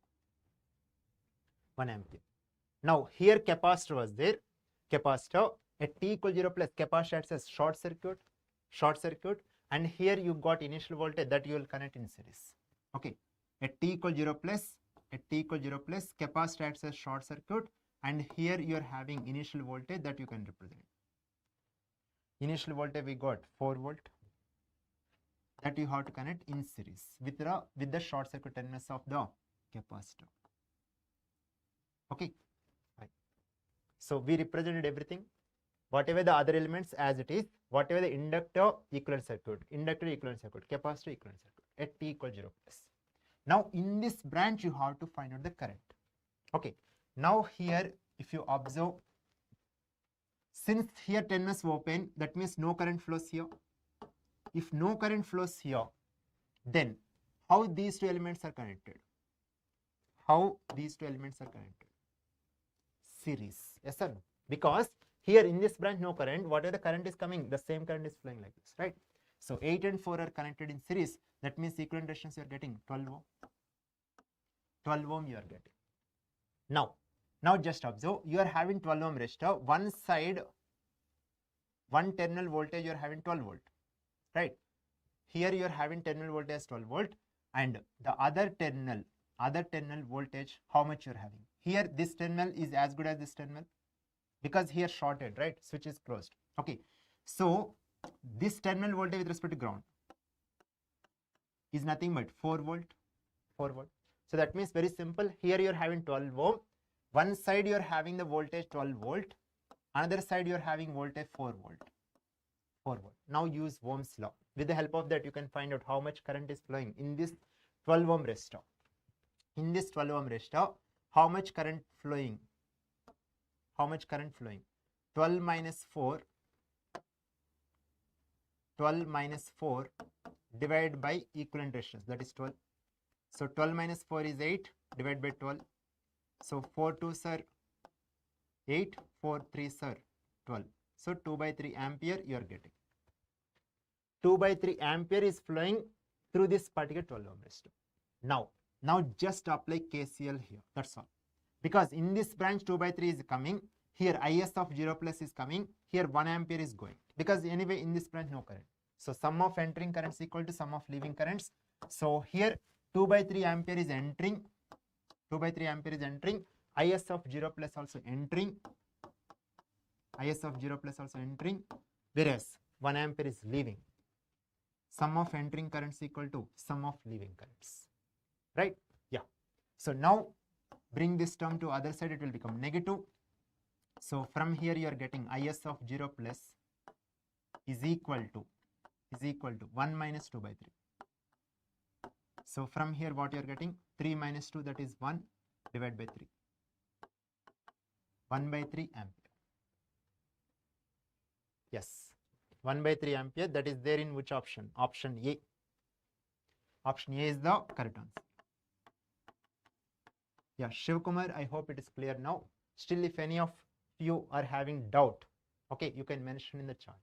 Now here capacitor was there. Capacitor at t equal 0 plus, capacitor acts as short circuit, and here you got initial voltage that you will connect in series. Okay, at t equal 0 plus, capacitor acts as short circuit, and here you are having initial voltage that you can represent. Initial voltage we got 4 volt, that you have to connect in series with the short circuit terminus of the capacitor. Okay, right. So we represented everything, whatever the other elements as it is, whatever the inductor equivalent circuit, capacitor equivalent circuit at t equal 0 plus. Now in this branch you have to find out the current. Okay, now here if you observe, since here terminus open, that means no current flows here. If no current flows here, then how these two elements are connected? Series. Yes or no? Because here in this branch no current, whatever the current is coming, the same current is flowing like this, right? So 8 and 4 are connected in series. That means equivalent resistance you are getting 12 ohm. 12 ohm you are getting. Now just observe, you are having 12 ohm resistor. One side, one terminal voltage you are having 12 volt, right? Here you are having terminal voltage as 12 volt, and the other terminal voltage, how much you are having? Here this terminal is as good as this terminal, because here shorted, right? Switch is closed. Okay, So this terminal voltage with respect to ground is nothing but 4 volt. 4 volt. So that means very simple. Here you are having 12 ohm. One side you are having the voltage 12 volt. Another side you are having voltage 4 volt. 4 volt. Now use Ohm's law. With the help of that, you can find out how much current is flowing in this 12 ohm resistor. In this 12 ohm resistor, how much current flowing? How much current flowing? 12 minus 4. 12 minus 4 divided by equivalent resistance, that is 12. So 12 minus 4 is 8 divided by 12. So 4 2s are 8, 4 3s are 12. So 2 by 3 ampere you are getting. 2 by 3 ampere is flowing through this particular 12 ohm resistor. Now just apply KCL here. That's all. Because in this branch 2 by 3 is coming. Here IS of 0 plus is coming. Here 1 ampere is going. Because anyway in this branch no current. So sum of entering currents equal to sum of leaving currents. So here 2 by 3 ampere is entering. 2 by 3 ampere is entering. IS of 0 plus also entering. IS of 0 plus also entering. Whereas 1 ampere is leaving. Sum of entering currents equal to sum of leaving currents. Right? Yeah. So now bring this term to other side, it will become negative. So from here you are getting IS of 0 plus is equal to 1 minus 2 by 3. So from here what you are getting? 3 minus 2, that is 1 divided by 3. 1 by 3 ampere. Yes. 1 by 3 ampere, that is there in which option? Option A. Option A is the correct answer. Yeah, Shiv Kumar, I hope it is clear now. Still, if any of you are having doubt, okay, you can mention in the chat.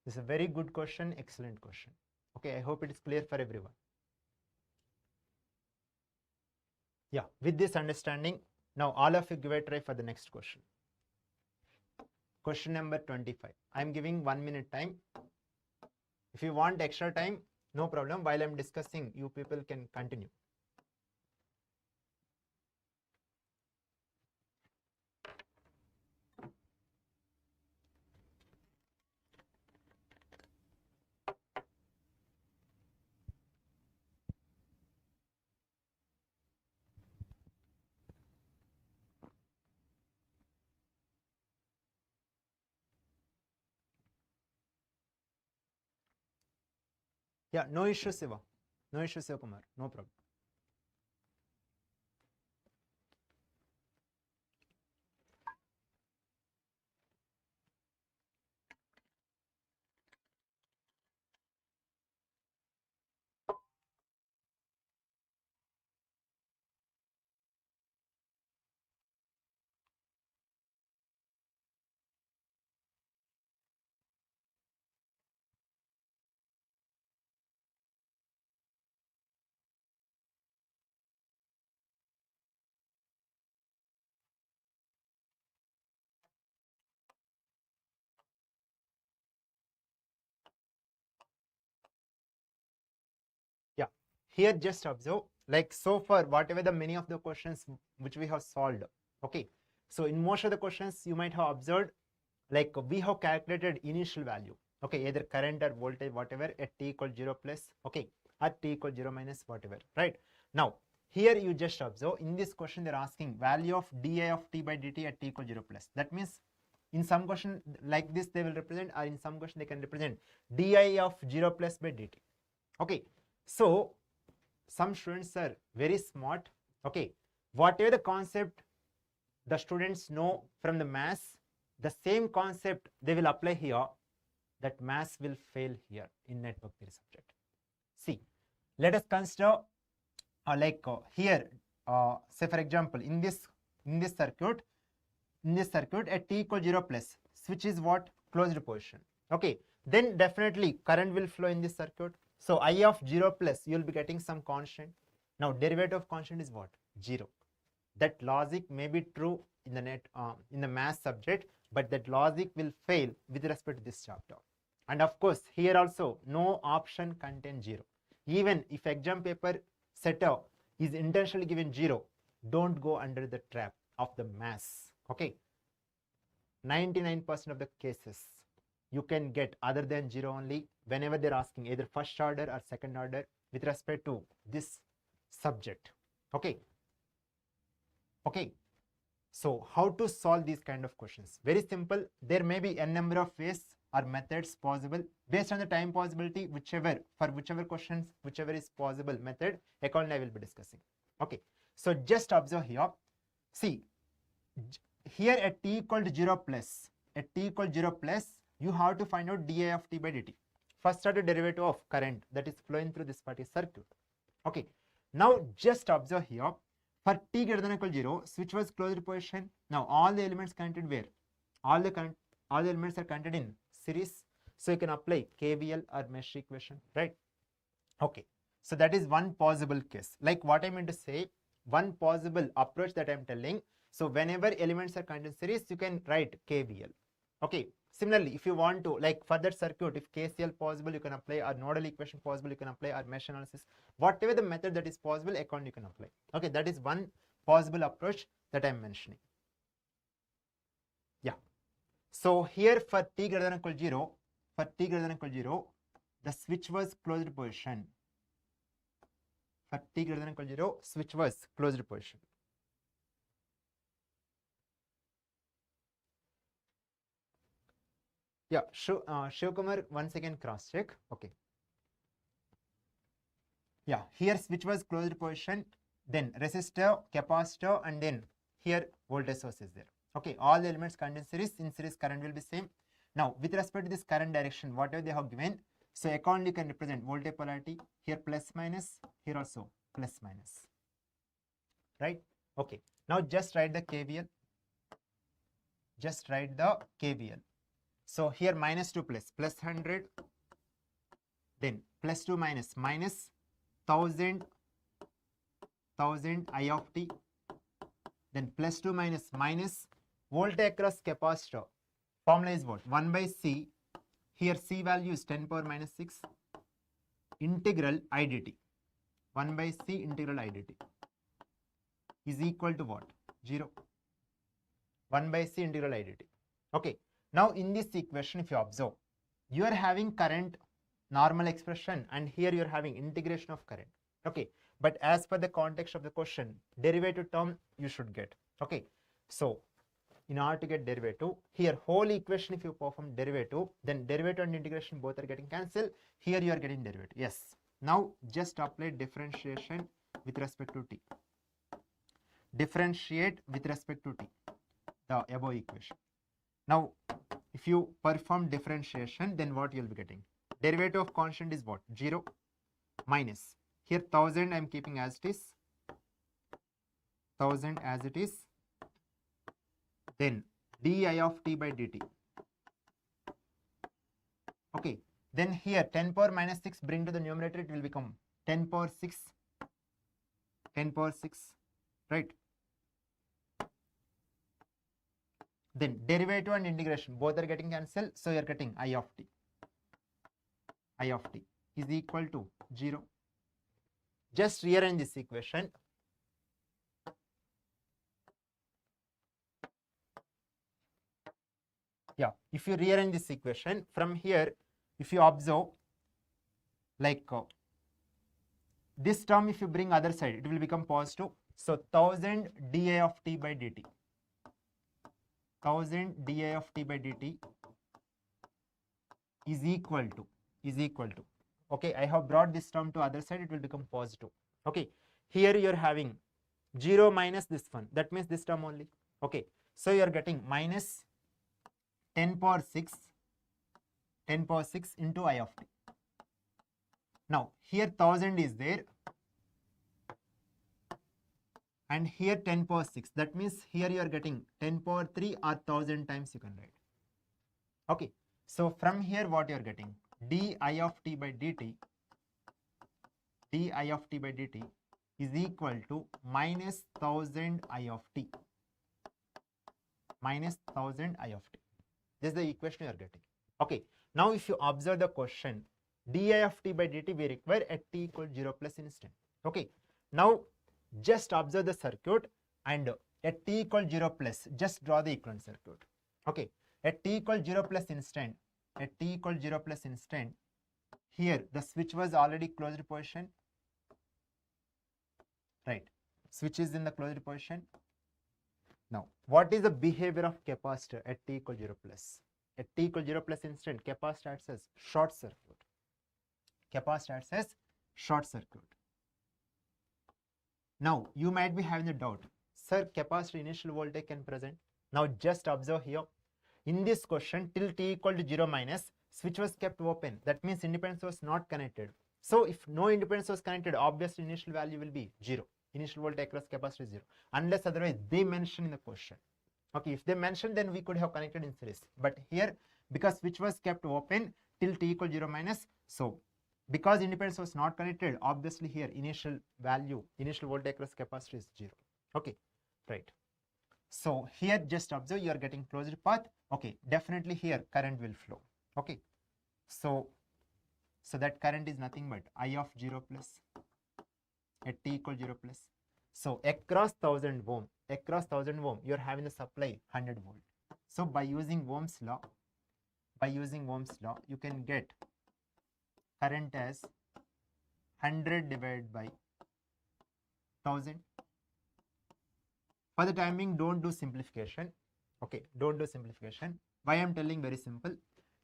This is a very good question, excellent question. Okay, I hope it is clear for everyone. Yeah, with this understanding, now all of you give a try for the next question. Question number 25. I am giving 1 minute time. If you want extra time, no problem. While I am discussing, you people can continue. Yeah, no issue, Siva. No issue, Siva Kumar. No problem. Yeah, here just observe, like so far, whatever the many of the questions which we have solved. Okay, so in most of the questions you might have observed, like we have calculated initial value. Okay, either current or voltage, whatever, at t equal 0 plus, okay, at t equal 0 minus, whatever, right? Now, here you just observe, in this question they're asking value of di of t by dt at t equal 0 plus. That means in some question like this they will represent, or in some question they can represent di of 0 plus by dt. Okay, so some students are very smart. Okay, whatever the concept the students know from the maths, the same concept they will apply here. That maths will fail here in network theory subject. See, let us consider here, say for example, in this circuit at t equal 0 plus, switch is what? Closed position. Okay, then definitely current will flow in this circuit. So I of 0 plus, you will be getting some constant. Now derivative of constant is what? 0. That logic may be true in the math subject, but that logic will fail with respect to this chapter. And of course, here also no option contain 0. Even if exam paper setter is intentionally given 0, don't go under the trap of the mass. Okay, 99% of the cases you can get other than 0 only whenever they're asking either first order or second order with respect to this subject. Okay. Okay. So how to solve these kind of questions? Very simple. There may be a number of ways or methods possible based on the time possibility, for whichever questions, whichever is possible method, accordingly I will be discussing. Okay. So just observe here. See, here at t equal to 0 plus, you have to find out di of t by dt. First order derivative of current that is flowing through this particular circuit. Okay. Now just observe here. For t greater than or equal to 0, switch was closed position. Now all the elements connected where? All the elements are connected in series. So you can apply KVL or mesh equation, right? Okay. So that is one possible case. Like what I meant to say, one possible approach that I am telling. So whenever elements are connected in series, you can write KVL. Okay. Similarly, if you want to, like for that circuit, if KCL possible, you can apply, or nodal equation possible, you can apply, or mesh analysis. Whatever the method that is possible, accordingly you can apply. Okay, that is one possible approach that I am mentioning. Yeah. So here for t greater than or equal to 0, the switch was closed position. For t greater than or equal to 0, switch was closed position. Yeah, Shivkumar, once again cross check. Okay. Yeah, here switch was closed position, then resistor, capacitor, and then here voltage source is there. Okay, all the elements current in series current will be same. Now, with respect to this current direction, whatever they have given, so accordingly you can represent voltage polarity, here plus minus, here also plus minus. Right? Okay. Now just write the KVL. So here minus to plus 100, then plus to minus 1000 I of t, then plus to minus voltage across capacitor. Formula is what? 1 by C. Here C value is 10 power minus 6 integral I dt. 1 by C integral I dt is equal to what? 0. 1 by C integral I dt. Okay. Now in this equation, if you observe, you are having current normal expression and here you are having integration of current. Okay. But as per the context of the question, derivative term you should get. Okay. So in order to get derivative, here whole equation, if you perform derivative, then derivative and integration both are getting cancelled. Here you are getting derivative. Yes. Now just apply differentiation with respect to t. Differentiate with respect to t, the above equation. Now, if you perform differentiation, then what you will be getting? Derivative of constant is what? 0 minus. Here 1000 I am keeping as it is. 1000 as it is. Then di of t by dt. Okay. Then here 10 power minus 6 bring to the numerator, it will become 10 power 6. 10 power 6. Right. Then derivative and integration both are getting cancelled, so you are getting I of t. I of t is equal to 0. Just rearrange this equation. Yeah, if you rearrange this equation from here, if you observe, like this term, if you bring other side, it will become positive. So 1000 di of t by dt. 1000 di of t by dt is equal to, okay, I have brought this term to other side, it will become positive. Okay, here you are having 0 minus this one, that means this term only. Okay, so you are getting minus 10 power 6 into I of t. Now here 1000 is there and here 10 power 6, that means here you are getting 10 power 3 or 1000 times you can write. Okay, so from here what you are getting? di of t by dt is equal to minus 1000 I of t. Minus 1000 I of t. This is the equation you are getting. Okay, now if you observe the question, di of t by dt we require at t equal 0 plus instant. Okay, now just observe the circuit and at t equal 0 plus just draw the equivalent circuit. Okay, at t equal 0 plus instant, at t equal 0 plus instant, here the switch was already closed position, right? Switch is in the closed position. Now what is the behavior of capacitor at t equal 0 plus? At t equal 0 plus instant, capacitor acts as short circuit. Capacitor acts as short circuit. Now you might be having a doubt, sir, capacitor initial voltage can present. Now just observe here, in this question till t equal to 0 minus, switch was kept open, that means independent source not connected. So if no independent source connected, obviously initial value will be 0, initial voltage across capacitor is 0, unless otherwise they mention in the question. Okay, if they mention, then we could have connected in series, but here because switch was kept open till t equal 0 minus, so because independent source not connected, obviously here initial value, initial voltage across capacitor is 0. Okay, right. So here just observe, you are getting closed path. Okay, definitely here current will flow. Okay, so that current is nothing but I of 0 plus at t equal 0 plus. So across 1000 ohm, you are having a supply 100 volt. So by using Ohm's law, you can get current as 100 divided by 1000. For the time being, don't do simplification. Okay, don't do simplification. Why I'm telling, very simple.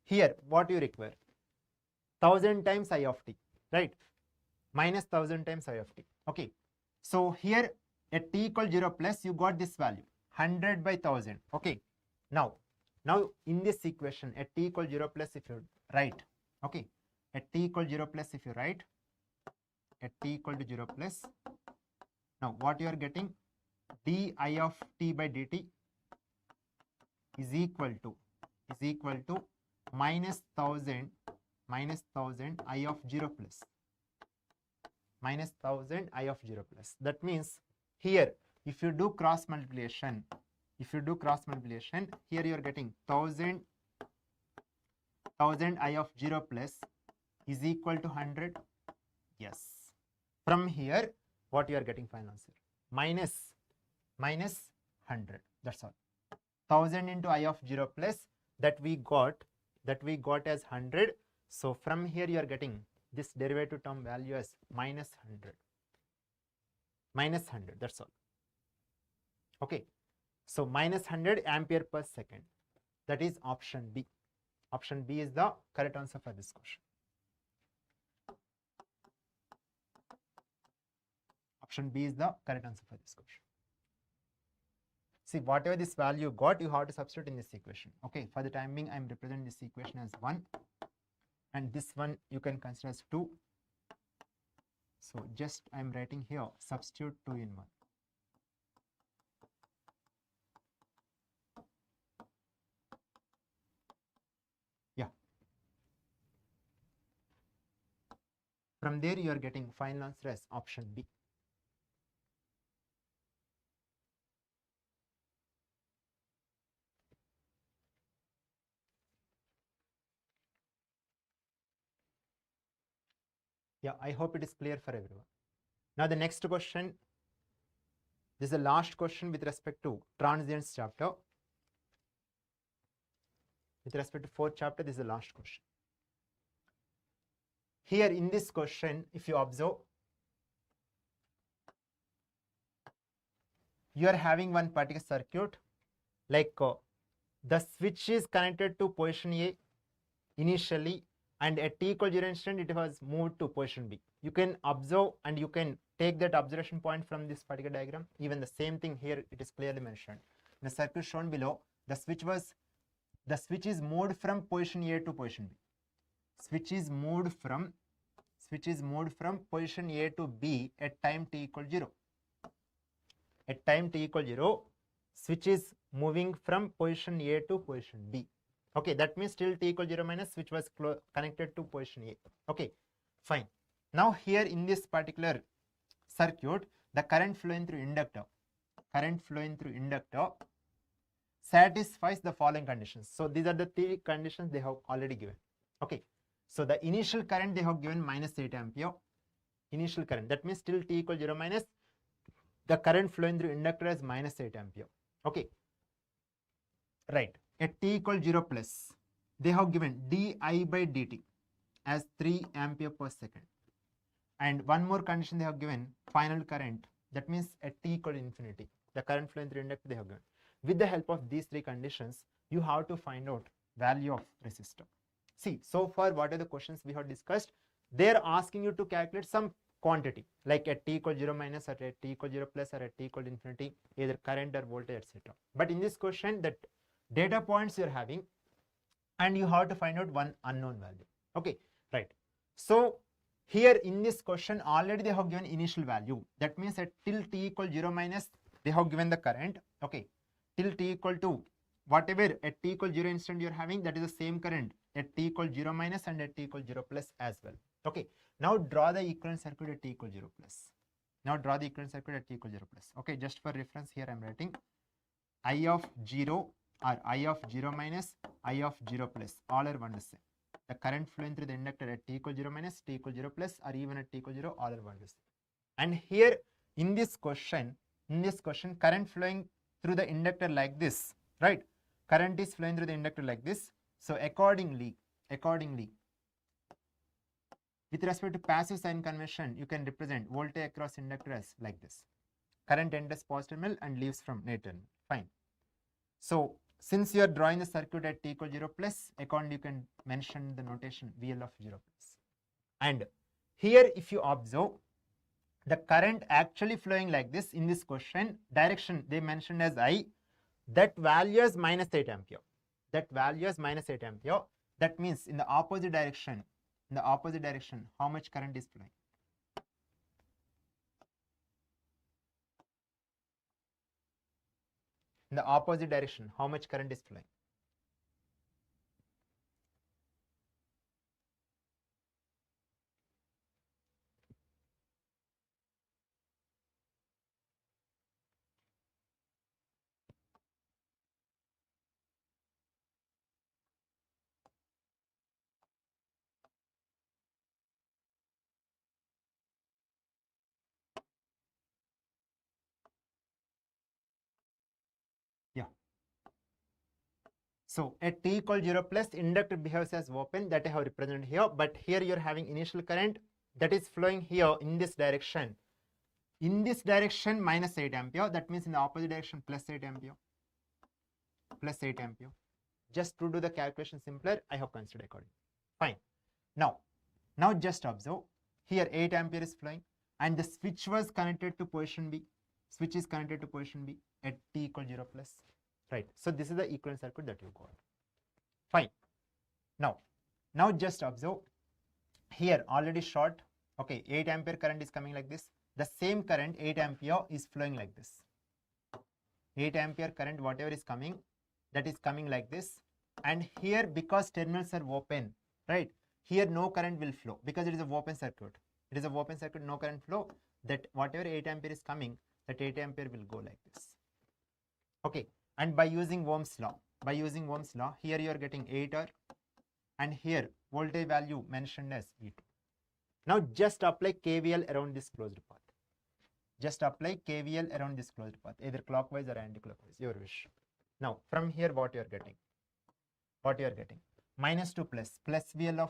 Here what you require, 1000 times I of t, right? Minus 1000 times I of t. Okay, so here at t equal 0 plus you got this value 100 by 1000. Okay, now in this equation at t equal 0 plus if you write, okay, at t equal 0 plus if you write, at t equal to 0 plus, now what you are getting, di of t by dt is equal to minus 1000 I of 0 plus, minus 1000 I of 0 plus. That means here if you do cross multiplication, here you are getting 1000 I of 0 plus is equal to 100. Yes, from here what you are getting, final answer minus 100. That's all. 1000 into I of 0 plus, that we got as 100. So from here you are getting this derivative term value as minus 100. That's all. Okay, so minus 100 ampere per second. That is option B. Option B is the correct answer for this question. Option B is the correct answer for this question. See, whatever this value got, you have to substitute in this equation. Okay, for the time being, I am representing this equation as 1, and this one you can consider as 2. So just I am writing here, substitute 2 in 1. Yeah. From there you are getting final answer as option B. Yeah, I hope it is clear for everyone. Now the next question, this is the last question with respect to transients chapter. With respect to 4th chapter, this is the last question. Here in this question, if you observe, you are having one particular circuit, like the switch is connected to position A initially, and at t equal 0 instant it was moved to position B. You can observe and you can take that observation point from this particular diagram. Even the same thing here, it is clearly mentioned. In the circuit shown below, the switch is moved from position A to position B. Switch is moved from position A to B at time t equal 0. At time t equal 0, switch is moving from position A to position B. Okay, that means till t equal 0 minus, switch was connected to position A. Okay, fine. Now here in this particular circuit, the current flowing through inductor satisfies the following conditions. So these are the 3 conditions they have already given. Okay, So the initial current they have given minus 8 ampere. Initial current, that means till t equals 0 minus, the current flowing through inductor is minus 8 ampere. Okay, right. At t equals 0 plus, they have given di by dt as 3 ampere per second. And one more condition they have given, final current, that means at t equal to infinity, the current flowing through inductor they have given. With the help of these three conditions, you have to find out value of resistor. See, so far what are the questions we have discussed? They are asking you to calculate some quantity, like at t equal 0 minus, or at t equal 0 plus, or at t equal to infinity, either current or voltage, etc. But in this question, that data points you're having, and you have to find out one unknown value. Okay, right. So here in this question, already they have given initial value. That means at till t equal 0 minus, they have given the current. Okay, till t equal to whatever at t equal 0 instant you're having, that is the same current at t equal 0 minus and at t equal 0 plus as well. Okay, now draw the equivalent circuit at t equal 0 plus. Now draw the equivalent circuit at t equal 0 plus. Okay, just for reference here I'm writing I of 0 or I of 0 minus, I of 0 plus, all are one the same. The current flowing through the inductor at t equal 0 minus, t equal 0 plus, or even at t equal 0, all are one the same. And here in this question, current flowing through the inductor like this, right? Current is flowing through the inductor like this. So accordingly, with respect to passive sign convention, you can represent voltage across inductor as like this. Current enters positive terminal and leaves from negative terminal. Fine. So since you are drawing the circuit at t equal 0 plus, accordingly you can mention the notation VL of 0 plus. And here if you observe, the current actually flowing like this in this question, direction they mentioned as I, that value is minus 8 ampere. That value is minus 8 ampere. That means in the opposite direction, how much current is flowing? In the opposite direction, how much current is flowing? Yeah. So at t equal 0 plus, inductor behaves as open, that I have represented here. But here you're having initial current that is flowing here in this direction. In this direction, minus 8 ampere. That means in the opposite direction, plus 8 ampere. Plus 8 ampere. Just to do the calculation simpler, I have considered accordingly. Fine. Now just observe. Here 8 ampere is flowing and the switch was connected to position B. Switch is connected to position B at t equal 0 plus. Right. So this is the equivalent circuit that you got. Fine. Now just observe. Here already short. Okay, 8 ampere current is coming like this. The same current 8 ampere is flowing like this. 8 ampere current, whatever is coming, that is coming like this. And here, because terminals are open, right? Here no current will flow because it is a open circuit. It is a open circuit, no current flow. That whatever 8 ampere is coming, that 8 ampere will go like this. Okay, and by using Ohm's law, here you are getting 8R, and here voltage value mentioned as V2. Now just apply KVL around this closed path. Just apply KVL around this closed path, either clockwise or anti-clockwise, your wish. Now from here what you are getting? Minus 2 plus VL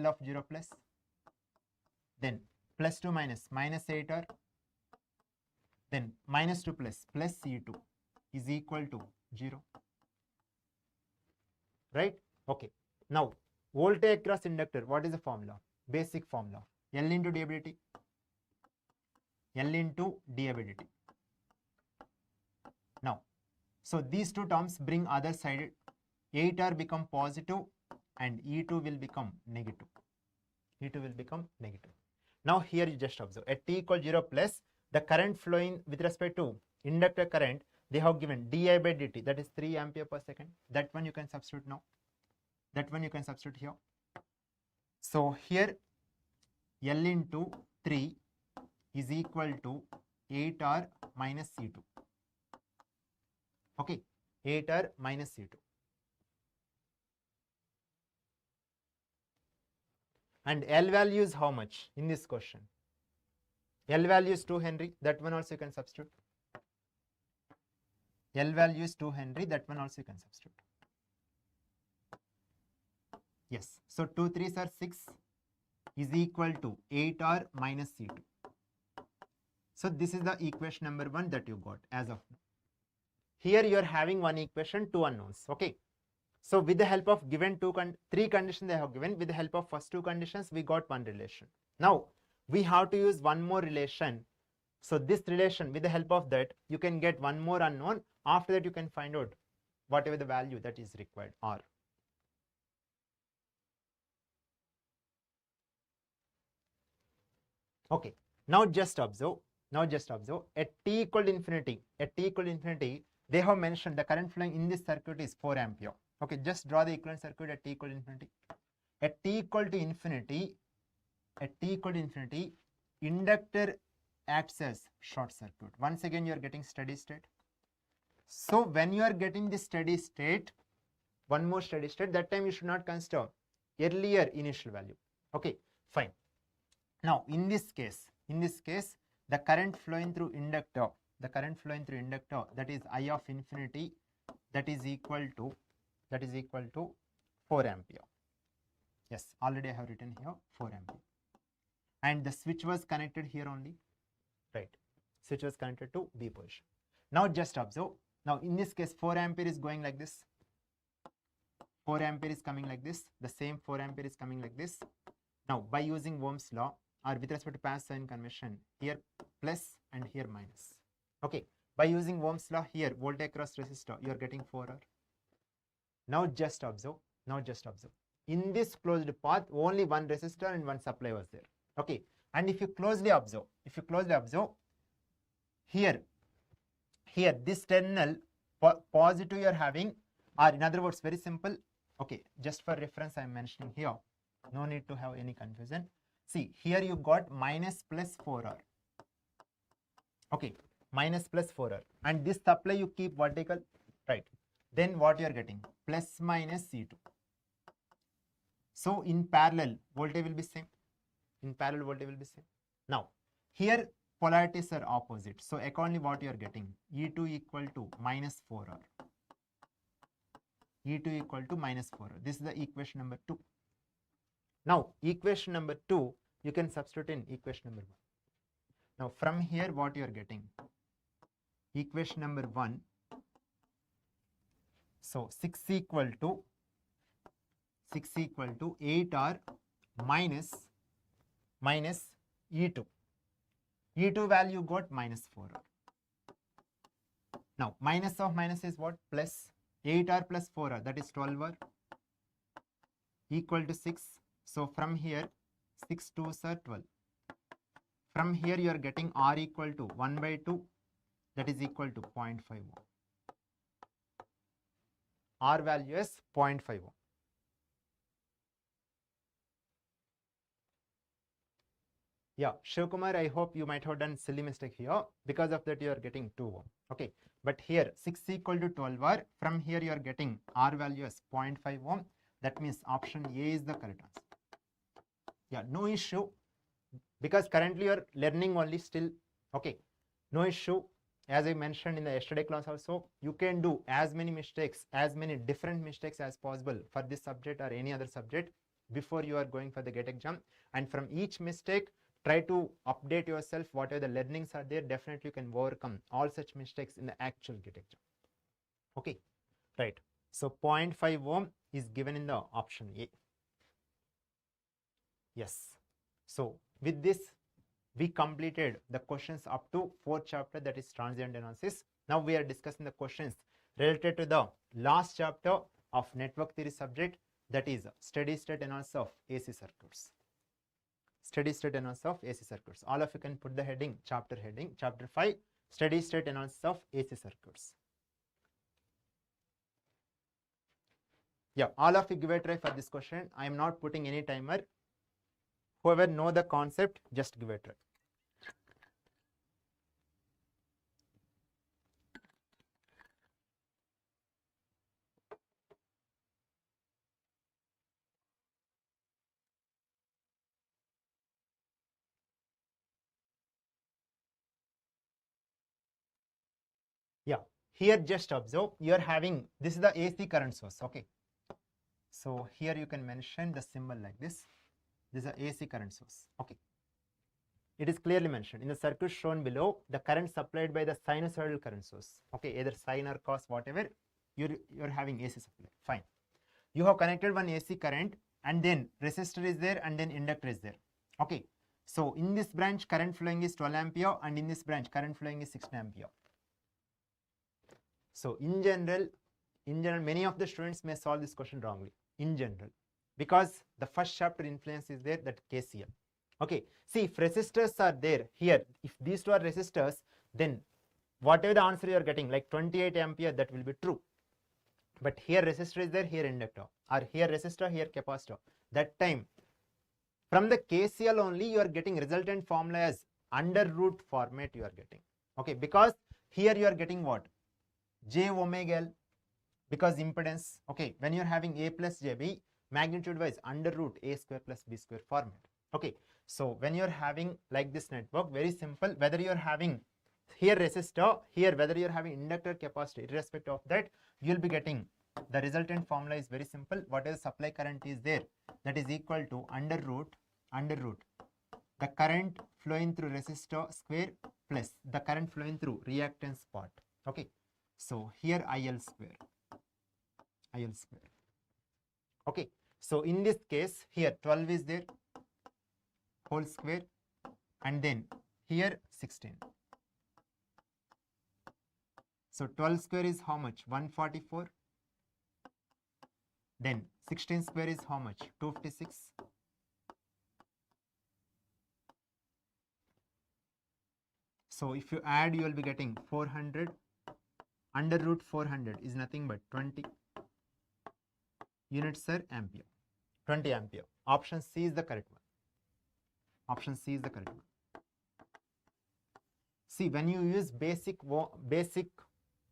of 0 plus, then plus 2 minus 8R, then minus 2 plus C2 is equal to 0. Right? Okay. Now voltage across inductor, what is the formula? Basic formula, L into d by dt. Now, so these two terms bring other side. 8R become positive and E2 will become negative. Now here you just observe at t equal 0 plus, the current flowing with respect to inductor current, they have given di by dt, that is 3 ampere per second. That one you can substitute now. Here. So here L into 3 is equal to 8R minus C2. Okay, 8R minus C2. And L value is how much in this question? L value is 2 Henry, that one also you can substitute. L value is 2 Henry, that one also you can substitute. Yes, so 2 3s are 6 is equal to 8R minus C2. So this is the equation number 1 that you got as of now. Here you are having one equation, two unknowns. Okay. So with the help of given three conditions they have given, with the help of first two conditions, we got one relation. Now we have to use one more relation. So this relation, with the help of that, you can get one more unknown. After that, you can find out whatever the value that is required, R. Okay. Now just observe. At t equal to infinity, they have mentioned the current flowing in this circuit is 4 ampere. Okay, just draw the equivalent circuit at t equal to infinity. At t equal to infinity, inductor acts as short circuit. Once again, you are getting steady state. So when you are getting the steady state, one more steady state, that time you should not consider earlier initial value. Okay, fine. Now in this case, the current flowing through inductor, that is I of infinity, that is equal to 4 ampere. Yes, already I have written here 4 ampere. And the switch was connected here only, right? Switch was connected to B position. Now just observe. Now in this case, 4 ampere is going like this. 4 ampere is coming like this. The same 4 ampere is coming like this. Now by using Ohm's law, or with respect to passive sign convention, here plus and here minus. Okay, by using Ohm's law, here voltage across resistor, you are getting 4R. Now just observe. In this closed path, only one resistor and one supply was there. Okay, and if you closely observe, here this terminal positive you are having, or in other words, very simple. Okay, just for reference I am mentioning here, no need to have any confusion. See, here you got minus plus 4R. Okay, minus plus 4R, and this supply you keep vertical, right? Then what you are getting? Plus minus C2. So in parallel, voltage will be same. Now here polarities are opposite. So accordingly, what you are getting? E2 equal to minus 4R. This is the equation number 2. Now equation number 2, you can substitute in equation number 1. Now from here, what you are getting? Equation number 1. So 6 equal to 8R minus E2. E2 value got minus 4R. Now minus of minus is what? Plus 8R plus 4R, that is 12R, equal to 6. So from here, 6 2s are 12. From here you are getting R equal to 1 by 2, that is equal to 0.5 ohm. R value is 0.5 ohm. Yeah, Shivkumar, I hope you might have done silly mistake here. Because of that, you are getting 2 ohm. Okay, but here 6 equal to 12R. From here, you are getting R value as 0.5 ohm. That means option A is the correct answer. Yeah, no issue. Because currently you are learning only still. Okay, no issue. As I mentioned in the yesterday class also, you can do as many different mistakes as possible for this subject or any other subject before you are going for the GATE exam. And from each mistake, try to update yourself. Whatever the learnings are there, definitely you can overcome all such mistakes in the actual GATE exam. Okay, right. So 0.5 ohm is given in the option A. Yes. So with this, we completed the questions up to 4th chapter, that is transient analysis. Now we are discussing the questions related to the last chapter of network theory subject, that is steady state analysis of AC circuits. All of you can put the heading, chapter 5, steady state analysis of AC circuits. Yeah, all of you give a try for this question. I am not putting any timer. Whoever know the concept, just give a try. here just observe, you are having, this is the AC current source, okay. So here you can mention the symbol like this. This is a AC current source, okay. It is clearly mentioned in the circuit shown below, the current supplied by the sinusoidal current source, okay, either sine or cos, whatever, you're having AC supply, fine. You have connected one AC current, and then resistor is there, and then inductor is there, okay. So in this branch current flowing is 12 ampere, and in this branch current flowing is 16 ampere. So in general, many of the students may solve this question wrongly, in general, because the first chapter influence is there, that KCL. Okay, see, if resistors are there here, if these two are resistors, then whatever the answer you are getting, like 28 ampere, that will be true. But here resistor is there, here inductor, or here resistor, here capacitor. That time, from the KCL only, you are getting resultant formula as under root format you are getting. Okay, because here you are getting what? J omega L, because impedance. Okay, when you are having A plus JB, magnitude wise under root A square plus B square format. Okay, so when you are having like this network, very simple, whether you are having here resistor, here whether you are having inductor, capacitor, irrespective of that, you will be getting the resultant formula is very simple. Whatever supply current is there, that is equal to under root the current flowing through resistor square plus the current flowing through reactance part. Okay, so here IL square. Okay, so in this case, here 12 is there, whole square, and then here 16. So 12 square is how much? 144. Then 16 square is how much? 256. So if you add, you will be getting 400. Under root 400 is nothing but 20 units per ampere. 20 ampere. Option C is the correct one. Option C is the correct one. See, when you use basic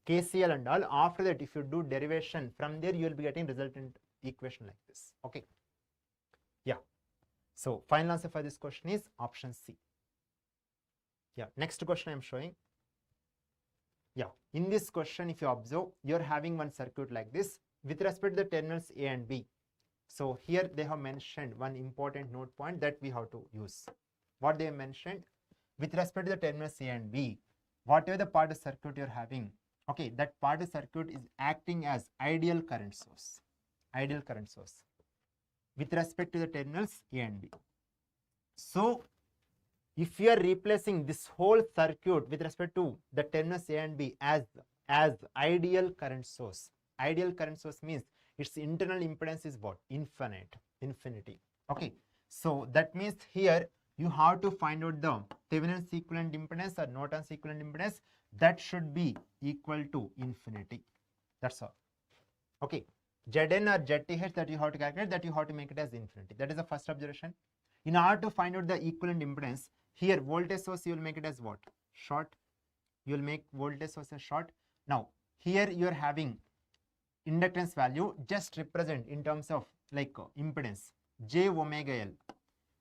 KCL and all, after that if you do derivation, from there you will be getting resultant equation like this. Okay. Yeah. So final answer for this question is option C. Yeah. Next question I am showing. Yeah. In this question, if you observe, you are having one circuit like this with respect to the terminals A and B. So here they have mentioned one important note point that we have to use. What they have mentioned, with respect to the terminals A and B, whatever the part of circuit you are having, okay, that part of circuit is acting as ideal current source. Ideal current source with respect to the terminals A and B. So if you are replacing this whole circuit with respect to the terminals A and B as ideal current source means its internal impedance is what? Infinity. Okay, so that means here you have to find out the Thevenin's equivalent impedance or Norton's equivalent impedance, that should be equal to infinity. That's all. Okay, Zn or Zth that you have to calculate, that you have to make it as infinity. That is the first observation. In order to find out the equivalent impedance, here voltage source you will make it as what? Short. You will make voltage source as short. Now here you are having inductance value, just represent in terms of like impedance, J omega L.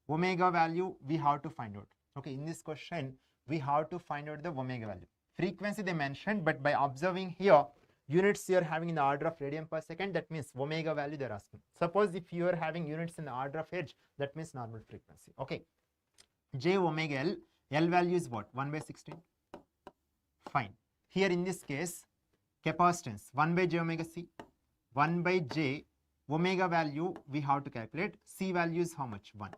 Omega value we have to find out. Okay, in this question we have to find out the omega value. Frequency they mentioned, but by observing here units you are having in the order of radian per second, that means omega value they are asking. Suppose if you are having units in the order of hertz, that means normal frequency. Okay, J omega L, L value is what? 1 by 16. Fine. Here in this case, capacitance 1 by J omega C, 1 by J omega value we have to calculate. C value is how much? 1.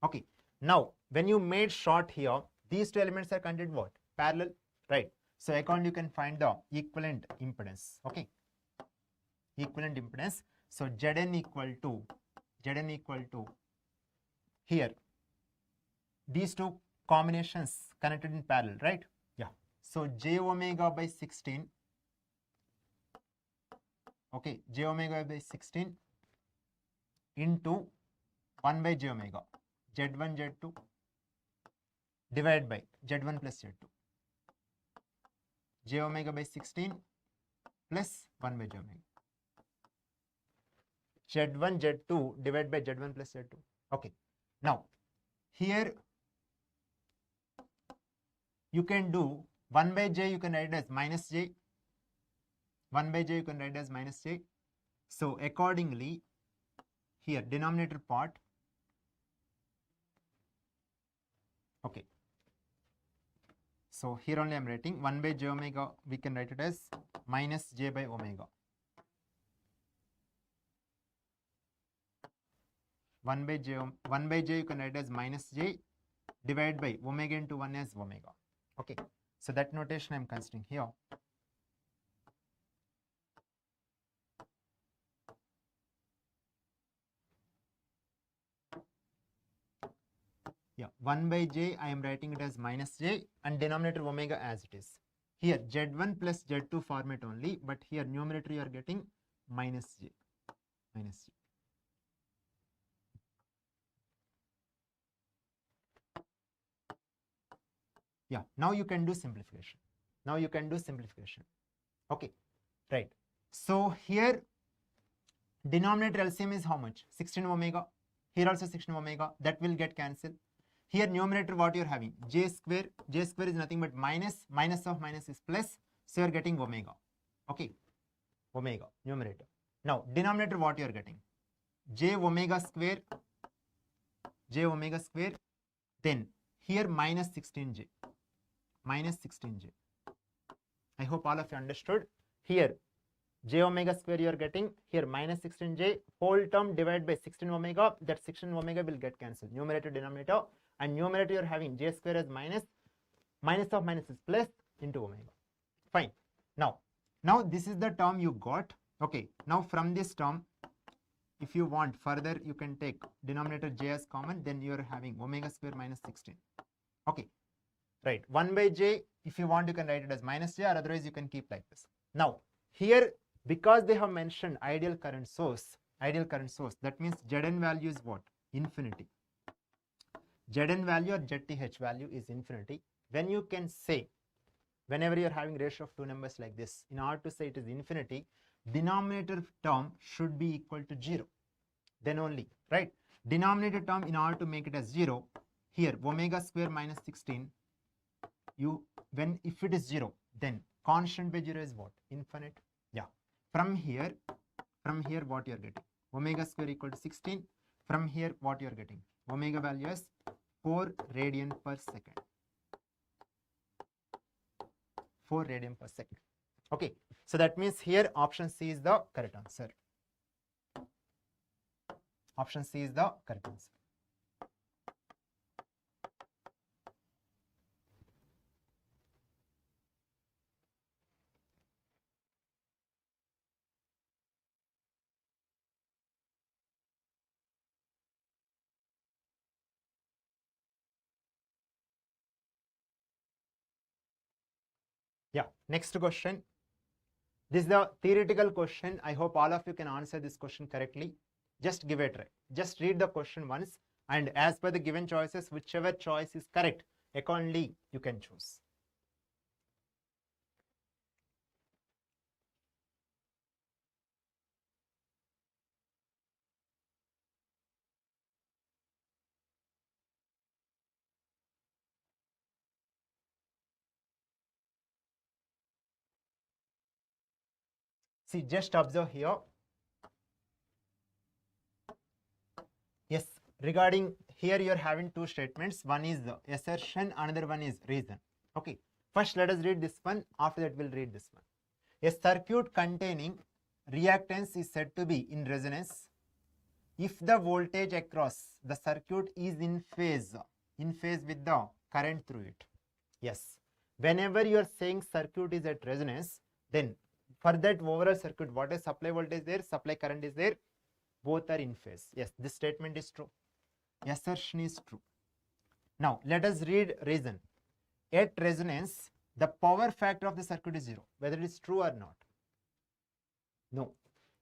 Okay. Now when you made short here, these two elements are considered what? Parallel, right? So accordingly you can find the equivalent impedance. Okay, equivalent impedance. So Zn equal to here these two combinations connected in parallel, right? Yeah. So J omega by 16. Okay, J omega by 16 into 1 by J omega, Z1 Z2 divided by Z1 plus Z2. J omega by 16 plus 1 by J omega. Z1 Z2 divided by Z1 plus Z2. Okay. Now here you can do 1 by J, you can write it as minus J, 1 by j you can write as minus j. So accordingly, here denominator part, okay. So here only I am writing 1 by j omega, we can write it as minus j by omega. 1 by j you can write as minus j divided by omega into 1 as omega. Okay, so that notation I am considering here. Yeah, 1 by j I am writing it as minus j and denominator omega as it is. Here z1 plus z2 format only, but here numerator you are getting minus j. Yeah, now you can do simplification. Okay, right. So here denominator LCM is how much? 16 omega. Here also 16 omega. That will get cancelled. Here numerator what you are having? J square. J square is nothing but minus. Minus of minus is plus. So you are getting omega. Okay, omega numerator. Now denominator what you are getting? J omega square. Then here minus 16j. I hope all of you understood. Here j omega square you are getting, here minus 16j, whole term divided by 16 omega, that 16 omega will get cancelled, numerator denominator, and numerator you are having j square as minus, minus of minus is plus into omega. Fine. Now this is the term you got. Okay, now from this term, if you want further, you can take denominator j as common, then you are having omega square minus 16. Okay, right. 1 by j, if you want, you can write it as minus j, or otherwise you can keep like this. Now here, because they have mentioned ideal current source, that means Zn value is what? Infinity. Zn value or Zth value is infinity. When you can say, whenever you are having ratio of two numbers like this, in order to say it is infinity, denominator term should be equal to 0. Then only, right? Denominator term, in order to make it as 0, here omega square minus 16, if it is 0, then constant by 0 is what? Infinite. Yeah. From here what you are getting? Omega square equal to 16. From here what you are getting? Omega value is 4 radian per second. 4 radian per second. Okay. So that means here option C is the correct answer. Option C is the correct answer. Yeah, next question. This is the theoretical question. I hope all of you can answer this question correctly. Just give it a try. Just read the question once, and as per the given choices, whichever choice is correct, accordingly you can choose. See, just observe here. Yes, regarding here you are having two statements. One is the assertion, another one is reason. Okay, first let us read this one, after that we'll read this one. A circuit containing reactance is said to be in resonance if the voltage across the circuit is in phase with the current through it. Yes, whenever you are saying circuit is at resonance, then for that overall circuit, what is supply voltage there, supply current is there, both are in phase. Yes, this statement is true. Assertion is true. Now let us read reason. At resonance, the power factor of the circuit is 0, whether it is true or not. No.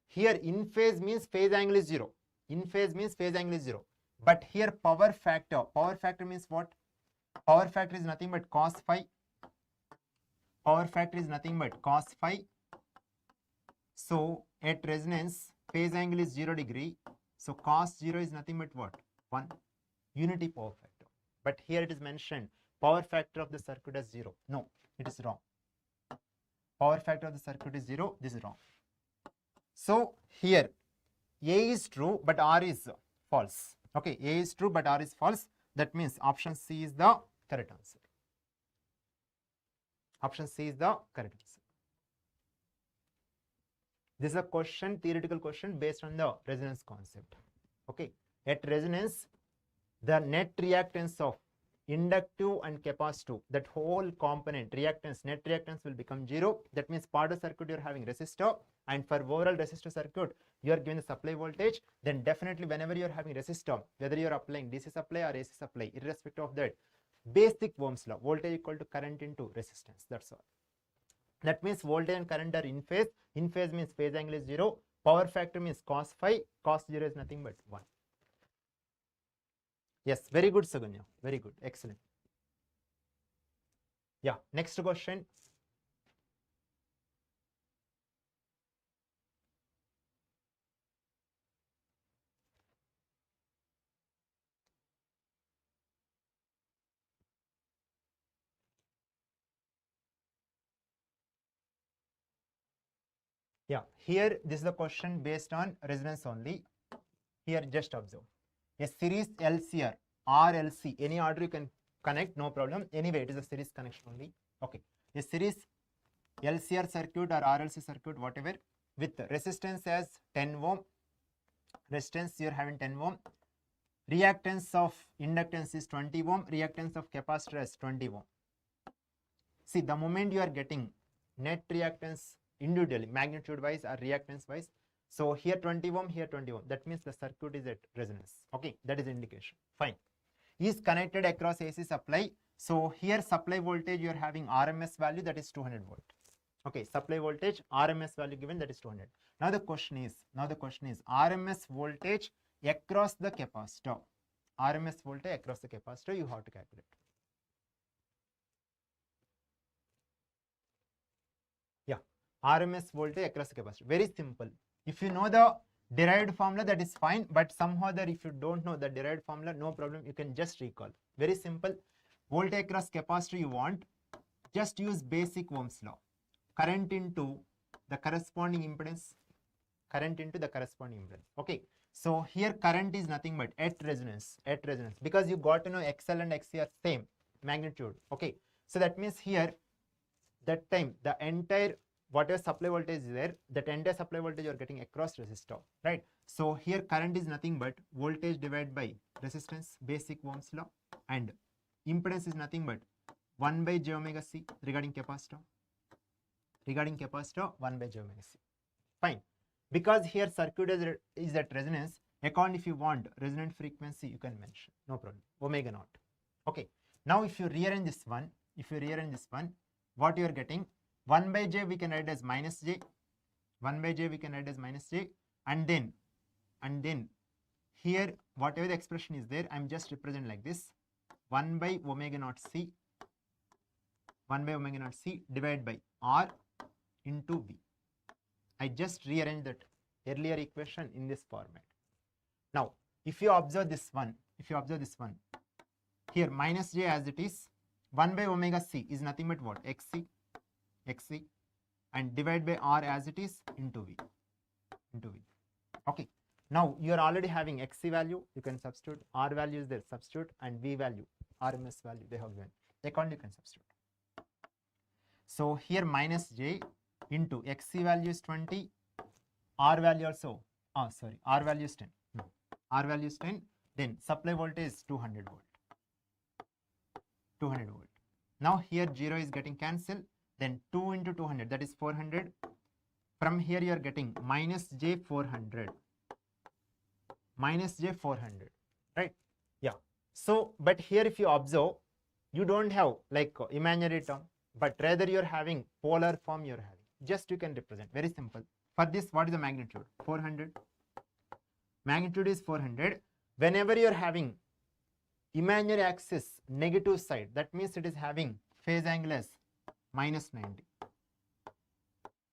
Here in phase means phase angle is 0. In phase means phase angle is 0. But here power factor means what? Power factor is nothing but cos phi. Power factor is nothing but cos phi. So at resonance, phase angle is 0 degree. So cos 0 is nothing but what? 1. Unity power factor. But here it is mentioned power factor of the circuit as 0. No, it is wrong. Power factor of the circuit is 0. This is wrong. So here A is true but R is false. Okay, A is true but R is false. That means option C is the correct answer. Option C is the correct answer. This is a question, theoretical question based on the resonance concept. Okay, at resonance, the net reactance of inductive and capacitive, that whole component reactance, net reactance will become 0. That means part of circuit you are having resistor, and for overall resistor circuit you are given the supply voltage. Then definitely whenever you are having resistor, whether you are applying DC supply or AC supply, irrespective of that, basic Ohm's law, voltage equal to current into resistance. That's all. That means voltage and current are in phase. In phase means phase angle is 0. Power factor means cos phi. Cos 0 is nothing but 1. Yes, very good, Suganya. Very good. Excellent. Yeah, next question. Yeah, here this is the question based on resonance only. Here just observe. A series LCR, RLC, any order you can connect, no problem. Anyway, it is a series connection only. Okay. A series LCR circuit or RLC circuit, whatever, with resistance as 10 ohm. Resistance you are having 10 ohm. Reactance of inductance is 20 ohm. Reactance of capacitor is 20 ohm. See, the moment you are getting net reactance individually, magnitude wise or reactance wise, so here 20 ohm, here 20 ohm, that means the circuit is at resonance. Okay, that is indication. Fine. Is connected across AC supply. So here supply voltage you are having RMS value, that is 200 volt. Okay, supply voltage RMS value given, that is 200. Now the question is RMS voltage across the capacitor. RMS voltage across the capacitor you have to calculate. Yeah, RMS voltage across the capacitor. Very simple. If you know the derived formula, that is fine, but somehow that if you don't know the derived formula, no problem, you can just recall. Very simple. Voltage across capacitor you want, just use basic Ohm's law. Current into the corresponding impedance. Current into the corresponding impedance. Okay. So here current is nothing but at resonance, because you got to know XL and XC are same magnitude. Okay. So that means here, that time the entire whatever supply voltage is there, that entire supply voltage you are getting across resistor, right? So here current is nothing but voltage divided by resistance, basic Ohm's law, and impedance is nothing but 1 by j omega c regarding capacitor. 1 by j omega c. Fine. Because here circuit is at resonance, according if you want resonant frequency you can mention, no problem, omega naught. Okay. Now if you rearrange this one, what you are getting, 1 by j we can write as minus j, 1 by j we can write as minus j, and then here whatever the expression is there, I am just represent like this, 1 by omega naught c divided by r into v. I just rearrange that earlier equation in this format. Now if you observe this one, here minus j as it is, 1 by omega c is nothing but what, xc, and divide by r as it is into v. Okay. Now you are already having xc value, you can substitute, r value is there, substitute, and v value, RMS value they have given. Accordingly you can substitute. So here minus j into xc value is 20, r value also, r value is 10. R value is 10, then supply voltage is 200 volt. Now here 0 is getting cancelled, then 2 into 200, that is 400. From here you are getting minus j 400, right? Yeah. So but here if you observe, you don't have like imaginary term, but rather you are having polar form, you are having, just you can represent, very simple. For this, what is the magnitude? 400. Magnitude is 400. Whenever you are having imaginary axis negative side, that means it is having phase angle as minus 90.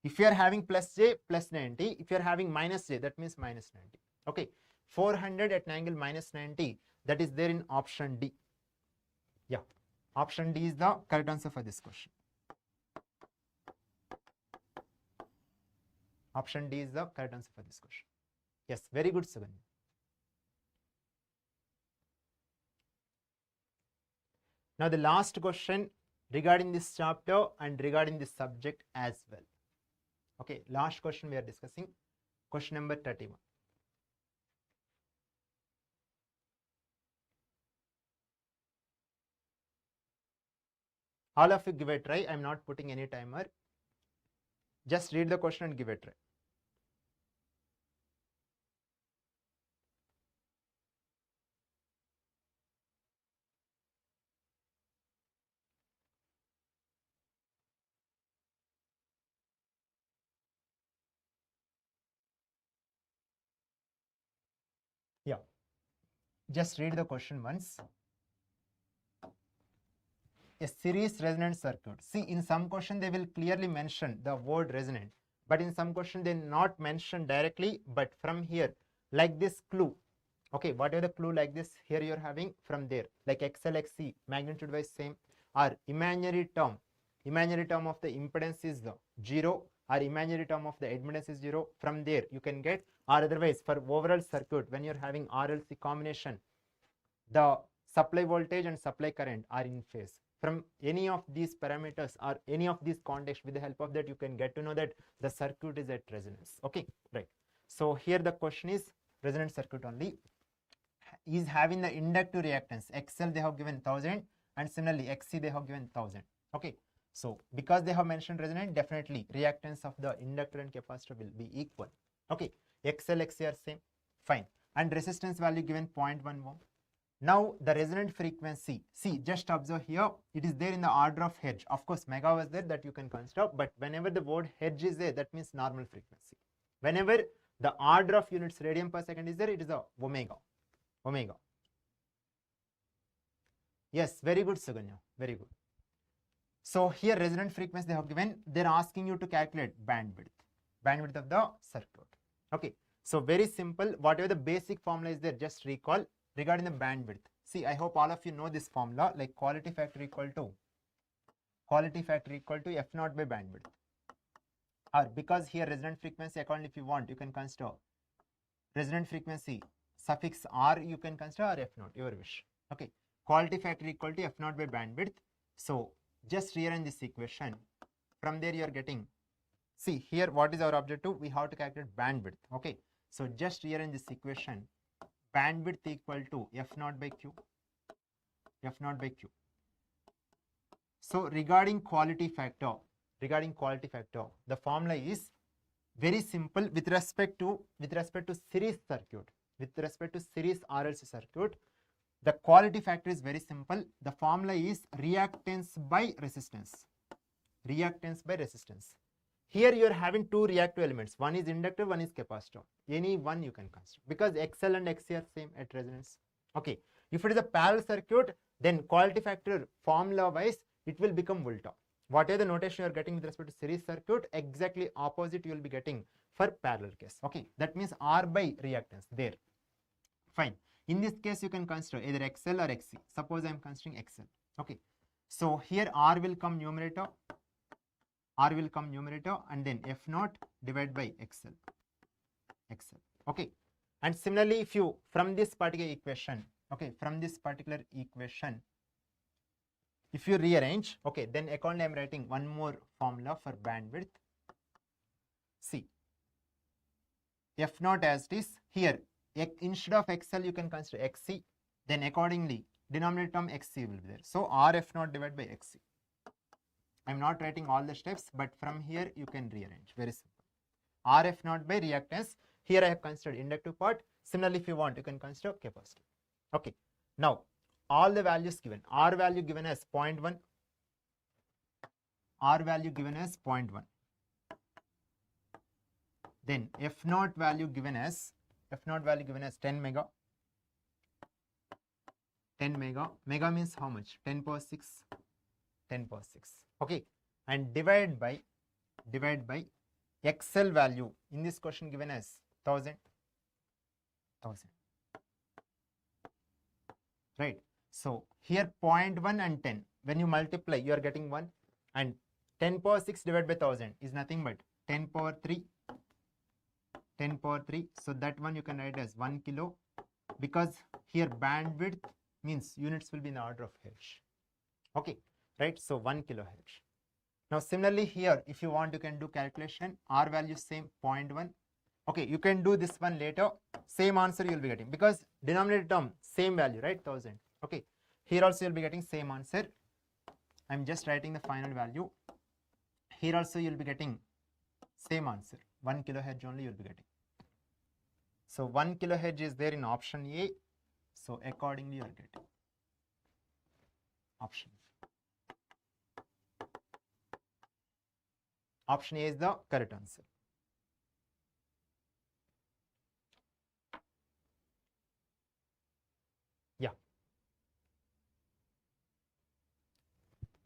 If you are having plus j, plus 90. If you are having minus j, that means minus 90. Okay. 400 at an angle minus 90, that is there in option D. Yeah. Option D is the correct answer for this question. Option D is the correct answer for this question. Yes, very good, Suganya. Now the last question regarding this chapter and regarding this subject as well. Okay, last question we are discussing, question number 31. All of you give a try. I'm not putting any timer. Just read the question and give a try. Yeah. Just read the question once. A series resonant circuit. See, in some question they will clearly mention the word resonant, but in some question they not mention directly, but from here, like this clue. Okay, whatever the clue like this, here you're having from there, like XL, XC, magnitude wise same, or imaginary term of the impedance is 0, or imaginary term of the admittance is 0. From there you can get, or otherwise for overall circuit, when you're having RLC combination, the supply voltage and supply current are in phase. From any of these parameters or any of these contexts, with the help of that you can get to know that the circuit is at resonance. Okay, right. So here the question is resonant circuit only, is having the inductive reactance XL they have given 1000, and similarly XC they have given 1000. Okay, so because they have mentioned resonant, definitely reactance of the inductor and capacitor will be equal. Okay, XL, XC are same, fine, and resistance value given 0.1 ohm. Now the resonant frequency, see, just observe here, it is there in the order of hertz. Of course mega was there, that you can consider, but whenever the word hertz is there, that means normal frequency. Whenever the order of units radian per second is there, it is a omega. Yes, very good, Suganya, very good. So here resonant frequency they have given, they're asking you to calculate bandwidth of the circuit. Okay, so very simple, whatever the basic formula is there, just recall. Regarding the bandwidth, see, I hope all of you know this formula, like quality factor equal to F naught by bandwidth, or because here resonant frequency according, if you want, you can consider resonant frequency suffix R, you can consider, or F naught, your wish. Okay, quality factor equal to F naught by bandwidth. So just rearrange this equation. From there you are getting, see here what is our objective, we have to calculate bandwidth. Okay, so just rearrange this equation, bandwidth equal to F naught by Q. So regarding quality factor, the formula is very simple with respect to series circuit, with respect to series RLC circuit. The quality factor is very simple. The formula is reactance by resistance. Here you are having two reactive elements. One is inductor, one is capacitor. Any one you can consider, because XL and XC are same at resonance. Okay. If it is a parallel circuit, then quality factor formula wise it will become volta. Whatever the notation you are getting with respect to series circuit, exactly opposite you will be getting for parallel case. Okay. That means R by reactance there. Fine. In this case you can consider either XL or XC. Suppose I am considering XL. Okay. So here R will come numerator, and then F naught divided by XL. Okay, and similarly if you from this particular equation, if you rearrange, okay, then accordingly I am writing one more formula for bandwidth. See, F naught as it is here, instead of XL you can consider XC, then accordingly denominator term XC will be there. So R F naught divided by XC. I am not writing all the steps, but from here you can rearrange. Very simple. RF naught by reactance. Here I have considered inductive part. Similarly, if you want, you can consider capacitor. Okay. Now, all the values given. R value given as 0.1. Then F naught value given as 10 mega. Mega means how much? 10 power 6. Okay, and divide by XL value in this question given as 1000. Right. So here 0.1 and 10, when you multiply you are getting 1, and 10 power 6 divided by 1000 is nothing but 10 power 3. 10 power 3. So that one you can write as 1 kilo, because here bandwidth means units will be in the order of hertz. Okay, right? So 1 kilohertz. Now similarly here, if you want, you can do calculation. R value same 0.1. Okay, you can do this one later. Same answer you will be getting, because denominator term same value, right? 1000. Okay, here also you will be getting same answer. I'm just writing the final value. Here also you will be getting same answer. 1 kilohertz only you will be getting. So 1 kilohertz is there in option A. So accordingly you are getting option. Option A is the correct answer. Yeah.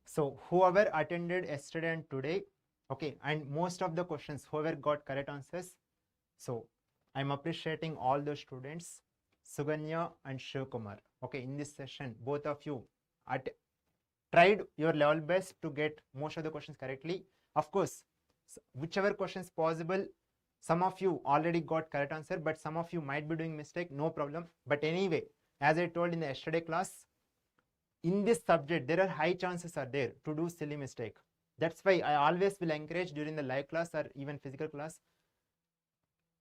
So whoever attended yesterday and today, okay, and most of the questions, whoever got correct answers, so I'm appreciating all the students, Suganya and Shivkumar. Okay, in this session, both of you tried your level best to get most of the questions correctly. Of course, whichever questions possible, some of you already got correct answer, but some of you might be doing mistake, no problem. But anyway, as I told in the yesterday class, in this subject, there are high chances are there to do silly mistake. That's why I always will encourage during the live class or even physical class,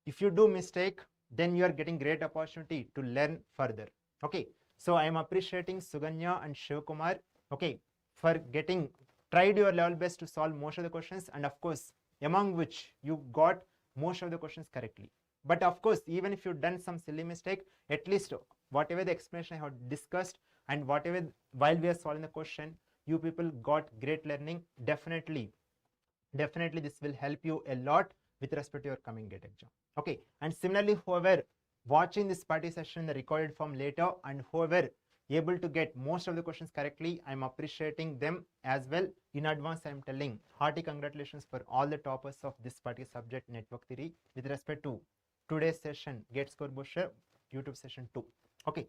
if you do mistake, then you are getting great opportunity to learn further. Okay, so I am appreciating Suganya and Shivkumar, okay, for getting tried your level best to solve most of the questions, and of course, among which you got most of the questions correctly. But of course, even if you've done some silly mistake, at least whatever the explanation I have discussed and whatever while we are solving the question, you people got great learning. Definitely this will help you a lot with respect to your coming GATE exam. Okay, and similarly, whoever watching this party session in the recorded form later and whoever able to get most of the questions correctly, I'm appreciating them as well. In advance, I'm telling hearty congratulations for all the toppers of this particular subject, network theory, with respect to today's session, GATE Score Booster, YouTube session 2. Okay,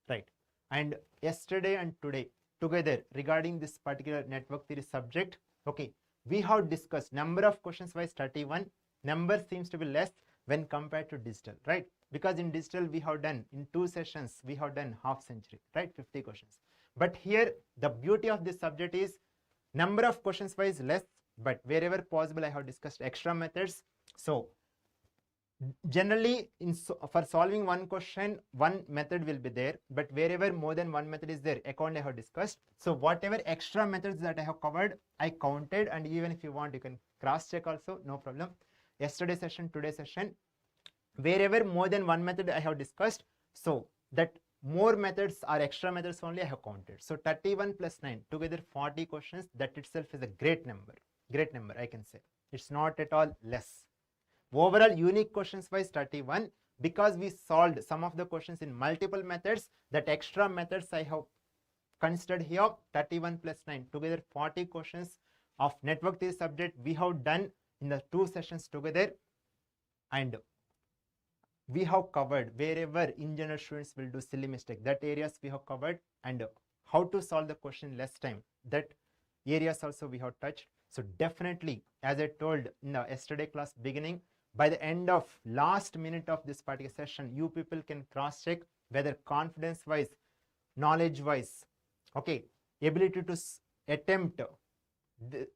right. And yesterday and today together regarding this particular network theory subject, okay, we have discussed number of questions wise 31. Number seems to be less when compared to digital, right? Because in digital we have done in 2 sessions, we have done half century, right? 50 questions. But here the beauty of this subject is number of questions wise less, but wherever possible I have discussed extra methods. So generally for solving one question, one method will be there, but wherever more than one method is there, accordingly I have discussed. So whatever extra methods that I have covered, I counted, and even if you want, you can cross check also, no problem. Yesterday session, today session, wherever more than one method I have discussed, so that more methods are extra methods only I have counted. So 31 plus 9, together 40 questions, that itself is a great number I can say. It's not at all less. Overall unique questions wise 31, because we solved some of the questions in multiple methods, that extra methods I have considered here. 31 plus 9, together 40 questions of network theory subject we have done in the 2 sessions together, and we have covered wherever in general students will do silly mistake, that areas we have covered, and how to solve the question in less time, that areas also we have touched. So definitely, as I told in the yesterday class beginning, by the end of last minute of this particular session, you people can cross check whether confidence wise, knowledge wise, okay, ability to attempt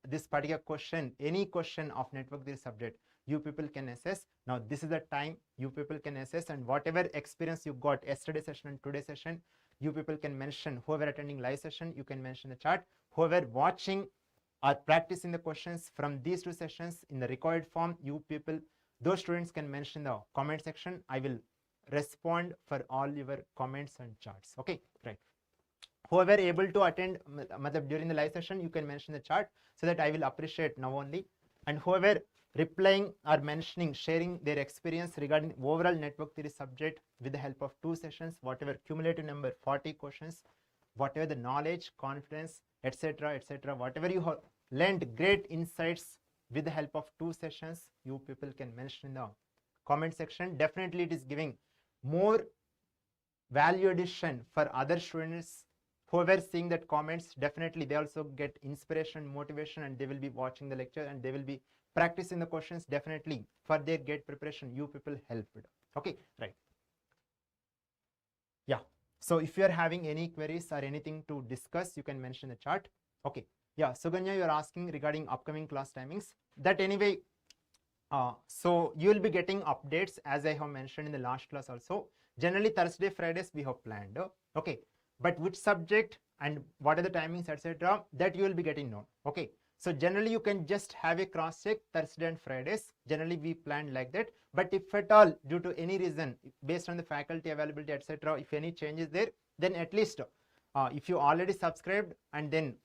this particular question, any question of network theory subject, you people can assess. Now this is the time you people can assess, and whatever experience you got yesterday session and today session, you people can mention. Whoever attending live session, you can mention the chat. Whoever watching or practicing the questions from these 2 sessions in the recorded form, you people, those students can mention the comment section. I will respond for all your comments and charts. Okay, right. Whoever able to attend during the live session, you can mention the chart so that I will appreciate now only. And whoever replying or mentioning, sharing their experience regarding overall network theory subject with the help of 2 sessions, whatever cumulative number 40 questions, whatever the knowledge, confidence, etc., whatever you have learned, great insights with the help of 2 sessions, you people can mention in the comment section. Definitely it is giving more value addition for other students whoever seeing that comments, definitely they also get inspiration, motivation, and they will be watching the lecture and they will be practicing the questions. Definitely for their gate preparation, you people helped. Okay, right. Yeah. So if you are having any queries or anything to discuss, you can mention in the chat. Okay. Yeah, Suganya, you are asking regarding upcoming class timings. That anyway, so you will be getting updates as I have mentioned in the last class also. Generally Thursday, Fridays we have planned. Okay, but which subject and what are the timings, etc., that you will be getting known. Okay, so generally you can just have a cross check Thursday and Fridays. Generally we planned like that. But if at all due to any reason, based on the faculty availability, etc., if any change is there, then at least if you already subscribed and then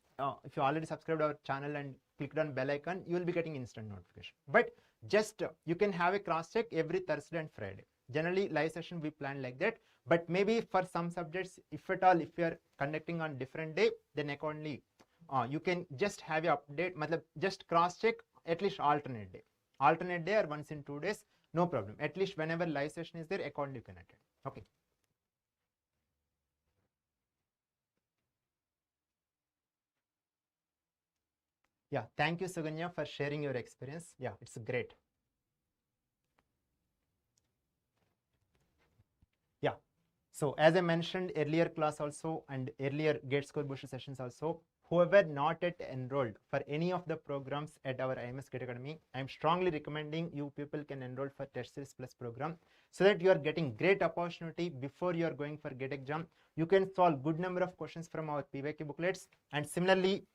if you already subscribed our channel and clicked on bell icon, you will be getting instant notification. But just you can have a cross check every Thursday and Friday. Generally live session we plan like that, but maybe for some subjects, if at all if you are conducting on different day, then accordingly you can just have a update, just cross check at least alternate day or once in 2 days, no problem. At least whenever live session is there, accordingly you can attend. Okay. Yeah, thank you Suganya for sharing your experience. Yeah, it's great. Yeah, so as I mentioned earlier class also and earlier gate score booster sessions also, whoever not yet enrolled for any of the programs at our IMS Gate Academy, I am strongly recommending you people can enroll for Test Series Plus program, so that you are getting great opportunity before you are going for GATE exam. You can solve good number of questions from our PYQ booklets, and similarly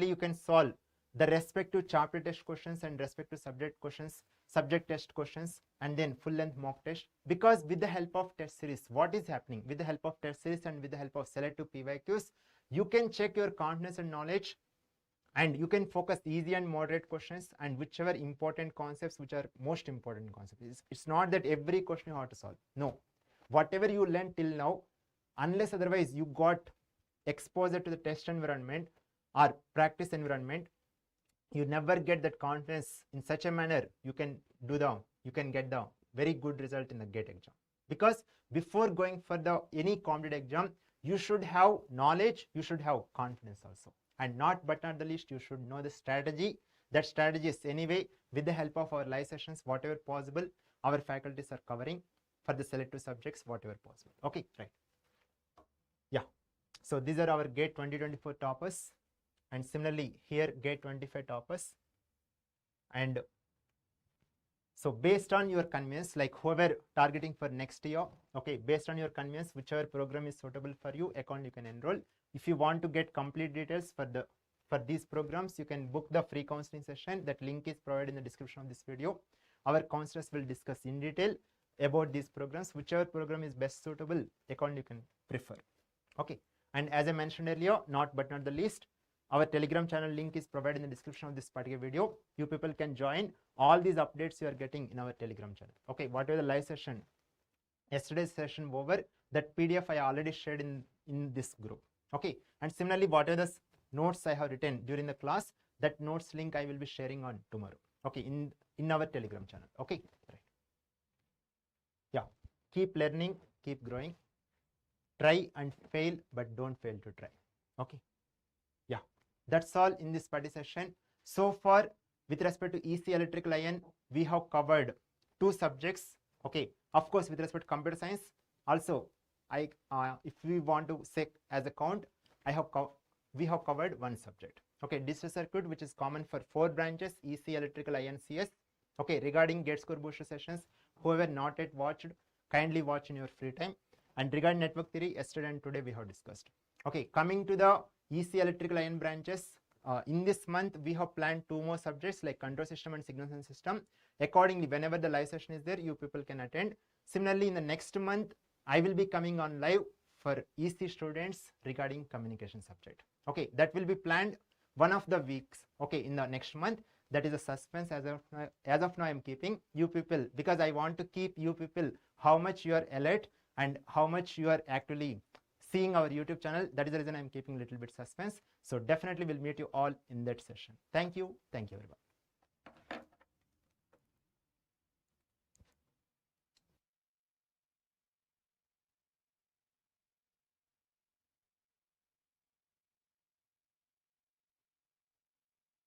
you can solve the respective chapter test questions and respective subject questions, subject test questions, and then full length mock test. Because with the help of test series, what is happening with the help of test series and with the help of selective PYQs, you can check your confidence and knowledge, and you can focus easy and moderate questions and whichever important concepts which are most important concepts. It's not that every question you have to solve. No, whatever you learned till now, unless otherwise you got exposure to the test environment or practice environment, you never get that confidence in such a manner you can get the very good result in the GATE exam. Because before going for the any competitive exam, you should have knowledge, you should have confidence also, and not the least, you should know the strategy. That strategy is anyway with the help of our live sessions, whatever possible our faculties are covering for the selective subjects, whatever possible. Okay, right. Yeah, so these are our GATE 2024 toppers, and similarly here GATE 25 toppers. And so based on your convenience, like whoever targeting for next year, okay, based on your convenience, whichever program is suitable for you, account you can enroll. If you want to get complete details for these programs, you can book the free counseling session. That link is provided in the description of this video. Our counselors will discuss in detail about these programs. Whichever program is best suitable, account you can prefer. Okay, and as I mentioned earlier, not the least, our Telegram channel link is provided in the description of this particular video. You people can join. All these updates you are getting in our Telegram channel. Okay, whatever the live session, yesterday's session over, that PDF I already shared in this group. Okay, and similarly, whatever the notes I have written during the class, that notes link I will be sharing on tomorrow. Okay, in our Telegram channel. Okay, right. Yeah, keep learning, keep growing. Try and fail, but don't fail to try. Okay. Yeah, that's all in this party session. So far, with respect to EC electrical iron, we have covered 2 subjects. Okay, of course, with respect to computer science, also if we want to say as a count, we have covered 1 subject. Okay, digital circuit, which is common for 4 branches, EC electrical iron CS. Okay, regarding gate score booster sessions, whoever not yet watched, kindly watch in your free time. And regarding network theory, yesterday and today we have discussed. Okay, coming to the EC electrical iron branches, in this month we have planned 2 more subjects like control system and signal sensing system. Accordingly, whenever the live session is there, you people can attend. Similarly, in the next month, I will be coming on live for EC students regarding communication subject. Okay, that will be planned one of the weeks. Okay, in the next month. That is a suspense as of now I am keeping you people, because I want to keep you people how much you are alert and how much you are actually seeing our YouTube channel. That is the reason I am keeping a little bit suspense. So definitely we'll meet you all in that session. Thank you everyone.